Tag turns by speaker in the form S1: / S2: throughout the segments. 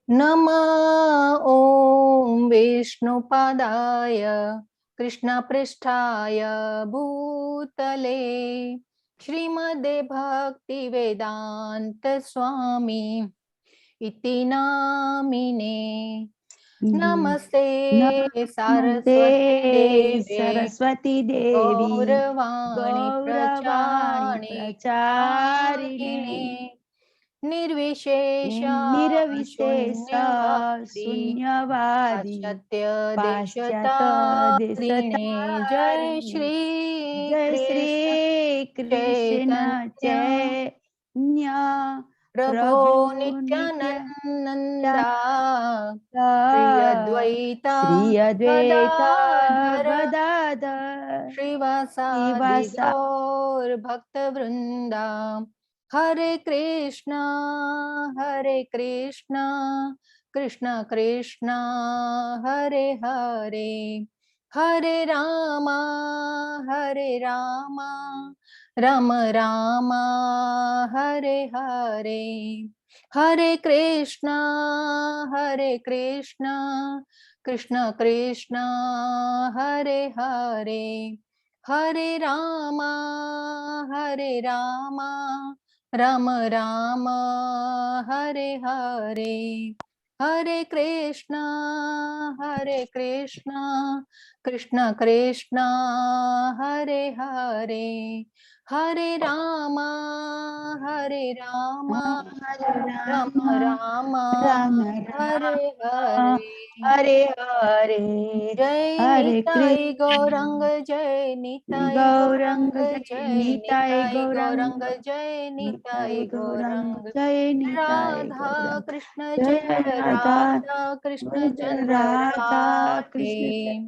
S1: नमः ॐ विष्णुपादाय कृष्णपृष्ठाय भूतले श्रीमद् भक्तिवेदान्त स्वामी इति नामिने। नमस्ते
S2: नमस्ते
S1: सरस्वती देवे
S2: सरस्वती देवी
S1: गौरवाणी
S2: गौरवाणी
S1: प्रचारिणे
S2: प्रचारिणे
S1: निर्विशेष
S2: निरविशेष
S1: शून्यवादी
S2: शून्यवादी
S1: पाश्चात्य
S2: पाश्चात्य
S1: देशतारिणे। जय
S2: देशतारिणे
S1: श्री
S2: जय
S1: कृष्ण
S2: श्री कृष्ण
S1: चैतन्य
S2: चैतन्य
S1: प्रभो
S2: प्रभु
S1: नित्यानंदा श्री
S2: नित्यानंद
S1: अद्वैता
S2: श्री अद्वैता
S1: गदाधर
S2: गदाधर
S1: श्रीवासादि
S2: श्रीवासा
S1: गौर भक्त वृंदा। हरे कृष्णा कृष्ण कृष्णा हरे हरे, हरे रामा राम राम हरे हरे, हरे कृष्णा कृष्ण कृष्ण हरे हरे, हरे रामा राम राम हरे हरे, हरे कृष्णा कृष्ण कृष्ण हरे हरे, हरे रामा
S2: हरे
S1: राम
S2: राम
S1: राम
S2: राम
S1: हरे
S2: राम
S1: हरे।
S2: हरे हरे
S1: जय
S2: हरे
S1: निताई गौरंग,
S2: कृष्ण
S1: जय निताई
S2: गौरंग
S1: गौरंग,
S2: जय
S1: जय
S2: निताय
S1: निताई
S2: गौरंग
S1: गौरंग, जय
S2: निताय
S1: निताई
S2: गौरंग
S1: गौरंग।
S2: जय निताय
S1: राधा
S2: गौरंग
S1: कृष्ण
S2: जय
S1: जय
S2: राधा
S1: राधा कृष्ण चंद्र
S2: राधा
S1: राधे।
S2: कृष्ण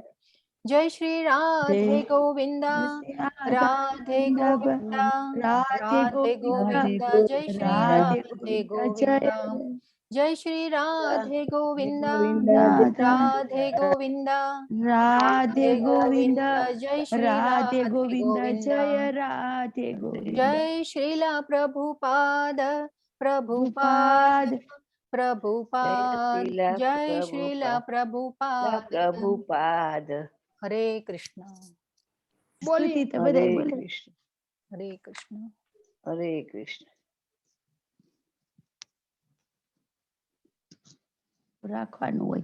S1: जय श्री राधे
S2: जय
S1: गोविंदा,
S2: श्री राधा
S1: राधे
S2: गोविंद
S1: गोविंदा,
S2: राधे
S1: राधे
S2: गोविंद
S1: गोविंदा, जय श्री
S2: राधे
S1: राधे
S2: गोविंद जय
S1: गोविंदा। जय श्री राधे गोविंदा,
S2: राधा
S1: राधे गोविंदा,
S2: राधे
S1: राधे
S2: गोविंद
S1: गोविंदा, जय श्री
S2: राधे
S1: राधे
S2: गोविंद
S1: गोविंदा।
S2: जय राधे गोविंद
S1: जय श्रीला प्रभुपाद प्रभुपाद
S2: भूपाद
S3: जय
S1: प्रभुपाद,
S3: श्रीला
S1: जय श्रीला
S3: प्रभुपाद
S1: प्रभुपाद।
S3: प्रभुपाद।
S1: हरे कृष्ण,
S2: स्तुति तो
S3: हरे
S2: बधाई बोले
S3: कृष्ण
S1: हरे कृष्ण।
S3: हरे कृष्ण।
S2: રાખવાનું હોય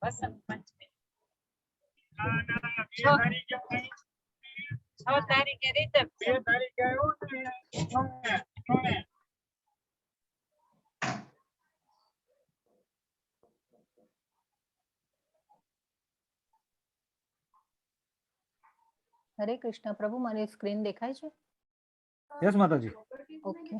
S4: વસંત પંચમી 6 તારીખે રિસેપ્શન.
S1: हरे कृष्ण। प्रभु मारी स्क्रीन देखाय छे?
S5: यस माताजी।
S1: ओके।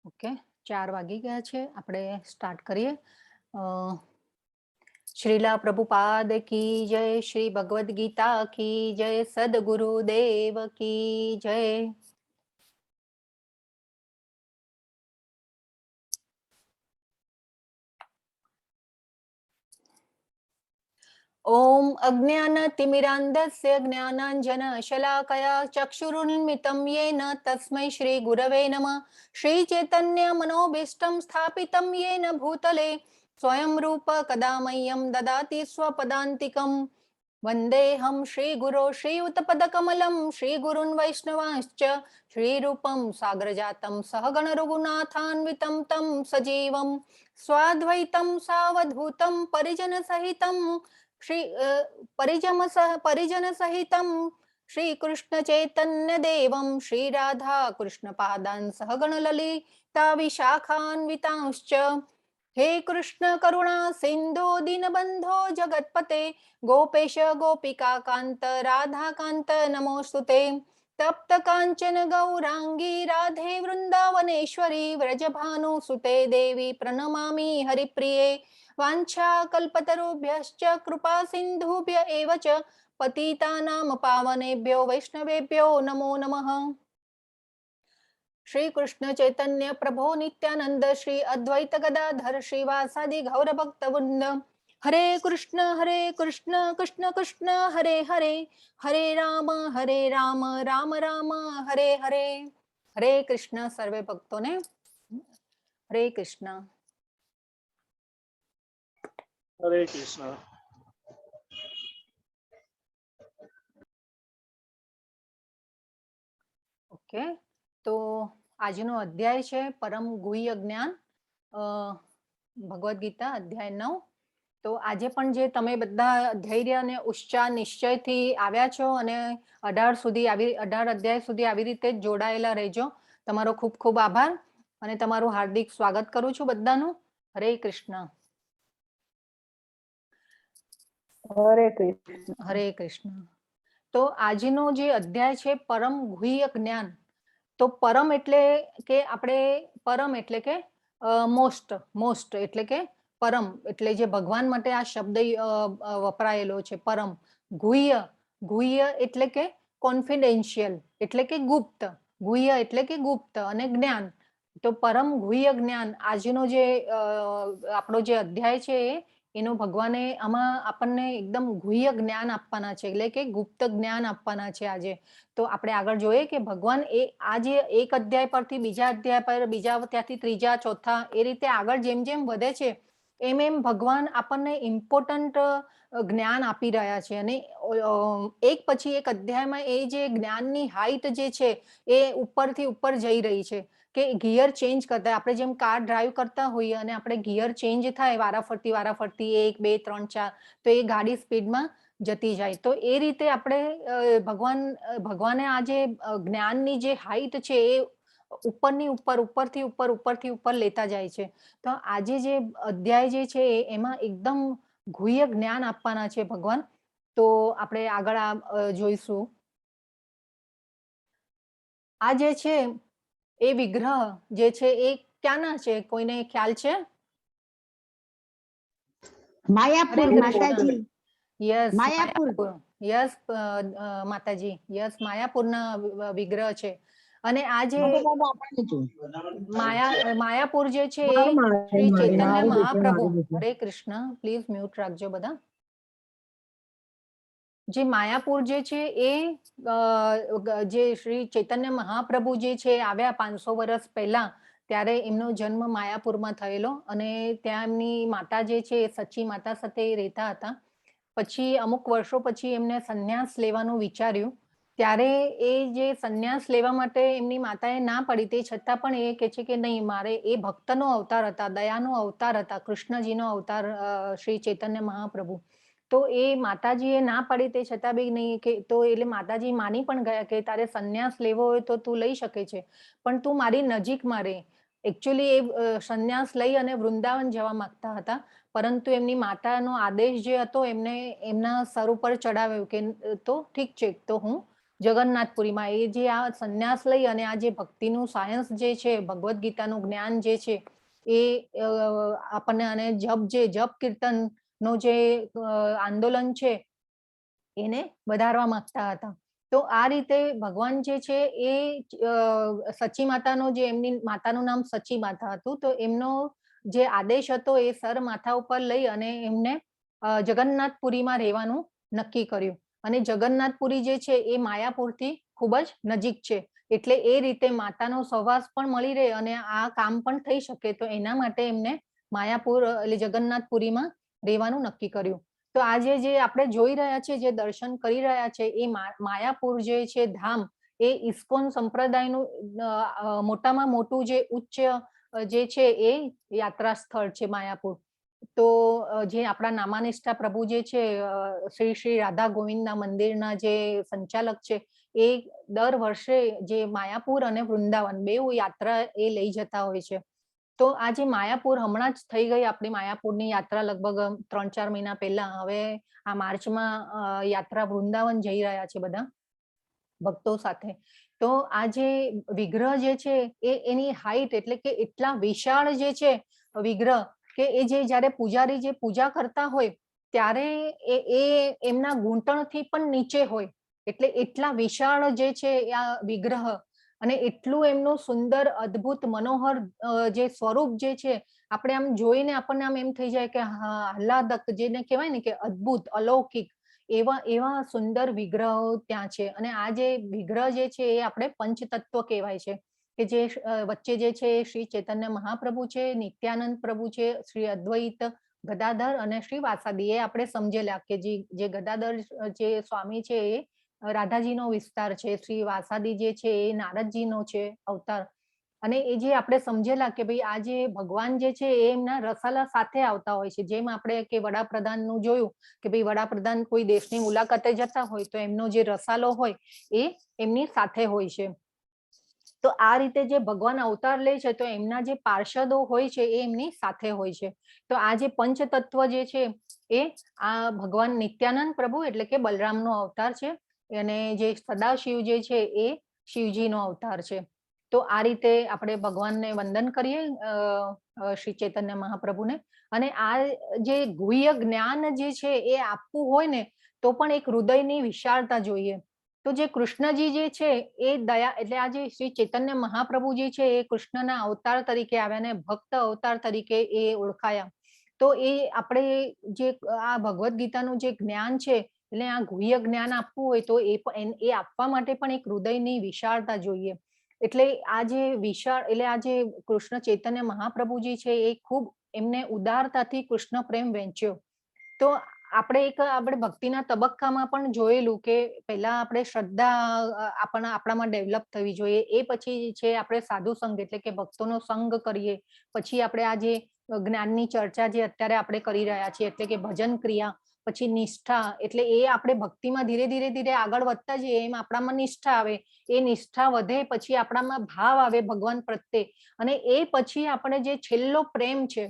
S1: ओके, 4 વાગી ગયા છે, આપણે સ્ટાર્ટ કરીએ। श्रीला प्रभुपाद की जय, श्री भगवद गीता की जय, सद्गुरुदेव की जय। ओम अज्ञानतिमिरान्धस्य ज्ञानाञ्जनशलाकया चक्षुरुन्मिलितं येन तस्मै श्रीगुरवे नमः। श्रीचैतन्यमनोभीष्टं स्थापितं येन भूतले स्वयं रूप कदा मह्यं ददाति स्वपदान्तिकम्। वन्देऽहं श्रीगुरो श्रीयुतपदकमलं श्रीगुरून् वैष्णवांश्च श्रीरूपं साग्रजातं सहगण रघुनाथान्वितं तं सजीवं स्वाद्वैतं सावधूतं परिजनसहितं परिजन सहितं श्री कृष्ण चैतन्य देवं श्री राधा कृष्ण पादान् सहगण ललिता विशाखान्वितांश्च। हे कृष्ण करुणा सिंधु दीनबंधो जगत्पते गोपेश गोपिका कांत राधा कांत नमोस्तुते। तप्त कांचन गौरांगी राधे वृंदावनेश्वरी व्रजभानु सुते देवी प्रणमामि हरिप्रिये वाञ्छा कल्पतरुभ्यश्च कृपा सिन्धुभ्य एव च पतितानां पावनेभ्यो वैष्णवेभ्यो नमो नमः। श्री कृष्ण चैतन्य प्रभो नित्यानंद श्री अद्वैत गदाधर श्रीवासादि गौर भक्त वृंद हरे कृष्ण कृष्ण कृष्ण हरे हरे हरे राम राम राम हरे हरे। हरे कृष्ण सर्वे भक्तों ने हरे कृष्ण।
S4: हरे कृष्ण।
S1: ओके, तो આજનો અધ્યાય છે પરમ ગુહ્ય જ્ઞાન, ભગવદ ગીતા અધ્યાય 9। તો આજે પણ જે તમે બધા ધૈર્ય અને ઉત્સાહ નિશ્ચયથી આવ્યા છો અને 18 અધ્યાય સુધી આવી રીતે જ જોડાયેલા રહેજો। તમારો ખૂબ ખૂબ આભાર અને તમારું હાર્દિક સ્વાગત કરું છું બધાનું। હરે કૃષ્ણ।
S3: હરે કૃષ્ણ।
S1: હરે કૃષ્ણ। તો આજનો જે અધ્યાય છે પરમ ગુહ્ય જ્ઞાન, તો પરમ એટલે કે આપણે પરમ એટલે કે મોસ્ટ એટલે કે પરમ એટલે જે ભગવાન માટે આ શબ્દ વપરાયેલો છે પરમ। ગુહ્ય એટલે કે કોન્ફિડેન્શિયલ એટલે કે ગુપ્ત, ગુહ્ય એટલે કે ગુપ્ત અને જ્ઞાન। તો પરમ ગુહ્ય જ્ઞાન આજનો જે આપણો જે અધ્યાય છે એનો ભગવાને આમાં આપણને એકદમ ગુહ્ય જ્ઞાન આપવાના છે એટલે કે ગુપ્ત જ્ઞાન આપવાના છે આજે। તો આપણે આગળ જોઈએ કે ભગવાન એ આ જે એક અધ્યાય પરથી બીજા અધ્યાય પર, બીજા ત્યાંથી ત્રીજા ચોથા એ રીતે આગળ જેમ જેમ વધે છે એમ એમ ભગવાન આપણને ઇમ્પોર્ટન્ટ જ્ઞાન આપી રહ્યા છે અને એક પછી એક અધ્યાયમાં એ જે જ્ઞાનની હાઈટ જે છે એ ઉપરથી ઉપર જઈ રહી છે કે ગિયર ચેન્જ કરતા, આપણે જેમ કાર ડ્રાઈવ કરતા હોઈએ અને આપણે ગિયર ચેન્જ થાય વારાફરતી 1 2 3 4 તો એ ગાડી સ્પીડમાં જતી જાય। તો એ રીતે આપણે ભગવાને આ જે જ્ઞાનની જે હાઈટ છે એ ઉપરની ઉપરથી ઉપર લેતા જાય છે। તો આજે જે અધ્યાય જે છે એમાં એકદમ ગુહ્ય જ્ઞાન આપવાના છે ભગવાન। તો આપણે આગળ જોઈશું। આ જે છે એ વિગ્રહ જે છે એ ક્યાંના છે, કોઈને ખ્યાલ છે?
S2: માયાપુર માતાજી,
S1: યસ
S2: માયાપુર।
S1: યસ માતાજી, યસ માયાપુરના વિગ્રહ છે। અને આ જે માયાપુર જે છે એ શ્રી ચૈતન્ય મહાપ્રભુ, હરે કૃષ્ણ, પ્લીઝ મ્યુટ રાખજો બધા। જે માયાપુર જે છે એ જે શ્રી ચૈતન્ય મહાપ્રભુ જે છે આવ્યા 500 વર્ષ પહેલા, ત્યારે એમનો જન્મ માયાપુરમાં થયેલો અને ત્યાં એમની માતા જે છે એ સચી માતા સાથે રહેતા હતા। પછી અમુક વર્ષો પછી એમને સંન્યાસ લેવાનું વિચાર્યું, ત્યારે એ જે સંન્યાસ લેવા માટે એમની માતાએ ના પડી, તે છતાં પણ એ કહે છે કે નહીં, મારે, એ ભક્તનો અવતાર હતા, દયાનો અવતાર હતા, કૃષ્ણજીનો અવતાર શ્રી ચૈતન્ય મહાપ્રભુ। તો એ માતાજીએ ના પાડી તે છતાં બી નહીં કે, તો એટલે માતાજી માની પણ ગયા કે તારે સંન્યાસ લેવો હોય તો તું લઈ શકે છે, પણ તું મારી નજીકમાં રહે। એકચ્યુઅલી એ સંન્યાસ લઈ અને વૃંદાવન જવા માંગતા હતા, પરંતુ એમની માતાનો આદેશ જે હતો એમને એમના સર ઉપર ચડાવ્યો કે તો ઠીક છે, તો હું જગન્નાથપુરીમાં, એ જે આ સંન્યાસ લઈ અને આ જે ભક્તિનું સાયન્સ જે છે, ભગવદ ગીતાનું જ્ઞાન જે છે એ આપણને, અને જપ કીર્તન નો જે આંદોલન છે એને વધારવા માંગતા હતા। તો આ રીતે ભગવાન જે છે એ સચી માતાનો, જે એમની માતાનું નામ સચી માતા હતું, તો એમનો જે આદેશ હતો એ સર માથા ઉપર લઈ અને એમને જગન્નાથપુરીમાં રહેવાનું નક્કી કર્યું। અને જગન્નાથપુરી જે છે એ માયાપુરથી ખૂબ જ નજીક છે, એટલે એ રીતે માતાનો સહવાસ પણ મળી રહે અને આ કામ પણ થઈ શકે, તો એના માટે એમને માયાપુર એટલે જગન્નાથપુરીમાં રહેવાનું નક્કી કર્યું। તો આજે જે આપણે જોઈ રહ્યા છે, જે દર્શન કરી રહ્યા છે, એ માયાપુર જે છે ધામ, એ ઇસ્કોન સંપ્રદાયનું મોટામાં મોટું જે ઉચ્ચ જે છે એ યાત્રા સ્થળ છે માયાપુર। તો જે આપણા નામાનિષ્ઠા પ્રભુ જે છે શ્રી રાધા ગોવિંદના મંદિરના જે સંચાલક છે, એ દર વર્ષે જે માયાપુર અને વૃંદાવન બેઉ યાત્રા એ લઈ જતા હોય છે। તો આ જે માયાપુર હમણાં જ થઈ ગઈ આપણી માયાપુરની યાત્રા, લગભગ 3 4 મહિના પહેલા, હવે આ માર્ચમાં યાત્રા વૃંદાવન જઈ રહ્યા છે બધા। ભક્તો સાથે. તો આ જે વિગ્રહ જે છે એ એની હાઈટ એટલે કે એટલા વિશાળ જે છે વિગ્રહ કે એ જે જ્યારે પૂજારી જે પૂજા કરતા હોય ત્યારે એ એમના ઘૂંટણથી પણ નીચે હોય, એટલે એટલા વિશાળ જે છે આ વિગ્રહ, અને એટલું એમનું સુંદર અદ્ભુત મનોહર જે સ્વરૂપ જે છે આપણે આમ જોઈને આપણને આમ એમ થઈ જાય કે આહલાદક, જેને કહેવાય ને કે અદ્ભુત અલૌકિક, એવા એવા સુંદર વિગ્રહો ત્યાં છે. અને આ જે વિગ્રહ જે છે એ આપણે પંચતત્વ કહેવાય છે, કે જે વચ્ચે જે છે એ શ્રી ચૈતન્ય મહાપ્રભુ છે, નિત્યાનંદ પ્રભુ છે, શ્રી અદ્વૈત ગદાધર અને શ્રી વાસાદી. એ આપણે સમજેલા કે જે ગદાધર જે સ્વામી છે એ રાધાજીનો વિસ્તાર છે, શ્રી વાસાદી જે છે એ નારદજીનો છે અવતાર. અને એ જે આપણે સમજેલા કે ભાઈ આ જે ભગવાન જે છે એ એમના રસાલા સાથે આવતા હોય છે. જેમ આપણે કે વડાપ્રધાનનું જોયું કે ભાઈ વડાપ્રધાન કોઈ દેશની મુલાકાતે જતા હોય તો એમનો જે રસાલો હોય એ એમની સાથે હોય છે. તો આ રીતે જે ભગવાન અવતાર લે છે તો એમના જે પાર્ષદો હોય છે એ એમની સાથે હોય છે. તો આ જે પંચતત્વ જે છે એ આ ભગવાન નિત્યાનંદ પ્રભુ એટલે કે બલરામનો અવતાર છે, અને જે સદાશિવ જે છે એ શિવજીનો અવતાર છે. તો આ રીતે આપણે ભગવાનને વંદન કરીએ શ્રી ચૈતન્ય મહાપ્રભુને. અને આ જે ગુહ્ય જ્ઞાન જે છે એ આપવું હોય ને તો પણ એક હૃદયની વિશાળતા જોઈએ. તો જે કૃષ્ણજી જે છે એ દયા, એટલે આ જે શ્રી ચૈતન્ય મહાપ્રભુજી છે એ કૃષ્ણના અવતાર તરીકે આવ્યા ને ભક્ત અવતાર તરીકે એ ઓળખાયા. તો એ આપણે જે આ ભગવદ્ ગીતાનું જે જ્ઞાન છે એટલે આ ગુહ્ય જ્ઞાન આપવું હોય તો એ આપવા માટે પણ એક હૃદયની વિશાળતા જોઈએ. એટલે આ જે વિશાળ, એટલે આ જે કૃષ્ણ ચૈતન્ય મહાપ્રભુજી છે એ ખૂબ એમને ઉદારતાથી કૃષ્ણ પ્રેમ વહેંચ્યો. તો આપણે ભક્તિના તબક્કામાં પણ જોયેલું કે પહેલા આપણે શ્રદ્ધા આપણામાં ડેવલપ થવી જોઈએ, એ પછી છે આપણે સાધુ સંઘ એટલે કે ભક્તોનો સંગ કરીએ, પછી આપણે આ જે જ્ઞાનની ચર્ચા જે અત્યારે આપણે કરી રહ્યા છીએ એટલે કે ભજન ક્રિયા, પછી નિષ્ઠા, એટલે એ આપણે ભક્તિમાં ધીરે ધીરે ધીરે આગળ વધતા જઈએ એમ આપણામાં નિષ્ઠા આવે, એ નિષ્ઠા વધે પછી આપણામાં ભાવ આવે ભગવાન પ્રત્યે, અને એ પછી આપણે જે છેલ્લો પ્રેમ છે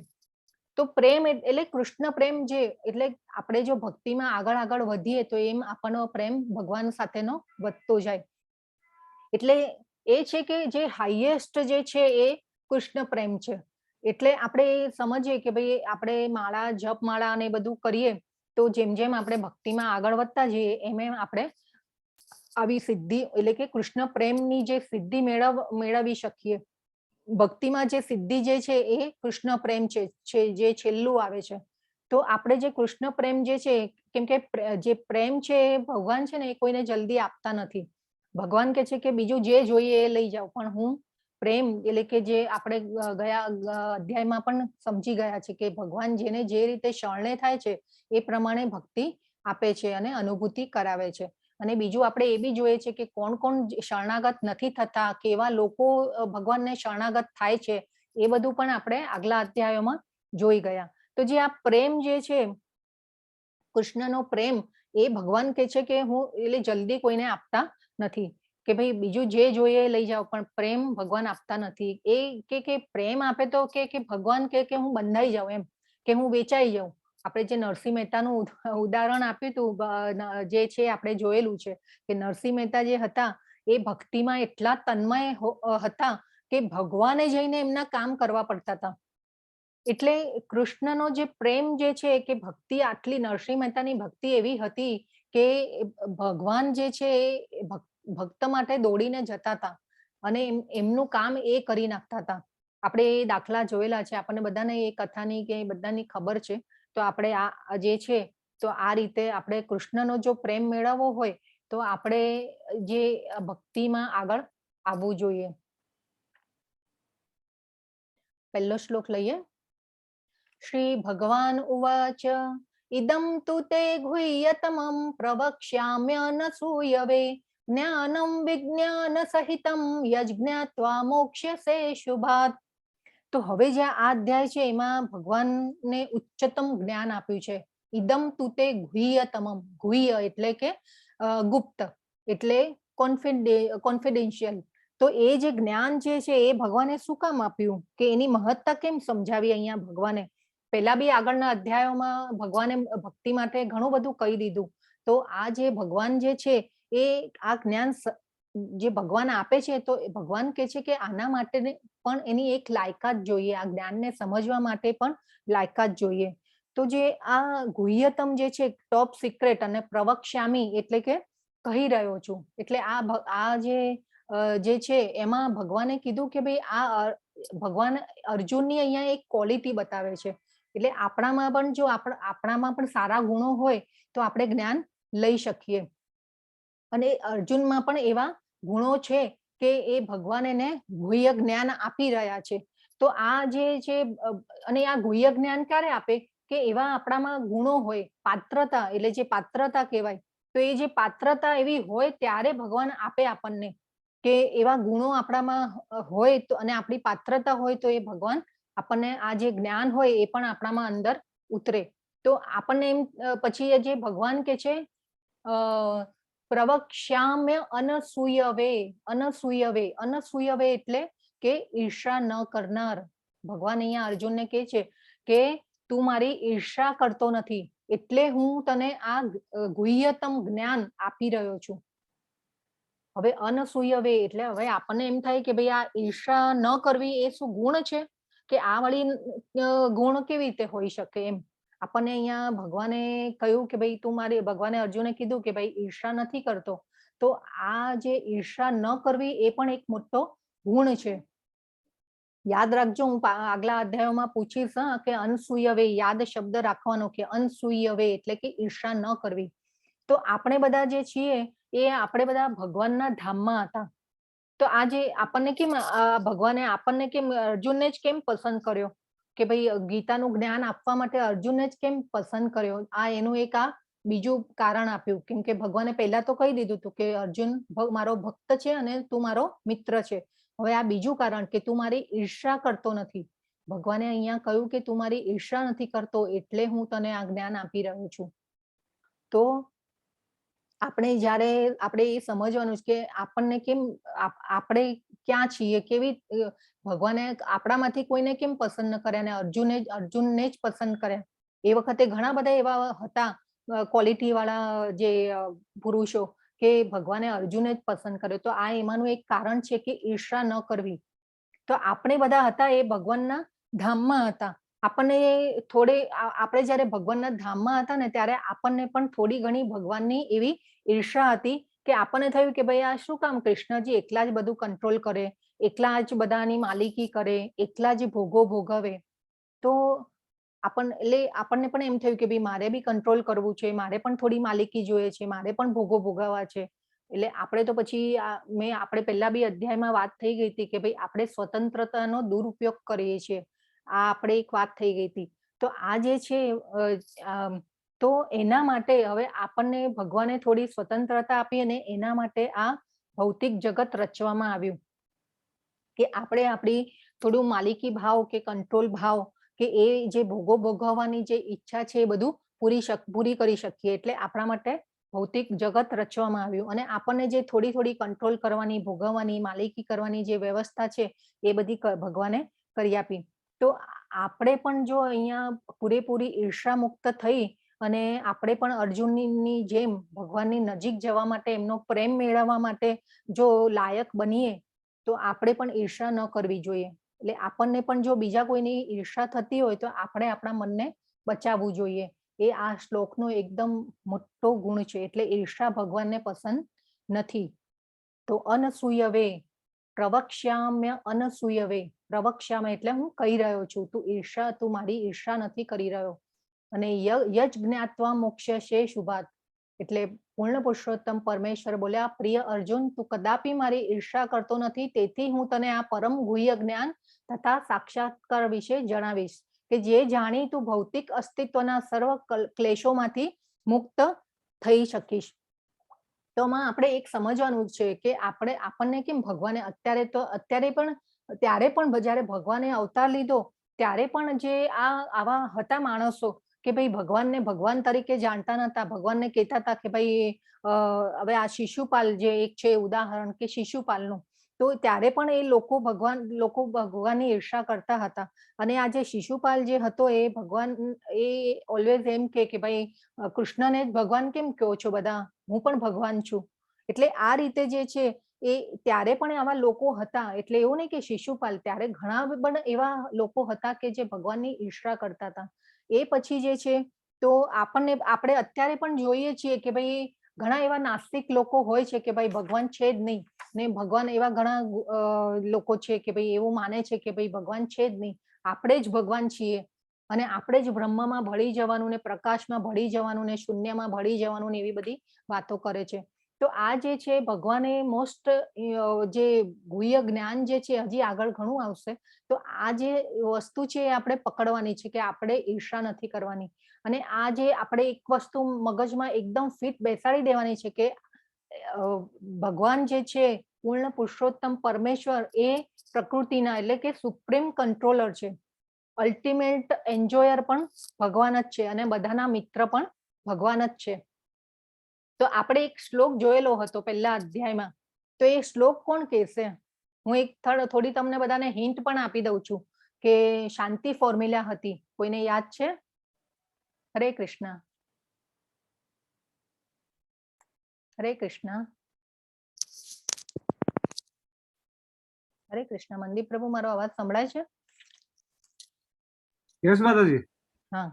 S1: તો પ્રેમ એટલે કૃષ્ણ પ્રેમ જે, એટલે આપણે જો ભક્તિમાં આગળ આગળ વધીએ તો એમ આપણનો પ્રેમ ભગવાન સાથેનો વધતો જાય. એટલે એ છે કે જે હાઈએસ્ટ જે છે એ કૃષ્ણ પ્રેમ છે. એટલે આપણે સમજીએ કે ભાઈ આપણે માળા જપમાળા અને બધું કરીએ તો જેમ જેમ આપણે ભક્તિમાં આગળ વધતા જઈએ એમ એમ આપણે આવી સિદ્ધિ એટલે કે કૃષ્ણ પ્રેમની જે સિદ્ધિ મેળવી શકીએ. ભક્તિમાં જે સિદ્ધિ જે છે એ કૃષ્ણ પ્રેમ છે જે છેલ્લું આવે છે. તો આપણે જે કૃષ્ણ પ્રેમ જે છે, કેમ કે જે પ્રેમ છે એ ભગવાન છે ને એ કોઈને જલ્દી આપતા નથી. ભગવાન કે છે કે બીજું જે જોઈએ એ લઈ જાઓ, પણ હું પ્રેમ એટલે કે જે આપણે ગયા અધ્યાયમાં પણ સમજી ગયા છે કે ભગવાન જેને જે રીતે શરણે થાય છે એ પ્રમાણે ભક્તિ આપે છે અને અનુભૂતિ કરાવે છે. અને બીજું આપણે એ બી જોઈએ છે કે કોણ કોણ શરણાગત નથી થતા, કેવા લોકો ભગવાનને શરણાગત થાય છે, એ બધું પણ આપણે આગલા અધ્યાયોમાં જોઈ ગયા. તો જે આ પ્રેમ જે છે કૃષ્ણનો પ્રેમ, એ ભગવાન કે છે કે હું એટલે જલ્દી કોઈને આપતા નથી કે ભાઈ બીજું જે જોઈએ લઈ જાઓ, પણ પ્રેમ ભગવાન આપતા નથી. એ કે પ્રેમ આપે તો કે ભગવાન કે હું બંધાઈ જાઉં, એમ કે હું વેચાઈ જાઉં. આપણે જે નરસિંહ મહેતાનું ઉદાહરણ આપ્યું હતું જે છે આપણે જોયેલું છે કે નરસિંહ મહેતા જે હતા એ ભક્તિમાં એટલા તન્મય હતા કે ભગવાને જઈને એમના કામ કરવા પડતા હતા. એટલે કૃષ્ણનો જે પ્રેમ જે છે કે ભક્તિ આટલી, નરસિંહ મહેતાની ભક્તિ એવી હતી કે ભગવાન જે છે એ ભક્ત માટે દોડીને જતા હતા અને એમનું કામ એ કરી નાખતા હતા. આપણે એ દાખલા જોયેલા છે, આપણને બધાને એ કથાની કે બધાની ખબર છે. તો આપણે આ જે છે તો આ રીતે આપણે કૃષ્ણનો જો પ્રેમ મેળવવો હોય તો આપણે જે ભક્તિમાં આગળ આવવું જોઈએ. પહેલો શ્લોક લઈએ. શ્રી ભગવાન ઉવાચ ઇદમ તુ તે ગુહ્યતમં પ્રવક્ષ્યામ્યનસૂયવે જ્ઞાનમ વિજ્ઞાન સહિતમ યજ્ઞાત્વા મોક્ષ્યસે શુભાત. તો હવે જે આ અધ્યાય છે એમાં ભગવાનને ઉચ્ચતમ જ્ઞાન આપ્યું છે. ઇદમ તુ તે ગુહ્યતમમ, ગુહ્ય એટલે કે ગુપ્ત, એટલે કોન્ફિડેન્શિયલ. તો એ જે જ્ઞાન જે છે એ ભગવાને શું કામ આપ્યું, કે એની મહત્તા કેમ સમજાવી અહીંયા ભગવાને. પહેલા બી આગળના અધ્યાયોમાં ભગવાને ભક્તિ માટે ઘણું બધું કહી દીધું. તો આ જે ભગવાન જે છે એ આ જ્ઞાન જે ભગવાન આપે છે તો ભગવાન કહે છે કે આના માટે પણ એની એક લાયકાત જોઈએ, આ જ્ઞાનને સમજવા માટે પણ લાયકાત જોઈએ. તો જે આ ગુહ્યતમ જે છે ટોપ સિક્રેટ અને પ્રવક્ષ્યામી એટલે કે કહી રહ્યો છું, એટલે આ જે છે એમાં ભગવાને કીધું કે ભાઈ આ ભગવાન અર્જુનની અહીંયા એક ક્વોલિટી બતાવે છે. એટલે આપણામાં પણ જો આપણામાં પણ સારા ગુણો હોય તો આપણે જ્ઞાન લઈ શકીએ. અને અર્જુનમાં પણ એવા ગુણો છે કે એ ભગવાન એને ગુહ્ય જ્ઞાન આપી રહ્યા છે. તો આ જે છે અને આ ગુહ્ય જ્ઞાન ક્યારે આપે કે એવા આપણામાં ગુણો હોય, પાત્રતા એટલે જે પાત્રતા કહેવાય, તો એ જે પાત્રતા એવી હોય ત્યારે ભગવાન આપે આપણને કે એવા ગુણો આપણામાં હોય તો અને આપણી પાત્રતા હોય તો એ ભગવાન આપણને આ જે જ્ઞાન હોય એ પણ આપણામાં અંદર ઉતરે. તો આપણને એમ પછી જે ભગવાન કે છે પ્રવક્ષ્યામ્ય અનસૂયવે, અનસૂયવે, અનસૂયવે એટલે કે ઈર્ષા ન કરનાર. ભગવાન અહીંયા અર્જુનને કહે છે કે તું મારી ઈર્ષા કરતો નથી એટલે હું તને આ ગુહ્યતમ જ્ઞાન આપી રહ્યો છું. હવે અનસૂયવે એટલે હવે આપણને એમ થાય કે ભાઈ આ ઈર્ષા ન કરવી એ શું ગુણ છે કે આ વળી ગુણ કેવી રીતે હોઈ શકે એમ. આપણને અહીંયા ભગવાને કહ્યું કે ભાઈ તું મારી, ભગવાને અર્જુને કીધું કે ભાઈ ઈર્ષા નથી કરતો, તો આ જે ઈર્ષા ન કરવી એ પણ એક મોટો ગુણ છે. યાદ રાખજો, હું આગલા અધ્યાયોમાં પૂછીશ કે અનસૂયવે, યાદ શબ્દ રાખવાનો કે અનસૂયવે એટલે કે ઈર્ષા ન કરવી. તો આપણે બધા જે છીએ એ આપણે બધા ભગવાનના ધામમાં હતા. તો આ જે આપણને કેમ ભગવાને આપણને કેમ અર્જુનને જ કેમ પસંદ કર્યો કે ભાઈ ગીતાનું જ્ઞાન આપવા માટે અર્જુનને જ કેમ પસંદ કર્યો, આ એનું એક આ બીજું કારણ આપ્યું. કેમ કે ભગવાને પહેલા તો કહી દીધું હતું કે અર્જુન મારો ભક્ત છે અને તું મારો મિત્ર છે. હવે આ બીજું કારણ કે તું મારી ઈર્ષા કરતો નથી. ભગવાને અહીંયા કહ્યું કે તું મારી ઈર્ષા નથી કરતો એટલે હું તને આ જ્ઞાન આપી રહ્યો છું. તો આપણે જ્યારે આપણે એ સમજવાનું છે કે આપણને કેમ, આપણે ક્યાં છીએ, કેવી ભગવાને આપણામાંથી કોઈને કેમ પસંદ ન કર્યા અને અર્જુનને જ પસંદ કર્યા. એ વખતે ઘણા બધા એવા હતા ક્વોલિટી વાળા જે પુરુષો કે ભગવાને અર્જુને જ પસંદ કર્યો. તો આ એમાંનું એક કારણ છે કે ઈર્ષા ન કરવી. તો આપણે બધા હતા એ ભગવાનના ધામમાં હતા. આપણને આપણે જયારે ભગવાનના ધામમાં હતા ને ત્યારે આપણને પણ થોડી ઘણી ભગવાનની એવી ઈર્ષા હતી કે આપણને થયું કે ભાઈ આ શું કામ કૃષ્ણજી એકલા જ બધું કંટ્રોલ કરે, એકલા જ બધાની માલિકી કરે, એકલા જ ભોગો ભોગવે. તો આપણને પણ એમ થયું કે ભાઈ મારે બી કંટ્રોલ કરવું છે, મારે પણ થોડી માલિકી જોઈએ છે, મારે પણ ભોગો ભોગવવા છે. એટલે આપણે તો પછી આપણે પહેલા બી અધ્યાયમાં વાત થઈ ગઈ હતી કે ભાઈ આપણે સ્વતંત્રતાનો દુરુપયોગ કરીએ છીએ. આ આપણે એક વાત થઈ ગઈ હતી. તો આ જે છે તો એના માટે હવે આપણને ભગવાને થોડી સ્વતંત્રતા આપી અને એના માટે આ ભૌતિક જગત રચવામાં આવ્યું કે આપણે આપણી થોડું માલિકી ભાવ કે કંટ્રોલ ભાવ કે એ જે ભોગો ભોગવવાની જે ઈચ્છા છે એ બધું પૂરી કરી શકીએ. એટલે આપણા માટે ભૌતિક જગત રચવામાં આવ્યું અને આપણને જે થોડી થોડી કંટ્રોલ કરવાની, ભોગવવાની, માલિકી કરવાની જે વ્યવસ્થા છે એ બધી ભગવાને કરી આપી. તો આપણે પણ જો અહીંયા પૂરેપૂરી ઈર્ષા મુક્ત થઈ અને આપણે પણ અર્જુનની જેમ ભગવાનની નજીક જવા માટે, એમનો પ્રેમ મેળવવા માટે જો લાયક બનીએ તો આપણે પણ ઈર્ષા ન કરવી જોઈએ. એટલે આપણને પણ જો બીજા કોઈની ઈર્ષા થતી હોય તો આપણે આપણા મનને બચાવવું જોઈએ. એ આ શ્લોકનો એકદમ મોટો ગુણ છે. એટલે ઈર્ષા ભગવાનને પસંદ નથી. તો અનસૂયવે પ્રવક્ષ્યામ્ય અનસૂયવે, પ્રવક્ષ્યામ્ય એટલે હું કહી રહ્યો છું, તું મારી ઈર્ષા નથી કરી રહ્યો. અને યજ જ્ઞાત્વા મોક્ષ્યસે શુભાત એટલે પૂર્ણ પુરુષોત્તમ પરમેશ્વર બોલ્યા, પ્રિય અર્જુન, તું કદાપી મારી ઈર્ષા કરતો નથી, તેથી હું તને આ પરમ ગુહ્ય જ્ઞાન તથા સાક્ષાત્કાર વિશે જણાવીશ કે જે જાણી તું ભૌતિક અસ્તિત્વના સર્વ ક્લેશોમાંથી મુક્ત થઈ શકીશ. તો આમાં આપણે એક સમજવાનું છે કે આપણને કેમ ભગવાને અત્યારે પણ ત્યારે પણ જયારે ભગવાને અવતાર લીધો ત્યારે પણ જે આવા હતા માણસો કે ભાઈ ભગવાનને ભગવાન તરીકે જાણતા નતા, ભગવાનને કહેતા હતા કે ભાઈ હવે આ શિશુપાલ જે એક છે ઉદાહરણ કે શિશુપાલનું, તો ત્યારે પણ એ લોકો ભગવાનની ઈર્ષા કરતા હતા. અને આ જે શિશુપાલ જે હતો એ ભગવાન એ ઓલવેઝ એમ કે ભાઈ કૃષ્ણને જ ભગવાન કેમ કહો છો બધા, હું પણ ભગવાન છું. એટલે આ રીતે જે છે એ ત્યારે પણ આવા લોકો હતા. એટલે એવું નહીં કે શિશુપાલ, ત્યારે ઘણા પણ એવા લોકો હતા કે જે ભગવાનની ઈર્ષા કરતા હતા. એ પછી જે છે તો આપણે અત્યારે પણ જોઈએ છીએ કે ભાઈ ઘણા એવા નાસ્તિક લોકો હોય છે કે ભાઈ ભગવાન છે જ નહીં, ને ભગવાન એવા ઘણા લોકો છે કે ભાઈ એવું માને છે કે ભાઈ ભગવાન છે જ નહીં, આપણે જ ભગવાન છીએ અને આપણે જ બ્રહ્મમાં ભળી જવાનું ને પ્રકાશમાં ભળી જવાનું ને શૂન્યમાં ભળી જવાનું ને એવી બધી વાતો કરે છે. તો આ જે છે ભગવાને મોસ્ટ જે ગુહ્ય જ્ઞાન જે છે હજી આગળ ઘણું આવશે. તો આ જે વસ્તુ છે એ આપણે પકડવાની છે કે આપણે ઈર્ષા નથી કરવાની. અને આ જે આપણે એક વસ્તુ મગજમાં એકદમ ફિટ બેસાડી દેવાની છે કે ભગવાન જે છે પૂર્ણ પુરુષોત્તમ પરમેશ્વર એ પ્રકૃતિના એટલે કે સુપ્રીમ કંટ્રોલર છે. અલ્ટિમેટ એન્જોયર પણ ભગવાન જ છે અને બધાના મિત્ર પણ ભગવાન જ છે. તો આપણે એક શ્લોક જોયેલો હતો પહેલા અધ્યાયમાં. તો એ શ્લોક કોણ કહેશે? હું એક થોડી તમને બધાને હિન્ટ પણ આપી દઉં છું કે શાંતિ ફોર્મ્યુલા હતી. કોઈને યાદ છે? હરે કૃષ્ણ. હરે કૃષ્ણ. હરે કૃષ્ણ. મનદીપ પ્રભુ, મારો અવાજ સંભળાય છે?
S5: યસ માતાજી.
S1: હા,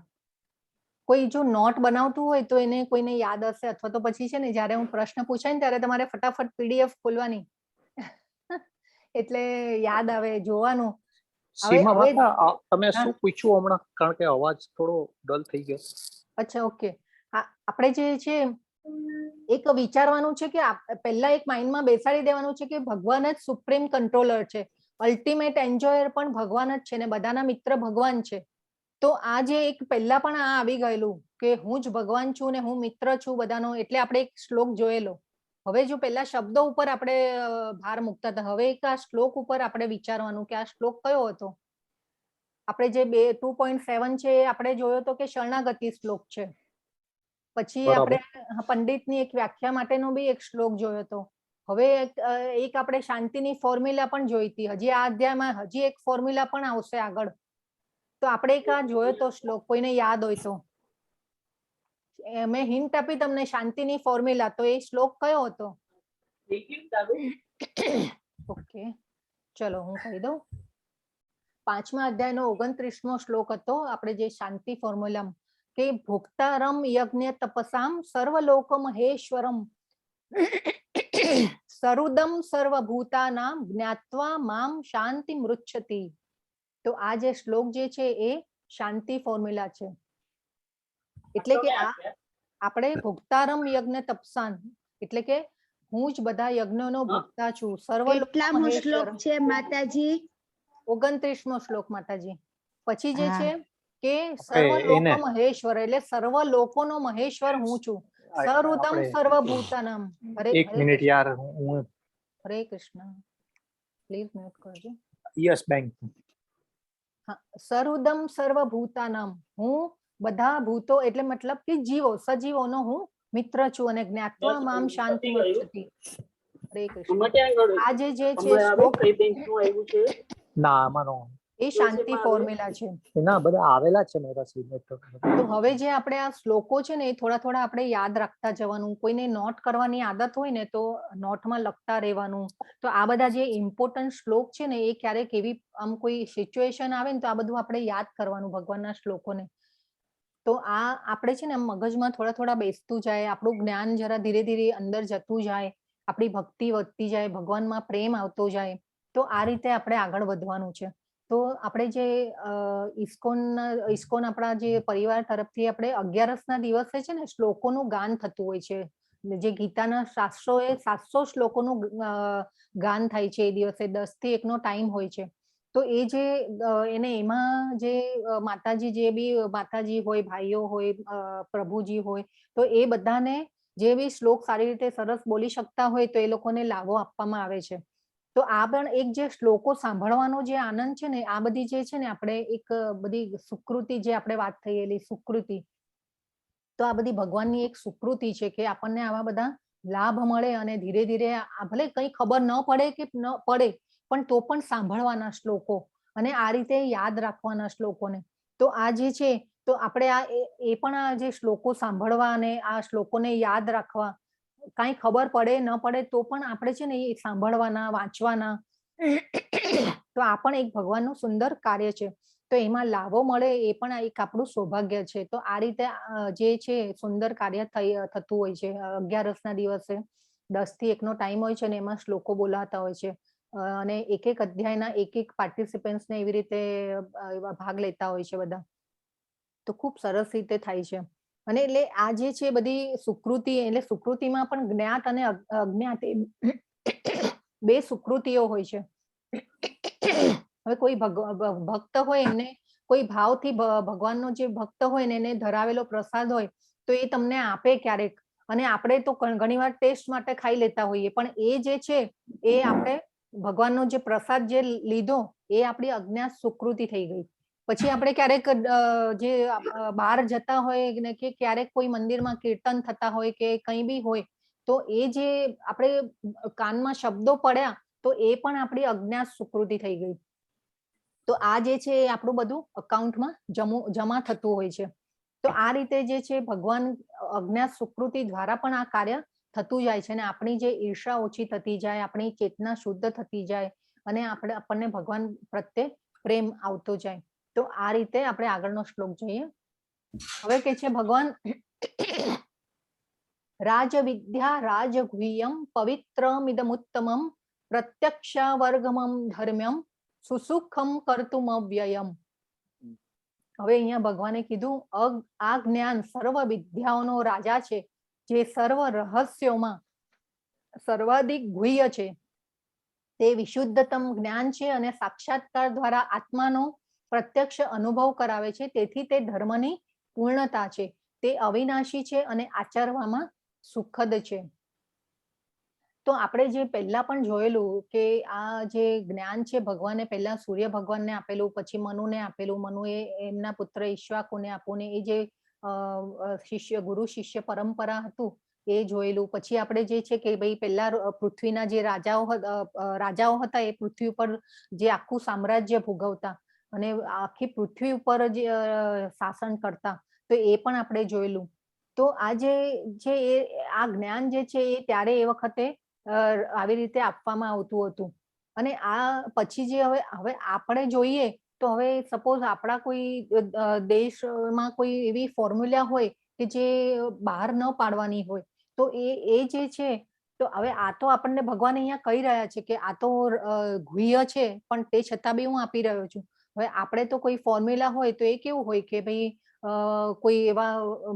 S1: કોઈ જો નોટ બનાવતું હોય તો એને કોઈને યાદ હશે, અથવા તો પછી છે ને જ્યારે હું પ્રશ્ન પૂછાય ને ત્યારે તમારે ફટાફટ પીડીએફ ખોલવાની એટલે યાદ આવે જોવાનું.
S4: સીમા
S1: હવે
S4: માતા, તમે
S1: હા.
S4: શું પૂછ્યું હમણાં? કારણ કે અવાજ થોડો ડલ થઈ ગયો.
S1: અચ્છા, ઓકે. આપણે જે છે એક વિચારવાનું છે કે પહેલા એક માઇન્ડમાં બેસાડી દેવાનું છે કે ભગવાન જ સુપ્રીમ કંટ્રોલર છે, અલ્ટિમેટ એન્જોયર પણ ભગવાન જ છે ને બધાના મિત્ર ભગવાન છે. તો આ જે એક પહેલા પણ આ આવી ગયેલું કે હું જ ભગવાન છું ને હું મિત્ર છું બધાનો, એટલે આપણે એક શ્લોક જોયેલો. હવે જો પહેલા શબ્દો ઉપર આપણે ભાર મૂકતા હતા, હવે એક આ શ્લોક ઉપર આપણે વિચારવાનું કે આ શ્લોક કયો હતો. આપણે જે 2.7 છે એ આપણે જોયો તો કે શરણાગતિ શ્લોક છે. પછી
S4: બરાબર.
S1: આપણે પંડિતની એક વ્યાખ્યા માટેનો બી એક શ્લોક જોયો હતો. હવે એક આપણે શાંતિની ફોર્મ્યુલા પણ જોઈ હતી. હજી આ અધ્યાયમાં હજી એક ફોર્મ્યુલા પણ આવશે આગળ. તો આપણે એક આ જોયો તો શ્લોક, કોઈને યાદ હોય તો. મેં હિન્ટ આપી તમને શાંતિની ફોર્મ્યુલા, તો એ શ્લોક કયો હતો? ઓકે, ચલો હું કહી દઉં. 5મા અધ્યાયનો 29મો શ્લોક હતો આપણે જે શાંતિ ફોર્મ્યુલા કે ભોક્તારમ યજ્ઞ તપસામ સર્વલોક મહેશ્વરમ સરુદમ સર્વભૂતાનામ જ્ઞાત્વા મામ શાંતિ મૃચ્છતિ. તો આ જે શ્લોક જે છે એ શાંતિ ફોર્મ્યુલા છે. એટલે કે આ આપણે ભોક્તારમ યજ્ઞ તપસાન એટલે કે હું જ બધા યજ્ઞનો ભોક્તા છું.
S2: કેટલામો શ્લોક છે માતાજી?
S1: 29મો શ્લોક માતાજી. પછી જે
S2: હા.
S1: છે કે સર્વલોક મહેશ્વર એટલે સર્વ લોકોનો મહેશ્વર હું છું. સરુદમ સર્વભૂતાનામ.
S4: એક મિનિટ યાર, હું
S1: હરે કૃષ્ણ. પ્લીઝ મ્યુટ કરજો.
S4: Yes bank.
S1: હા, સરુદમ સર્વભૂતાનામ, હું બધા ભૂતો એટલે મતલબ કે જીવો સજીવોનો હું મિત્ર છું અને જ્ઞાત્વા મામ શાંતિ મૃચ્છતિ. હરે કૃષ્ણ. આ જે છે શ્લોક
S4: ના આમાંનો
S1: એ શાંતિ ફોર્મ્યુલા છે.
S4: ના બધા આવેલા છે મારા સીને તો.
S1: તો હવે જે આપણે આ શ્લોકો છે ને એ થોડા થોડા આપણે યાદ રાખતા જવાનું. કોઈને નોટ કરવાની આદત હોય ને તો નોટમાં લખતા રહેવાનું. તો આ બધા જે ઇમ્પોર્ટન્ટ શ્લોક છે ને એ ક્યારેક એવી આમ કોઈ સિચ્યુએશન આવે ને તો આ બધું આપણે યાદ કરવાનું ભગવાનના શ્લોકોને. તો આ આપણે છે ને મગજમાં થોડા થોડા બેસતું જાય, આપણું જ્ઞાન જરા ધીરે ધીરે અંદર જતું જાય, આપણી ભક્તિ વધતી જાય, ભગવાનમાં પ્રેમ આવતો જાય. તો આ રીતે આપણે આગળ વધવાનું છે. તો આપણે જે ઇસ્કોન આપણા જે પરિવાર તરફથી આપણે 11ના દિવસે છે ને શ્લોકોનું ગાન થતું હોય છે. જે ગીતાના 700 શ્લોકોનું ગાન થાય છે એ દિવસે. 10 થી 1નો ટાઈમ હોય છે. તો એ જે એને એમાં જે માતાજી જે બી માતાજી હોય, ભાઈઓ હોય, પ્રભુજી હોય, તો એ બધાને જે બી શ્લોક સારી રીતે સરસ બોલી શકતા હોય તો એ લોકોને લાભો આપવામાં આવે છે. તો આ પણ એક જે શ્લોકો સાંભળવાનો જે આનંદ છે ને, આ બધી જે છે ને આપણે એક બધી સુકૃતિ જે આપણે વાત થયેલી સુકૃતિ, તો આ બધી ભગવાનની એક સુકૃતિ છે કે આપણને આવા બધા લાભ મળે અને ધીરે ધીરે ભલે કઈ ખબર ન પડે કે ન પડે પણ તો પણ સાંભળવાના શ્લોકો અને આ રીતે યાદ રાખવાના શ્લોકોને. તો આ જે છે તો આપણે આ એ પણ આ જે શ્લોકો સાંભળવા અને આ શ્લોકોને યાદ રાખવા કાંઈ ખબર પડે ન પડે તો પણ આપણે છે ને એ સાંભળવાના, વાંચવાના. તો આ પણ એક ભગવાનનું સુંદર કાર્ય છે. તો એમાં લાભો મળે એ પણ એક આપણું સૌભાગ્ય છે. તો આ રીતે જે છે સુંદર કાર્ય થતું હોય છે. 11 દિવસે 10 થી 1 નો ટાઈમ હોય છે અને એમાં શ્લોકો બોલાતા હોય છે. અને એક એક અધ્યાયના એક પાર્ટિસિપન્ટ્સ ને એવી રીતે એવા ભાગ લેતા હોય છે બધા. તો ખૂબ સરસ રીતે થાય છે. અને એટલે આ જે છે બધી સુકૃતિ, એટલે સુકૃતિમાં પણ જ્ઞાત અને અજ્ઞાત બે સુકૃતિઓ હોય છે. હવે કોઈ ભક્ત હોય એમને કોઈ ભાવથી ભગવાનનો જે ભક્ત હોય ને એને ધરાવેલો પ્રસાદ હોય તો એ તમને આપે ક્યારેક, અને આપણે તો ઘણીવાર ટેસ્ટ માટે ખાઈ લેતા હોઈએ, પણ એ જે છે એ આપણે ભગવાનનો જે પ્રસાદ જે લીધો એ આપણી અજ્ઞાત સુકૃતિ થઈ ગઈ. પછી આપણે ક્યારેક જે બહાર જતા હોય ને કે ક્યારેક કોઈ મંદિરમાં કીર્તન થતા હોય કે કંઈ બી હોય તો એ જે આપણે કાનમાં શબ્દો પડ્યા તો એ પણ આપણી અજ્ઞાત સુકૃતિ થઈ ગઈ. તો આ જે છે એ આપણું બધું અકાઉન્ટમાં જમા થતું હોય છે. તો આ રીતે જે છે ભગવાન અજ્ઞાત સુકૃતિ દ્વારા પણ આ કાર્ય થતું જાય છે અને આપણી જે ઈર્ષા ઓછી થતી જાય, આપણી ચેતના શુદ્ધ થતી જાય અને આપણને ભગવાન પ્રત્યે પ્રેમ આવતો જાય. તો આ રીતે આપણે આગળનો શ્લોક જોઈએ. હવે કે છે ભગવાન રાજવિદ્યા રાજગુહ્યમ પવિત્રમિદમુત્તમમ પ્રત્યક્ષાવર્ગમમ ધર્મ્યમ સુસુખમ કર્તુમ અવ્યયમ. હવે અહીંયા ભગવાને કીધું આ જ્ઞાન સર્વ વિદ્યાઓનો રાજા છે, જે સર્વ રહસ્યોમાં સર્વાધિક ગુહ્ય છે. તે વિશુદ્ધતમ જ્ઞાન છે અને સાક્ષાત્કાર દ્વારા આત્માનો પ્રત્યક્ષ અનુભવ કરાવે છે. તેથી તે ધર્મની પૂર્ણતા છે. તે અવિનાશી છે અને આચરવામાં સુખદ છે. તો આપણે જે પહેલા પણ જોયેલું કે આ જે જ્ઞાન છે ભગવાને પહેલા સૂર્ય ભગવાનને આપેલું, પછી મનુને આપેલું, મનુએ એમના પુત્ર ઈક્ષ્વાકુને આપવું ને એ જે ગુરુ શિષ્ય પરંપરા હતું એ જોયેલું. પછી આપણે જે છે કે ભાઈ પહેલા પૃથ્વીના જે રાજાઓ હતા એ પૃથ્વી ઉપર જે આખું સામ્રાજ્ય ભોગવતા અને આખી પૃથ્વી ઉપર જે શાસન કરતા, તો એ પણ આપણે જોયેલું. તો આ જે આ જ્ઞાન જે છે એ ત્યારે એ વખતે આવી રીતે આપવામાં આવતું હતું. અને આ પછી જે હવે આપણે જોઈએ તો હવે સપોઝ આપણા કોઈ દેશમાં કોઈ એવી ફોર્મ્યુલા હોય કે જે બહાર ન પાડવાની હોય તો એ જે છે, તો હવે આ તો આપણને ભગવાન અહીંયા કહી રહ્યા છે કે આ તો ગુહ્ય છે પણ તે છતાં બી હું આપી રહ્યો છું. હવે આપણે તો કોઈ ફોર્મ્યુલા હોય તો એ કેવું હોય કે ભાઈ કોઈ એવા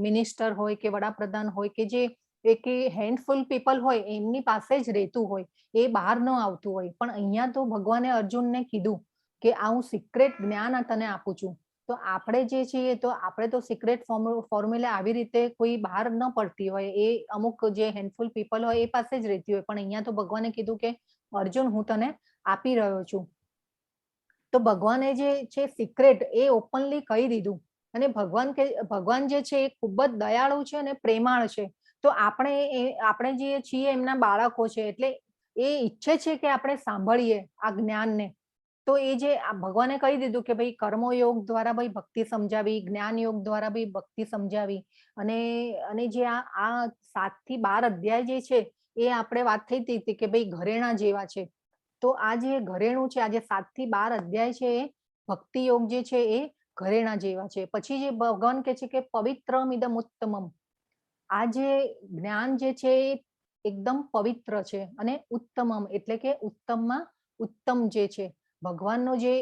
S1: મિનિસ્ટર હોય કે વડાપ્રધાન હોય કે જે એક હેન્ડફુલ પીપલ હોય એમની પાસે જ રહેતું હોય, એ બહાર ન આવતું હોય. પણ અહીંયા તો ભગવાને અર્જુનને કીધું કે આ હું સિક્રેટ જ્ઞાન તને આપું છું. તો આપણે જે છીએ તો આપણે તો સિક્રેટ ફોર્મ્યુલા આવી રીતે કોઈ બહાર ન પડતી હોય, એ અમુક જે હેન્ડફુલ પીપલ હોય એ પાસે જ રહેતી હોય. પણ અહીંયા તો ભગવાને કીધું કે અર્જુન હું તને આપી રહ્યો છું. તો ભગવાને જે છે સિક્રેટ એ ઓપનલી કહી દીધું. અને ભગવાન જે છે એ ખૂબ જ દયાળુ છે અને પ્રેમાળ છે. તો આપણે જે છીએ એમના બાળકો છે, એટલે એ ઈચ્છે છે કે આપણે સાંભળીએ આ જ્ઞાનને. તો એ જે ભગવાને કહી દીધું કે ભાઈ કર્મયોગ દ્વારા ભાઈ ભક્તિ સમજાવી, જ્ઞાન યોગ દ્વારા ભાઈ ભક્તિ સમજાવી. અને જે આ 7 થી 12 અધ્યાય જે છે એ આપણે વાત થઈ હતી કે ભાઈ ઘરેણા જેવા છે. તો આ જે ઘરેણું છે, આ જે 7 થી 12 અધ્યાય છે એ ભક્તિ યોગ જે છે એ ઘરેણા જેવા છે. પછી જે ભગવાન કહે છે કે પવિત્રમિદમ ઉત્તમમ, આ જે જ્ઞાન જે છે એ એકદમ પવિત્ર છે અને ઉત્તમમ એટલે કે ઉત્તમમાં ઉત્તમ જે છે. ભગવાનનો જે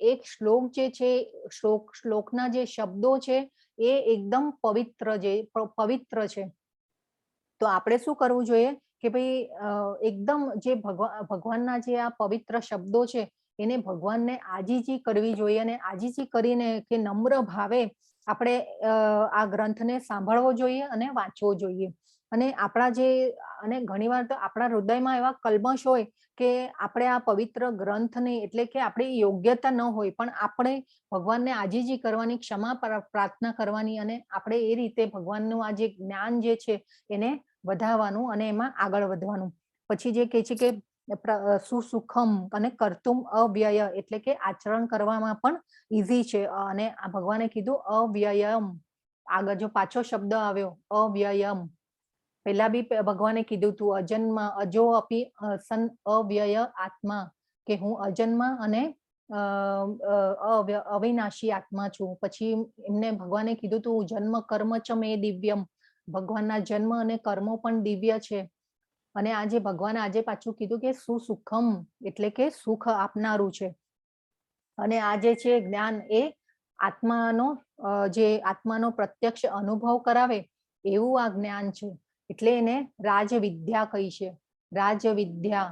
S1: એક શ્લોક જે છે, શ્લોકના જે શબ્દો છે એ એકદમ પવિત્ર છે. તો આપણે શું કરવું જોઈએ કે ભાઈ એકદમ જે ભગવાનના જે આ પવિત્ર શબ્દો છે એને ભગવાનને આજીજી કરવી જોઈએ અને આજીજી કરીને કે નમ્ર ભાવે આપણે આ ગ્રંથને સાંભળવો જોઈએ અને વાંચવો જોઈએ. અને ઘણીવાર તો આપણા હૃદયમાં એવા કલ્મશ હોય કે આપણે આ પવિત્ર ગ્રંથને એટલે કે આપણી યોગ્યતા ન હોય, પણ આપણે ભગવાનને આજીજી કરવાની, ક્ષમા પ્રાર્થના કરવાની અને આપણે એ રીતે ભગવાનનું આ જે જ્ઞાન જે છે એને વધારવાનું અને એમાં આગળ વધવાનું. પછી જે કહે છે કે સુસુખમ અને કર્તુમ અવ્યય એટલે કે આચરણ કરવામાં પણ ઈઝી છે. અને આ ભગવાને કીધું અવ્યયમ, આગળ જો પાછો શબ્દ આવ્યો અવ્યયમ, પહેલા બી ભગવાને કીધું તું અજન્મ અજો અપી સન અવ્યય આત્મા, કે હું અજન્મ અને અવિનાશી આત્મા છું. પછી એમને ભગવાને કીધું તું જન્મ કર્મ ચ મે દિવ્યમ, ભગવાનના જન્મ અને કર્મો પણ દિવ્ય છે. અને આજે ભગવાન આજે પાછું કીધું કે સુસુખમ એટલે કે સુખ આપનારું છે. અને આ જે છે જ્ઞાન એ આત્માનો જે આત્માનો પ્રત્યક્ષ અનુભવ કરાવે એવું આ જ્ઞાન છે. એટલે એને રાજવિદ્યા કહી છે. રાજવિદ્યા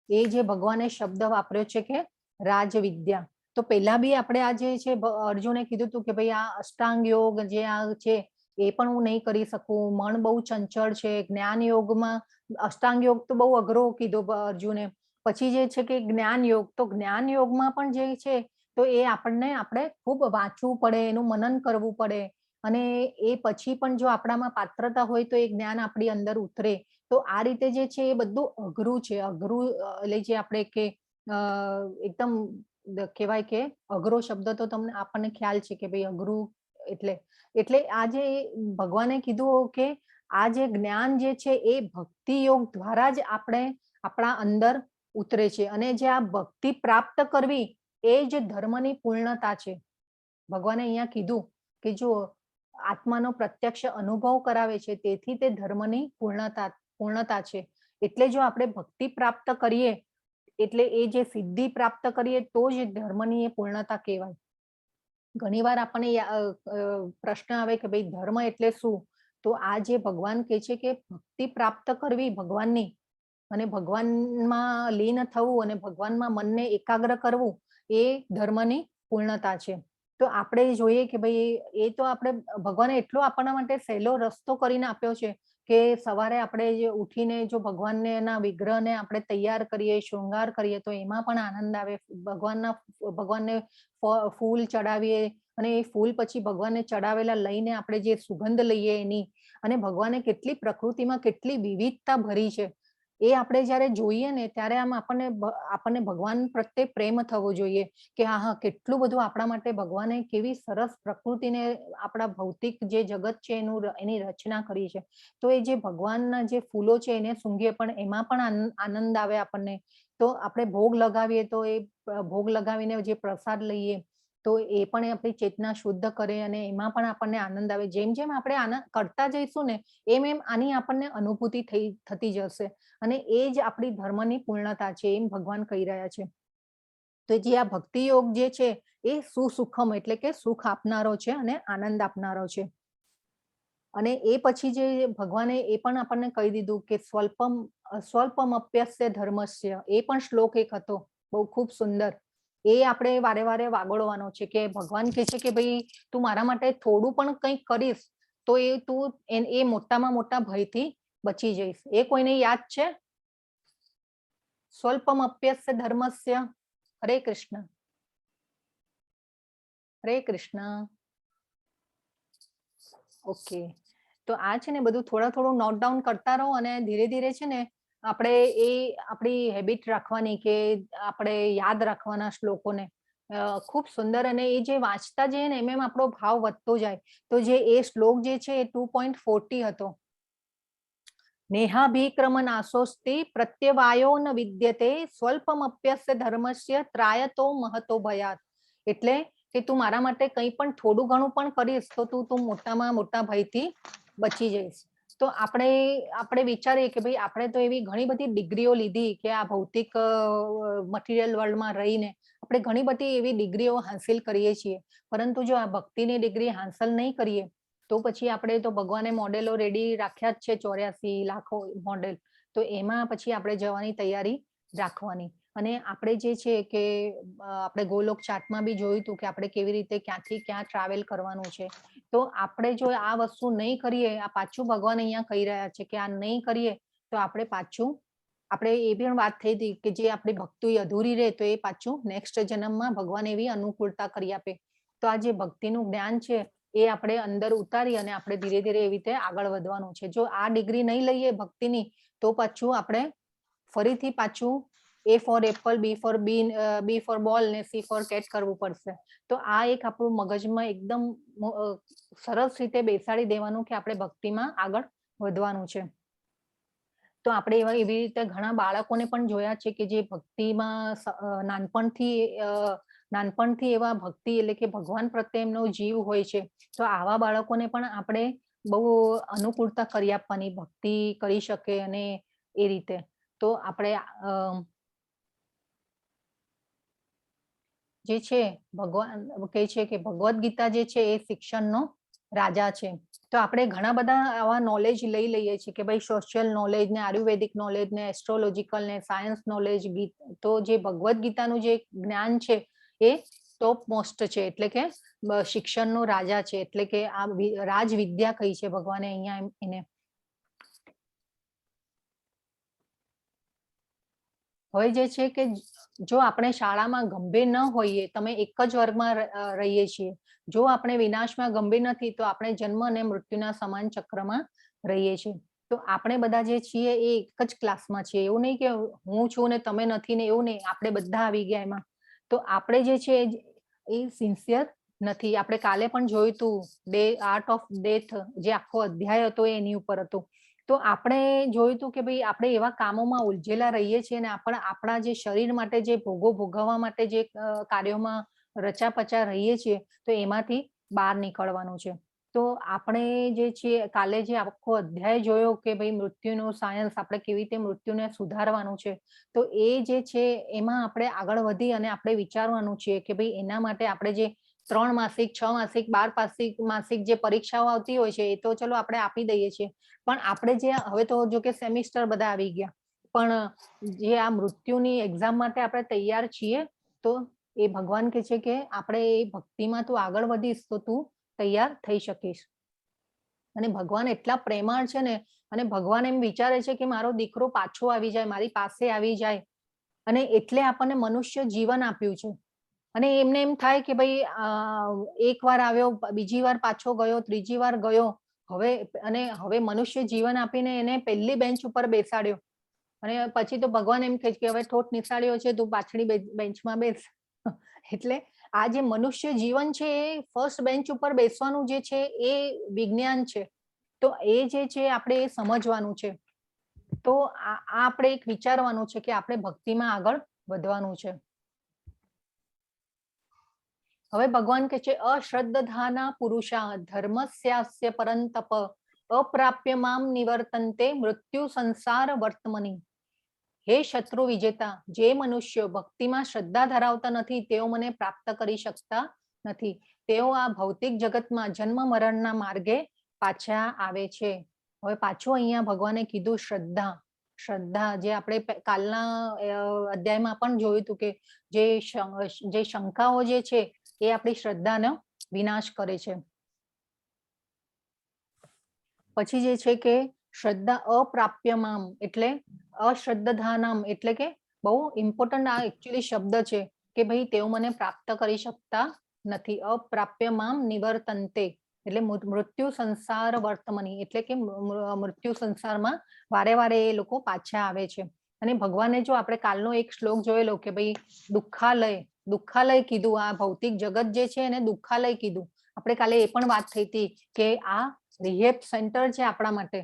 S1: એ જે ભગવાને શબ્દ વાપર્યો છે કે રાજવિદ્યા. તો પેલા બી આપણે આ જે છે અર્જુને કીધું હતું કે ભાઈ આ અષ્ટાંગ યોગ જે આ છે એ પણ હું નહીં કરી શકું, મન બહુ ચંચળ છે. જ્ઞાન યોગમાં અષ્ટાંગ યોગ તો બહુ અઘરો કીધો અર્જુને. પછી જે છે કે જ્ઞાન યોગ, તો જ્ઞાન યોગમાં પણ જે છે તો એ આપણે ખૂબ વાંચવું પડે, એનું મનન કરવું પડે. અને એ પછી પણ જો આપણામાં પાત્રતા હોય તો એ જ્ઞાન આપણી અંદર ઉતરે. તો આ રીતે જે છે એ બધું અઘરું છે. અઘરું એટલે જે આપણે કે એકદમ કહેવાય કે અઘરો શબ્દ તો તમને આપણને ખ્યાલ છે કે ભાઈ અઘરું એટલે આ જે ભગવાને કીધું કે આ જે જ્ઞાન જે છે એ ભક્તિ યોગ દ્વારા જ આપણે આપણા અંદર ઉતરે છે. અને જે આ ભક્તિ પ્રાપ્ત કરવી એ જ ધર્મની પૂર્ણતા છે. ભગવાને અહીંયા કીધું કે જો આત્માનો પ્રત્યક્ષ અનુભવ કરાવે છે તેથી તે ધર્મની પૂર્ણતા છે. એટલે જો આપણે ભક્તિ પ્રાપ્ત કરીએ એટલે એ જે સિદ્ધિ પ્રાપ્ત કરીએ તો જ ધર્મની એ પૂર્ણતા કહેવાય. ઘણીવાર આપણને પ્રશ્ન આવે કે ભાઈ ધર્મ એટલે શું? તો આ જે ભગવાન કહે છે કે ભક્તિ પ્રાપ્ત કરવી ભગવાનની અને ભગવાનમાં લીન થવું અને ભગવાનમાં મનને એકાગ્ર કરવું એ ધર્મની પૂર્ણતા છે. તો આપણે જોઈએ કે ભાઈ એ તો આપણે ભગવાને એટલો આપણા માટે સહેલો રસ્તો કરીને આપ્યો છે કે સવારે આપણે જે ઉઠીને જો ભગવાનને એના વિગ્રહને આપણે તૈયાર કરીએ, શૃંગાર કરીએ તો એમાં પણ આનંદ આવે. ભગવાનને ફૂલ ચડાવીએ અને એ ફૂલ પછી ભગવાનને ચડાવેલા લઈને આપણે જે સુગંધ લઈએ એની, અને ભગવાને કેટલી પ્રકૃતિમાં કેટલી વિવિધતા ભરી છે એ આપણે જયારે જોઈએ ને ત્યારે આમ આપણને ભગવાન પ્રત્યે પ્રેમ થવો જોઈએ કે હા કેટલું બધું આપણા માટે ભગવાને કેવી સરસ પ્રકૃતિને આપણા ભૌતિક જે જગત છે એની રચના કરી છે. તો એ જે ભગવાનના જે ફૂલો છે એને સૂંઘીએ પણ એમાં પણ આનંદ આવે આપણને. તો આપણે ભોગ લગાવીએ તો એ ભોગ લગાવીને જે પ્રસાદ લઈએ તો એ પણ આપણી ચેતના શુદ્ધ કરે અને એમાં પણ આપણને આનંદ આવે. જેમ જેમ આપણે આનંદ કરતા જઈશું ને એમ એમ આની આપણને અનુભૂતિ થતી જશે. અને એ જ આપણી ધર્મની પૂર્ણતા છે એમ ભગવાન કહી રહ્યા છે. તો જે આ ભક્તિ યોગ જે છે એ સુસુખમ એટલે કે સુખ આપનારો છે અને આનંદ આપનારો છે. અને એ પછી જે ભગવાને એ પણ આપણને કહી દીધું કે સ્વલ્પમ અપ્યસ્ય ધર્મસ્ય, એ પણ શ્લોક એક હતો બહુ ખૂબ સુંદર. એ આપણે વારે વારે વાગોળવાનો છે કે ભગવાન કહે છે કે ભાઈ તું મારા માટે થોડું પણ કંઈક કરીશ તો એ તું એ મોટામાં મોટા ભયથી બચી જઈશ. એ કોઈને યાદ છે? સ્વલ્પમ અપ્યસ્ય ધર્મસ્ય. હરે કૃષ્ણ. હરે કૃષ્ણ. ઓકે, તો આ છે ને બધું થોડું નોટ ડાઉન કરતા રહો અને ધીરે ધીરે છે ને આપણે એ આપણી હેબિટ રાખવાની કે આપણે યાદ રાખવાના શ્લોકોને. ખૂબ સુંદર. અને એ જે વાંચતા જઈએ ને એમ આપણો ભાવ વધતો જાય. તો જે એ શ્લોક જે છે એ 2.40 હતો. નેહાભિક્રમ નાશોસ્તિ પ્રત્યવાયો ન વિદ્યતે સ્વલ્પમ અપ્યસ્ય ધર્મસ્ય ત્રાયતો મહતો ભયાત. એટલે કે તું મારા માટે કંઈ પણ થોડું ઘણું પણ કરીશ તો તું મોટામાં મોટા ભયથી બચી જઈશ. તો આપણે વિચારીએ કે ભાઈ આપણે તો એવી ઘણી બધી ડિગ્રીઓ લીધી કે આ ભૌતિક મટીરિયલ વર્લ્ડમાં રહીને આપણે ઘણી બધી એવી ડિગ્રીઓ હાંસિલ કરીએ છીએ, પરંતુ જો આ ભક્તિની ડિગ્રી હાંસલ નહીં કરીએ તો પછી આપણે તો ભગવાને મોડેલો રેડી રાખ્યા જ છે 84 લાખો મોડેલ. તો એમાં પછી આપણે જવાની તૈયારી રાખવાની. અને આપણે જે છે કે આપણે ગોલોક ચાર્ટમાં બી જોયું હતું કે આપણે કેવી રીતે ક્યાંથી ક્યાં ટ્રાવેલ કરવાનું છે. તો આપણે જો આ વસ્તુ નહીં કરીએ, આ પાછું ભગવાન અહીંયા કહી રહ્યા છે કે આ નહીં કરીએ તો આપણે એ પણ વાત થઈ હતી કે જે આપણી ભક્તિ અધૂરી રહે તો એ પાછું નેક્સ્ટ જન્મમાં ભગવાન એવી અનુકૂળતા કરી આપે. તો આ જે ભક્તિનું જ્ઞાન છે એ આપણે અંદર ઉતારી અને આપણે ધીરે ધીરે એવી રીતે આગળ વધવાનું છે. જો આ ડિગ્રી નહીં લઈએ ભક્તિની તો પાછું આપણે ફરીથી પાછું A for apple, B for ball ને C for cat કરવું પડશે. તો આ એક આપણું મગજમાં એકદમ સરસ રીતે બેસાડી દેવાનું કે આપણે ભક્તિમાં આગળ વધવાનું છે. તો આપણે એવી રીતે ઘણા બાળકોને પણ જોયા છે કે જે ભક્તિમાં નાનપણથી એવા ભક્તિ એટલે કે ભગવાન પ્રત્યે એમનો જીવ હોય છે. તો આવા બાળકોને પણ આપણે બહુ અનુકૂળતા કરી આપવાની, ભક્તિ કરી શકે અને એ રીતે. તો આપણે જે છે ભગવાન કહે છે કે ભગવદ્ ગીતા જે છે એ શિક્ષણનો રાજા છે. તો આપણે ઘણા બધા આવા નોલેજ લઈ લઈએ છીએ કે ભાઈ સોશિયલ નોલેજ ને, આયુર્વેદિક નોલેજ ને, એસ્ટ્રોલોજીકલ ને, સાયન્સ નોલેજ. તો જે ભગવદ્ ગીતાનું જે જ્ઞાન છે એ ટોપ મોસ્ટ છે, એટલે કે શિક્ષણનો રાજા છે, એટલે કે આ રાજ વિદ્યા કહી છે ભગવાને અહીંયા એને. હવે જે છે કે જો આપણે શાળામાં ગંભીર ન હોઈએ, તમે એક જ વર્ગમાં રહીએ છીએ, જો આપણે વિનાશમાં ગંભીર નથી તો આપણે જન્મ અને મૃત્યુના સમાન ચક્રમાં રહીએ છીએ. તો આપણે બધા જે છીએ એ એક જ ક્લાસમાં છીએ. એવું નહીં કે હું છું ને તમે નથી ને, એવું નહીં, આપણે બધા આવી ગયા એમાં. તો આપણે જે છે એ સિન્સિયર નથી. આપણે કાલે પણ જોયું હતું આર્ટ ઓફ ડેથ, જે આખો અધ્યાય હતો એની ઉપર હતો. તો આપણે જોયું હતું કે ભાઈ આપણે એવા કામોમાં ઉલझેલા રહીએ છીએ ને આપણા જે શરીર માટે જે ભોગો ભોગવવા માટે જે કાર્યોમાં રચાપચા રહીએ છીએ, તો એમાંથી બહાર નીકળવાનું છે. તો આપણે જે છીએ કાલે જે આખો અધ્યાય જોયો કે ભાઈ મૃત્યુનું સાયન્સ, આપણે કેવી રીતે મૃત્યુને સુધારવાનું છે, તો એ જે છે એમાં આપણે આગળ વધી અને આપણે વિચારવાનું છે કે ભાઈ એના માટે આપણે જે 3 માસિક, 6 માસિક, 12 માસિક જે પરીક્ષાઓ આવતી હોય છે એ તો ચલો આપણે આપી દઈએ છીએ, પણ આપણે જે હવે તો જો કે સેમિસ્ટર બધા આવી ગયા, પણ જે આ મૃત્યુની એક્ઝામ માટે આપણે તૈયાર છીએ, તો એ ભગવાન કહે છે કે આપણે એ ભક્તિમાં તું આગળ વધીશ તો તું તૈયાર થઈ શકીશ. અને ભગવાન એટલા પ્રેમાળ છે ને, અને ભગવાન એમ વિચારે છે કે મારો દીકરો પાછો આવી જાય, મારી પાસે આવી જાય, અને એટલે આપણને મનુષ્ય જીવન આપ્યું છે. અને એમને એમ થાય કે ભાઈ એક વાર આવ્યો, બીજી વાર પાછો ગયો, ત્રીજી વાર ગયો, હવે મનુષ્ય જીવન આપીને એને પહેલી બેન્ચ ઉપર બેસાડ્યો, અને પછી તો ભગવાન એમ કહે કે હવે ઠોઠ નિશાળ્યો છે, તું પાછળી બેન્ચમાં બેસ. એટલે આ જે મનુષ્ય જીવન છે એ ફર્સ્ટ બેન્ચ ઉપર બેસવાનું જે છે એ વિજ્ઞાન છે. તો એ જે છે આપણે એ સમજવાનું છે. તો આ આપણે એક વિચારવાનું છે કે આપણે ભક્તિમાં આગળ વધવાનું છે. હવે ભગવાન કહે છે અશ્રદ્ધાના પુરુષા ધર્મસ્યાસ્ય પરંતપ અપ્રાપ્ય મામ નિવર્તન્તે મૃત્યુ સંસાર વર્તમની. હે શત્રુ વિજેતા, જે મનુષ્યો ભક્તિમાં શ્રદ્ધા ધરાવતા નથી તેઓ મને પ્રાપ્ત કરી શકતા નથી. તેઓ આ ભૌતિક જગતમાં જન્મ મરણના માર્ગે પાછા આવે છે. હવે પાછું અહીંયા ભગવાને કીધું શ્રદ્ધા, જે આપણે કાલના અધ્યાયમાં પણ જોયું હતું કે જે શંકાઓ જે છે એ આપણી શ્રદ્ધાનો વિનાશ કરે છે. પછી જે છે કે શ્રદ્ધા અપ્રાપ્યમામ, એટલે અશ્રદ્ધાનામ, એટલે કે બહુ ઇમ્પોર્ટન્ટ આ એકચ્યુઅલી શબ્દ છે કે ભાઈ તેઓ મને પ્રાપ્ત કરી શકતા નથી. અપ્રાપ્યમામ નિવર્તન્તે, એટલે મૃત્યુ સંસાર વર્તમની, એટલે કે મૃત્યુ સંસારમાં વારે વારે એ લોકો પાછા આવે છે. અને ભગવાને જો આપણે કાલનો એક શ્લોક જોયેલો કે ભાઈ દુઃખાલય કીધું, આ ભૌતિક જગત જે છે એને દુઃખાલય કીધું. આપણે કાલે એ પણ વાત થઈ હતી કે આ રિહેબ સેન્ટર છે આપણા માટે.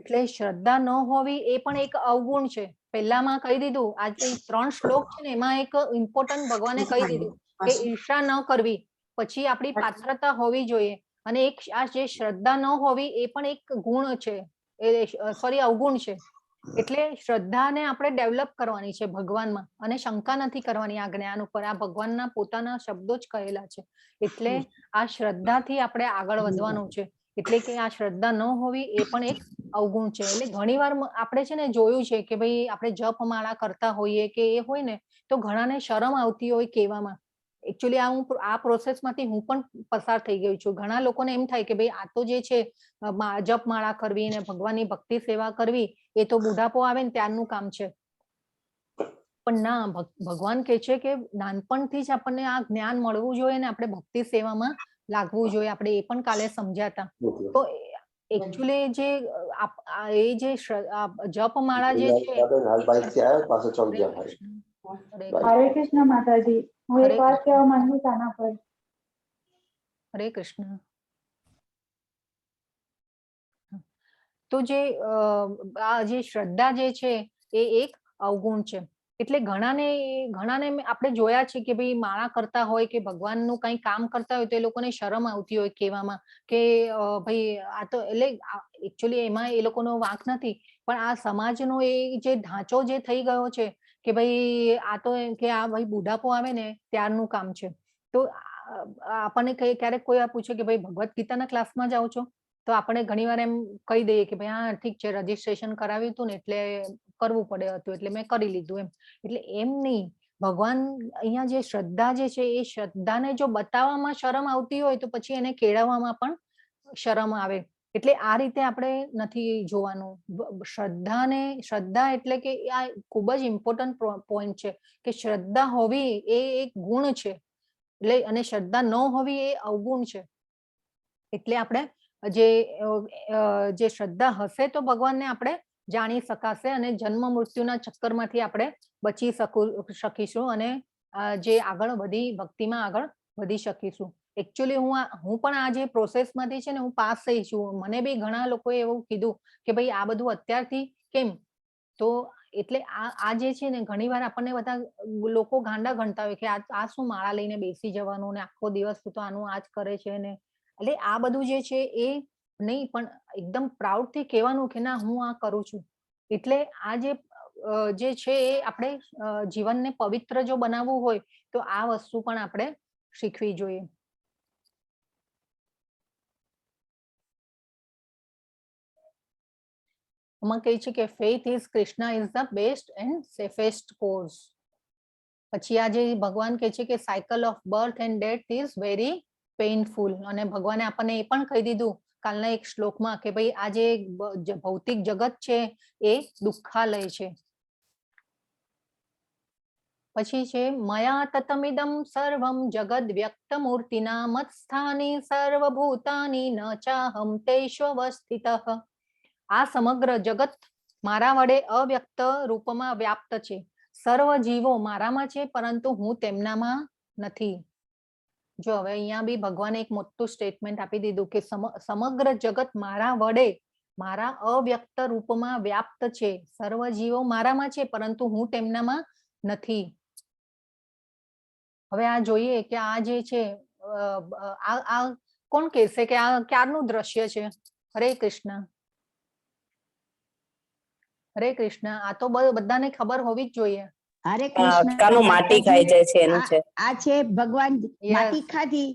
S1: એટલે શ્રદ્ધા ન હોવી એ પણ એક અવગુણ છે. પહેલામાં કહી દીધું, આ જે 3 શ્લોક છે ને એમાં એક ઇમ્પોર્ટન્ટ ભગવાને કહી દીધું કે ઈર્ષા ન કરવી, પછી આપણી પાત્રતા હોવી જોઈએ, અને એક આ જે શ્રદ્ધા ન હોવી એ પણ એક ગુણ છે, અવગુણ છે. એટલે શ્રદ્ધાને આપણે ડેવલપ કરવાની છે ભગવાનમાં, અને શંકા નથી કરવાની આ જ્ઞાન ઉપર. આ ભગવાનના પોતાના શબ્દો જ કહેલા છે. એટલે આ શ્રદ્ધાથી આપણે આગળ વધવાનું છે. એટલે કે આ શ્રદ્ધા ન હોવી એ પણ એક અવગુણ છે. એટલે ઘણી વાર આપણે છે ને જોયું છે કે ભાઈ આપણે જપમાળા કરતા હોઈએ કે એ હોય ને, તો ઘણાને શરમ આવતી હોય કહેવામાં. એકચ્યુઅલી આ પ્રોસેસમાંથી હું પણ પસાર થઈ ગઈ છું. ઘણા લોકોને એમ થાય કે ભાઈ આ તો જે છે જપમાળા કરવી ને ભગવાનની ભક્તિ સેવા કરવી એ તો બુઢાપો આવે ને ત્યારનું કામ છે. પણ ના, ભગવાન કહે છે કે નાનપણથી જ આપણને આ જ્ઞાન મળવું જોઈએ ને આપણે ભક્તિ સેવામાં લાગવું જોઈએ. આપણે એ પણ કાલે સમજ્યા હતા. તો એકચ્યુઅલી જે એ જે જપમાળા જે છે,
S3: હરે કૃષ્ણ માતાજી, હું એક વાત કહેવા માંગુ છું આના પર.
S1: હરે કૃષ્ણ. તો જે આ જે શ્રદ્ધા જે છે એ એક અવગુણ છે. એટલે ઘણાને આપણે જોયા છે કે ભાઈ માળા કરતા હોય કે ભગવાનનું કંઈ કામ કરતા હોય તો એ લોકોને શરમ આવતી હોય કહેવામાં કે ભાઈ આ તો એટલે એકચ્યુઅલી એમાં એ લોકોનો વાંક નથી, પણ આ સમાજનો એ જે ઢાંચો જે થઈ ગયો છે કે ભાઈ આ તો એમ કે આ ભાઈ બુઢાપો આવે ને ત્યારનું કામ છે. તો આપણને ક્યારેક કોઈ આ પૂછે કે ભાઈ ભગવદ્ ગીતાના ક્લાસમાં જાઓ છો, તો આપણે ઘણીવાર એમ કહી દઈએ કે ભાઈ હા ઠીક છે, રજીસ્ટ્રેશન કરાવ્યું હતું ને એટલે કરવું પડે હતું એટલે મેં કરી લીધું એમ. એટલે એમ નહીં, ભગવાન અહીંયા જે શ્રદ્ધા જે છે એ શ્રદ્ધાને જો બતાવવામાં શરમ આવતી હોય તો પછી એને કેળવવામાં પણ શરમ આવે. એટલે આ રીતે આપણે નથી જોવાનું. શ્રદ્ધા એટલે કે આ ખૂબ જ ઇમ્પોર્ટન્ટ પોઈન્ટ છે કે શ્રદ્ધા હોવી એ એક ગુણ છે, એટલે અને શ્રદ્ધા ન હોવી એ અવગુણ છે. એટલે આપણે જે શ્રદ્ધા હશે તો ભગવાનને આપણે જાણી શકાશે અને જન્મ મૃત્યુના ચક્કરમાંથી આપણે બચી શકીશું અને જે આગળ ભક્તિમાં આગળ વધી શકીશું. એકચ્યુઅલી હું પણ આ જે પ્રોસેસમાંથી છે ને હું પાસ થઈ છું. મને બી ઘણા લોકોએ એવું કીધું કે ભાઈ આ બધું અત્યારથી કેમ, તો એટલે આ જે છે ને ઘણીવાર આપણને બધા લોકો ગાંડા ગણતા હોય કે આ શું માળા લઈને બેસી જવાનું ને આખો દિવસ તો આનું આ જ કરે છે ને. એટલે આ બધું જે છે એ નહીં, પણ એકદમ પ્રાઉડ થી કહેવાનું કે ના હું આ કરું છું. એટલે આ જે છે એ આપણે જીવનને પવિત્ર જો બનાવવું હોય તો આ વસ્તુ પણ આપણે શીખવી જોઈએ. એમાં કહે છે કે faith is Krishna is the best and safest cause. પછી આ જે ભગવાન કહે છે કે cycle of birth and death is very painful, અને ભગવાને આપણને એ પણ કહી દીધું કાલના એક શ્લોકમાં કે ભાઈ આ જે ભૌતિક જગત છે એ દુઃખાલય છે. પછી છે મયા તતમિદમ સર્વમ જગદ વ્યક્ત મૂર્તિના મત્સ્થાની સર્વભૂતાની ન ચાહમ તેષ્વસ્થિતઃ. આ સમગ્ર જગત મારા વડે અવ્યક્ત રૂપમાં વ્યાપ્ત છે. સર્વ જીવો મારામાં છે પરંતુ હું તેમનામાં નથી. જો હવે અહીંયા બી ભગવાને એક મોટું સ્ટેટમેન્ટ આપી દીધું કે સમગ્ર જગત મારા વડે મારા અવ્યક્ત રૂપમાં વ્યાપ્ત છે. સર્વ જીવો મારામાં છે પરંતુ હું તેમનામાં નથી. હવે આ જોઈએ કે આ જે છે આ કોણ કહેશે કે આ ક્યારનું દ્રશ્ય છે? હરે કૃષ્ણ. હરે કૃષ્ણ. આ તો બધાને ખબર હોવી જ જોઈએ.
S2: હરે કૃષ્ણ.
S6: કાનું માટી ખાઈ જાય છે એનું છે.
S2: આ છે ભગવાન માટી ખાધી,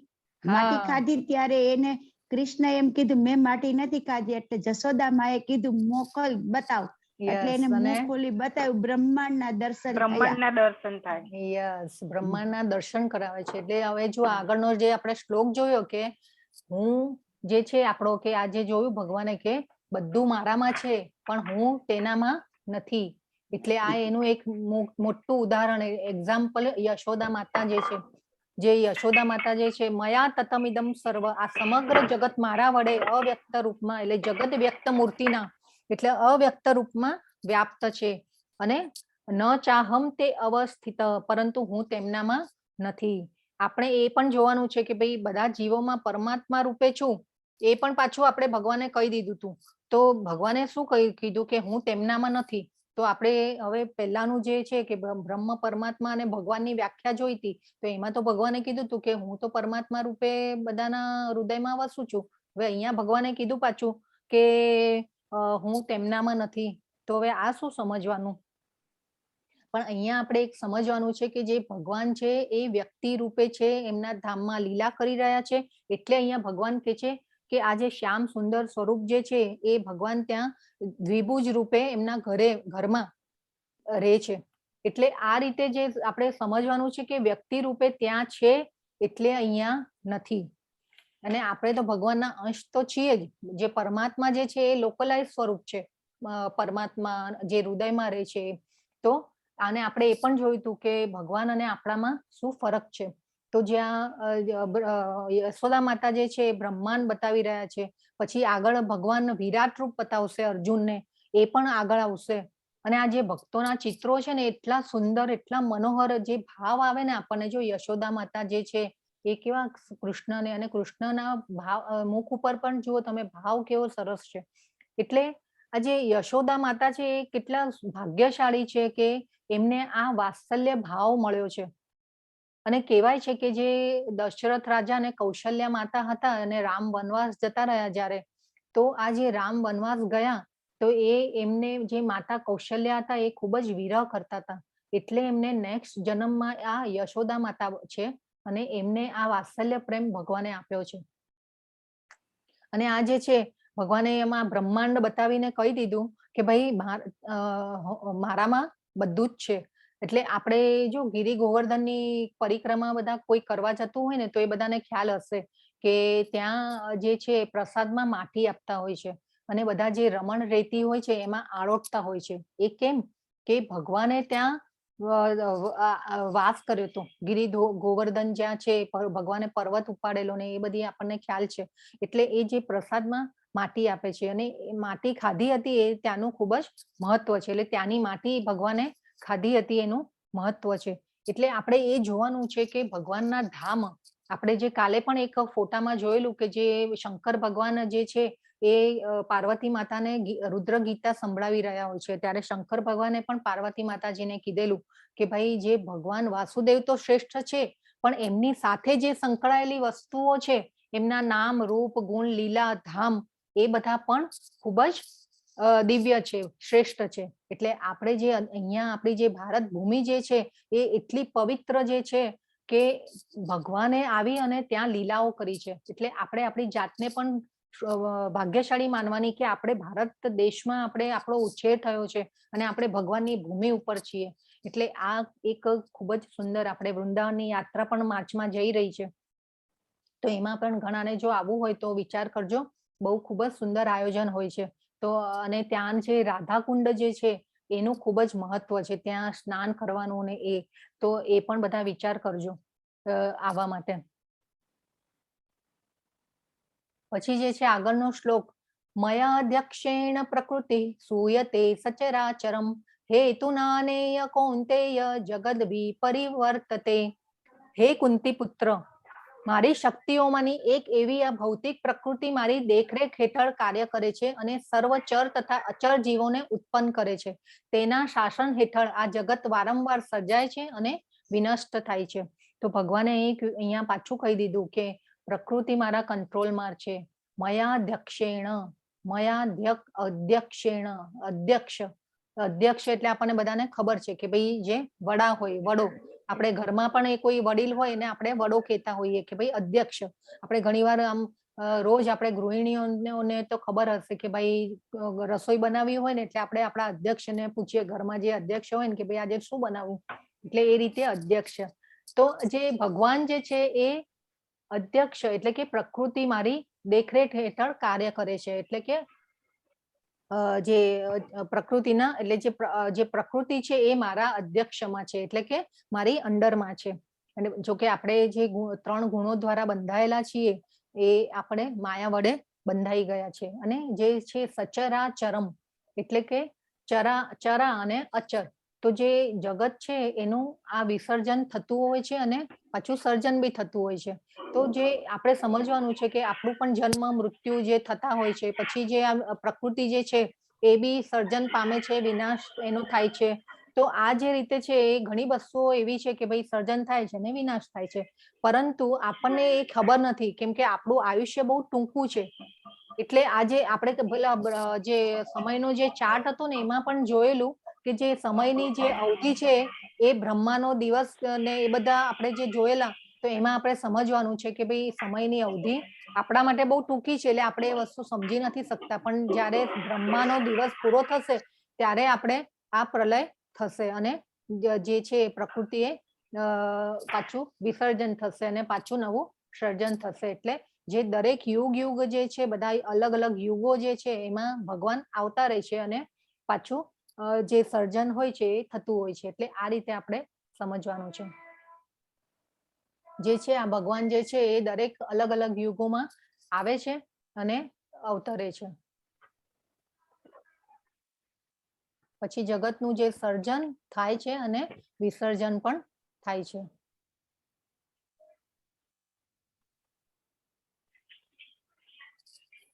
S2: માટી
S1: હા.
S2: ખાધી ત્યારે એને કૃષ્ણ એમ કીધું મેં માટી નથી ખાધી, એટલે જશોદા માએ કીધું મોકલ બતાવ, એટલે
S1: Yes,
S2: એને
S1: અને
S2: મુખ ખોલી બતાવ્યું, બ્રહ્માંડના દર્શન થયા.
S7: બ્રહ્માંડના દર્શન થાય.
S1: યસ, બ્રહ્માંડના દર્શન કરાવે છે. એટલે હવે જો આગળનો જે આપણે શ્લોક જોયો કે હું જે છે આપણો કે આ જે જોયું ભગવાને કે બધું મારામાં છે પણ હું તેનામાં નથી. એટલે આ એનું એક મોટું ઉદાહરણ એક્ઝામ્પલ યશોદા માતા જે યશોદા માતા જે છે મયા તતમિદમ સર્વ, આ સમગ્ર જગત મારા વડે અવ્યક્ત રૂપમાં એટલે જગત વ્યક્ત મૂર્તિના એટલે અવ્યક્ત રૂપમાં વ્યાપ્ત છે અને ન ચાહમ તે અવસ્થિત, પરંતુ હું તેમનામાં નથી. આપણે એ પણ જોવાનું છે કે ભાઈ બધા જીવોમાં પરમાત્મા રૂપે છું એ પણ પાછું આપણે ભગવાને કહી દીધું હતું. તો ભગવાને શું કીધું કે હું તેમનામાં નથી. તો આપણે હવે પહેલાનું જે છે કે બ્રહ્મ પરમાત્મા અને ભગવાનની વ્યાખ્યા જોઈ હતી, તો એમાં તો ભગવાને કીધું હતું કે હું તો પરમાત્મા રૂપે બધાના હૃદયમાં વસું છું. હવે અહીંયા ભગવાને કીધું પાછું કે હું તેમનામાં નથી. તો હવે આ શું સમજવાનું? પણ અહીંયા આપણે એક સમજવાનું છે કે જે ભગવાન છે એ વ્યક્તિ રૂપે છે, એમના ધામમાં લીલા કરી રહ્યા છે. એટલે અહીંયા ભગવાન કહે છે કે આ જે શ્યામ સુંદર સ્વરૂપ જે છે એ ભગવાન ત્યાં દ્વિભુજ રૂપે એમના ઘરમાં રહે છે. એટલે આ રીતે જે આપણે સમજવાનું છે કે વ્યક્તિ રૂપે ત્યાં છે એટલે અહીંયા નથી. અને આપણે તો ભગવાનના અંશ તો છીએ જ. જે પરમાત્મા જે છે એ લોકલાઇઝ સ્વરૂપ છે. પરમાત્મા જે હૃદયમાં રહે છે. તો આને આપણે એ પણ જોયું હતું કે ભગવાન અને આપણામાં શું ફરક છે. તો જ્યાં યશોદા માતા જે છે એ બ્રહ્માંડ બતાવી રહ્યા છે, પછી આગળ ભગવાન વિરાટ રૂપ બતાવશે અર્જુનને, એ પણ આગળ આવશે. અને આ જે ભક્તોના ચિત્રો છે ને એટલા સુંદર, એટલા મનોહર, જે ભાવ આવે ને આપણને, જો યશોદા માતા જે છે એ કેવા કૃષ્ણને, અને કૃષ્ણના ભાવ મુખ ઉપર પણ જુઓ તમે, ભાવ કેવો સરસ છે. એટલે આ જે યશોદા માતા છે એ કેટલા ભાગ્યશાળી છે કે એમને આ વાત્સલ્ય ભાવ મળ્યો છે. અને કહેવાય છે કે જે દશરથ રાજા અને કૌશલ્યા માતા હતા અને રામ વનવાસ જતા રહ્યા જ્યારે, તો આ જે રામ વનવાસ ગયા તો એમને જે માતા કૌશલ્યા હતા એ ખૂબ જ વિરહ કરતા હતા. એટલે એમને નેક્સ્ટ જન્મમાં આ યશોદા માતા છે અને એમને આ વાત્સલ્ય પ્રેમ ભગવાને આપ્યો છે. અને આ જે છે ભગવાને એમાં બ્રહ્માંડ બતાવીને કહી દીધું કે ભાઈ મારામાં બધું જ છે. એટલે આપણે જો ગિરી ગોવર્ધનની પરિક્રમા બધા કોઈ કરવા જતું હોય ને તો એ બધાને ખ્યાલ હશે કે ત્યાં જે છે પ્રસાદમાં માટી આપતા હોય છે અને બધા જે રમણ રેતી હોય છે એમાં આળોટતા હોય છે. એ કેમ કે ભગવાને ત્યાં વાસ કર્યો હતો. ગિરી ગોવર્ધન જ્યાં છે ભગવાને પર્વત ઉપાડેલો ને એ બધી આપણને ખ્યાલ છે. એટલે એ જે પ્રસાદમાં માટી આપે છે અને એ માટી ખાધી હતી એ ત્યાંનું ખૂબ જ મહત્વ છે. એટલે ત્યાંની માટી ભગવાને ખાધી હતી એનું મહત્વ છે. એટલે આપણે એ જોવાનું છે કે ભગવાનના ધામ આપણે જે કાલે પણ એક ફોટામાં જોયેલું કે જે શંકર ભગવાન જે છે એ પાર્વતી માતાને રુદ્ર ગીતા સંભળાવી રહ્યા હોય છે. ત્યારે શંકર ભગવાને પણ પાર્વતી માતાજીને કીધેલું કે ભાઈ જે ભગવાન વાસુદેવ તો શ્રેષ્ઠ છે પણ એમની સાથે જે સંકળાયેલી વસ્તુઓ છે એમના નામ રૂપ ગુણ લીલા ધામ એ બધા પણ ખૂબ જ દિવ્ય છે, શ્રેષ્ઠ છે. એટલે આપણે જે અહીંયા આપણી જે ભારત ભૂમિ જે છે એ એટલી પવિત્ર જે છે કે ભગવાને આવી અને ત્યાં લીલાઓ કરી છે. એટલે આપણે આપણી જાતને પણ ભાગ્યશાળી માનવાની કે આપણે ભારત દેશમાં આપણે આપણો ઉછેર થયો છે અને આપણે ભગવાનની ભૂમિ ઉપર છીએ. એટલે આ એક ખૂબ જ સુંદર આપણે વૃંદાવનની યાત્રા પણ માર્ચમાં જઈ રહી છે. તો એમાં પણ ઘણાને જો આવવું હોય તો વિચાર કરજો. બહુ ખૂબ જ સુંદર આયોજન હોય છે. તો અને ત્યાં જે રાધાકુંડ જે છે એનું ખૂબ જ મહત્વ છે. ત્યાં સ્નાન કરવાનું ને એ તો એ પણ બધા વિચાર કરજો આવવા માટે. પછી જે છે આગળનો શ્લોક, મયાધ્યક્ષેણ પ્રકૃતિ સૂયતે સચરાચરમ હેતુનાનેય કૌંતેય જગદ પરિવર્તતે. હે કુંતી પુત્ર, મારી શક્તિઓમાંની એક એવી આ ભૌતિક પ્રકૃતિ મારી દેખરેખ હેઠળ કાર્ય કરે છે અને સર્વચર તથા અચર જીવોને ઉત્પન્ન કરે છે. તેના શાસન હેઠળ આ જગત વારંવાર સર્જાય છે અને વિનષ્ટ થાય છે. તો ભગવાને અહીંયા પાછું કહી દીધું કે પ્રકૃતિ મારા કંટ્રોલમાં છે. મયાધ્યક્ષેણ, અધ્યક્ષેણ, અધ્યક્ષ એટલે આપણને બધાને ખબર છે કે ભાઈ જે વડા હોય, વડો. આપણે ઘરમાં પણ એ કોઈ વડીલ હોય ને આપણે વડો કહેતા હોઈએ કે ભાઈ અધ્યક્ષ. આપણે ઘણીવાર આમ રોજ આપણે ગૃહિણીઓને તો ખબર હશે કે ભાઈ રસોઈ બનાવી હોય ને એટલે આપણે આપણા અધ્યક્ષને પૂછીએ, ઘરમાં જે અધ્યક્ષ હોય ને કે ભાઈ આજે શું બનાવવું, એટલે એ રીતે અધ્યક્ષ. તો જે ભગવાન જે છે એ અધ્યક્ષ એટલે કે પ્રકૃતિ મારી દેખરેખ હેઠળ કાર્ય કરે છે. એટલે કે જે પ્રકૃતિના એટલે જે પ્રકૃતિ છે એ મારા અધ્યક્ષમાં છે એટલે કે મારી અંડરમાં છે. અને જો કે આપણે જે 3 ગુણો દ્વારા બંધાયેલા છીએ એ આપણે માયા વડે બંધાઈ ગયા છે. અને જે છે સચરાચરમ એટલે કે ચરા અને અચર. તો જે જગત છે એનું આ વિસર્જન થતું હોય છે અને પાછું સર્જન બી થતું હોય છે. તો જે આપણે સમજવાનું છે કે આપણું પણ જન્મ મૃત્યુ જે થતા હોય છે, પછી જે આ પ્રકૃતિ જે છે એ બી સર્જન પામે છે, વિનાશ એનો થાય છે. તો આ જે રીતે છે એ ઘણી વસ્તુઓ એવી છે કે ભાઈ સર્જન થાય છે ને વિનાશ થાય છે, પરંતુ આપણને એ ખબર નથી કેમ કે આપણું આયુષ્ય બહુ ટૂંકું છે. એટલે આજે આપણે પેલા જે સમયનો જે ચાર્ટ હતો ને એમાં પણ જોયેલું કે જે સમયની જે અવધિ છે એ બ્રહ્માનો દિવસ ને એ બધા આપણે જે જોયેલા, તો એમાં આપણે સમજવાનું છે કે ભાઈ સમયની અવધિ આપણા માટે બહુ ટૂંકી છે એટલે આપણે એ વસ્તુ સમજી નથી શકતા. પણ જ્યારે બ્રહ્માનો દિવસ પૂરો થશે ત્યારે આપણે આ પ્રલય થશે અને જે છે પ્રકૃતિએ પાછું વિસર્જન થશે અને પાછું નવું સર્જન થશે. એટલે જે દરેક યુગ જે છે બધા અલગ અલગ યુગો જે છે એમાં ભગવાન આવતા રહે છે અને પાછું જે સર્જન હોય છે એ થતું હોય છે. એટલે આ રીતે આપણે સમજવાનું છે. જે છે આ ભગવાન જે છે એ દરેક અલગ અલગ યુગોમાં આવે છે અને અવતરે છે. પછી જગતનું જે સર્જન થાય છે અને વિસર્જન પણ થાય છે.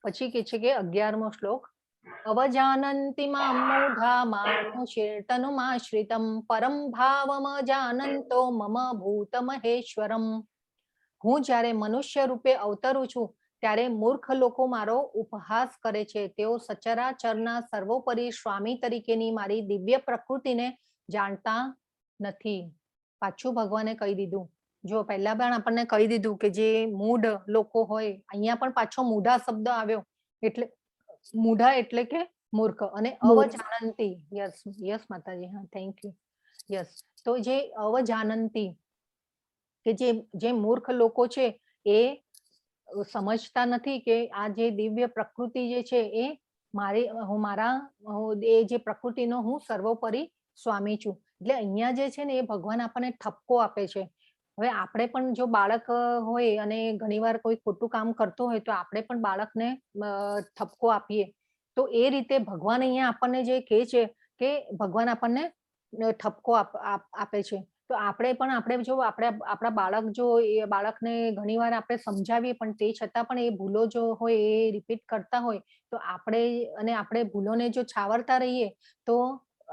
S1: પછી કે છે કે 11મો શ્લોક, અવજાનંતિ માં મૂઢા માનુષીર્તનુમાશ્રિતમ પરમ ભાવમજાનંતો મમ ભૂત મહેશ્વરમ. હું જ્યારે મનુષ્ય રૂપે અવતરું છું ત્યારે મૂર્ખ લોકો મારો ઉપહાસ કરે છે. તેઓ સચરાચરના સર્વોપરી સ્વામી તરીકેની મારી દિવ્ય પ્રકૃતિને જાણતા નથી. પાછું ભગવાને કહી દીધું. જો પહેલા પણ આપણને કહી દીધું કે જે મૂઢ લોકો હોય, અહીંયા પણ પાછો મૂઢા શબ્દ આવ્યો, એટલે મૂઢા એટલે કે મૂર્ખ. અને અવજાનંતી, યસ યસ માતાજી, હા થેન્ક યુ, યસ. તો જે અવજાનંતી કે જે મૂર્ખ લોકો છે એ સમજતા નથી કે આ જે દિવ્ય પ્રકૃતિ જે છે એ એ જે પ્રકૃતિનો હું સર્વોપરી સ્વામી છું. એટલે અહીંયા જે છે ને એ ભગવાન આપણને ઠપકો આપે છે. હવે આપણે પણ જો બાળક હોય અને ઘણીવાર કોઈ ખોટું કામ કરતો હોય તો આપણે પણ બાળકને ઠપકો આપીએ. તો એ રીતે ભગવાન અહીંયા આપણને જે કહે છે કે ભગવાન આપણને ઠપકો આપે છે. તો આપણે જો આપણા બાળક જો એ બાળકને ઘણીવાર આપણે સમજાવીએ પણ તે છતાં પણ એ ભૂલો જો હોય એ રિપીટ કરતા હોય તો આપણે ભૂલોને જો છાવરતા રહીએ તો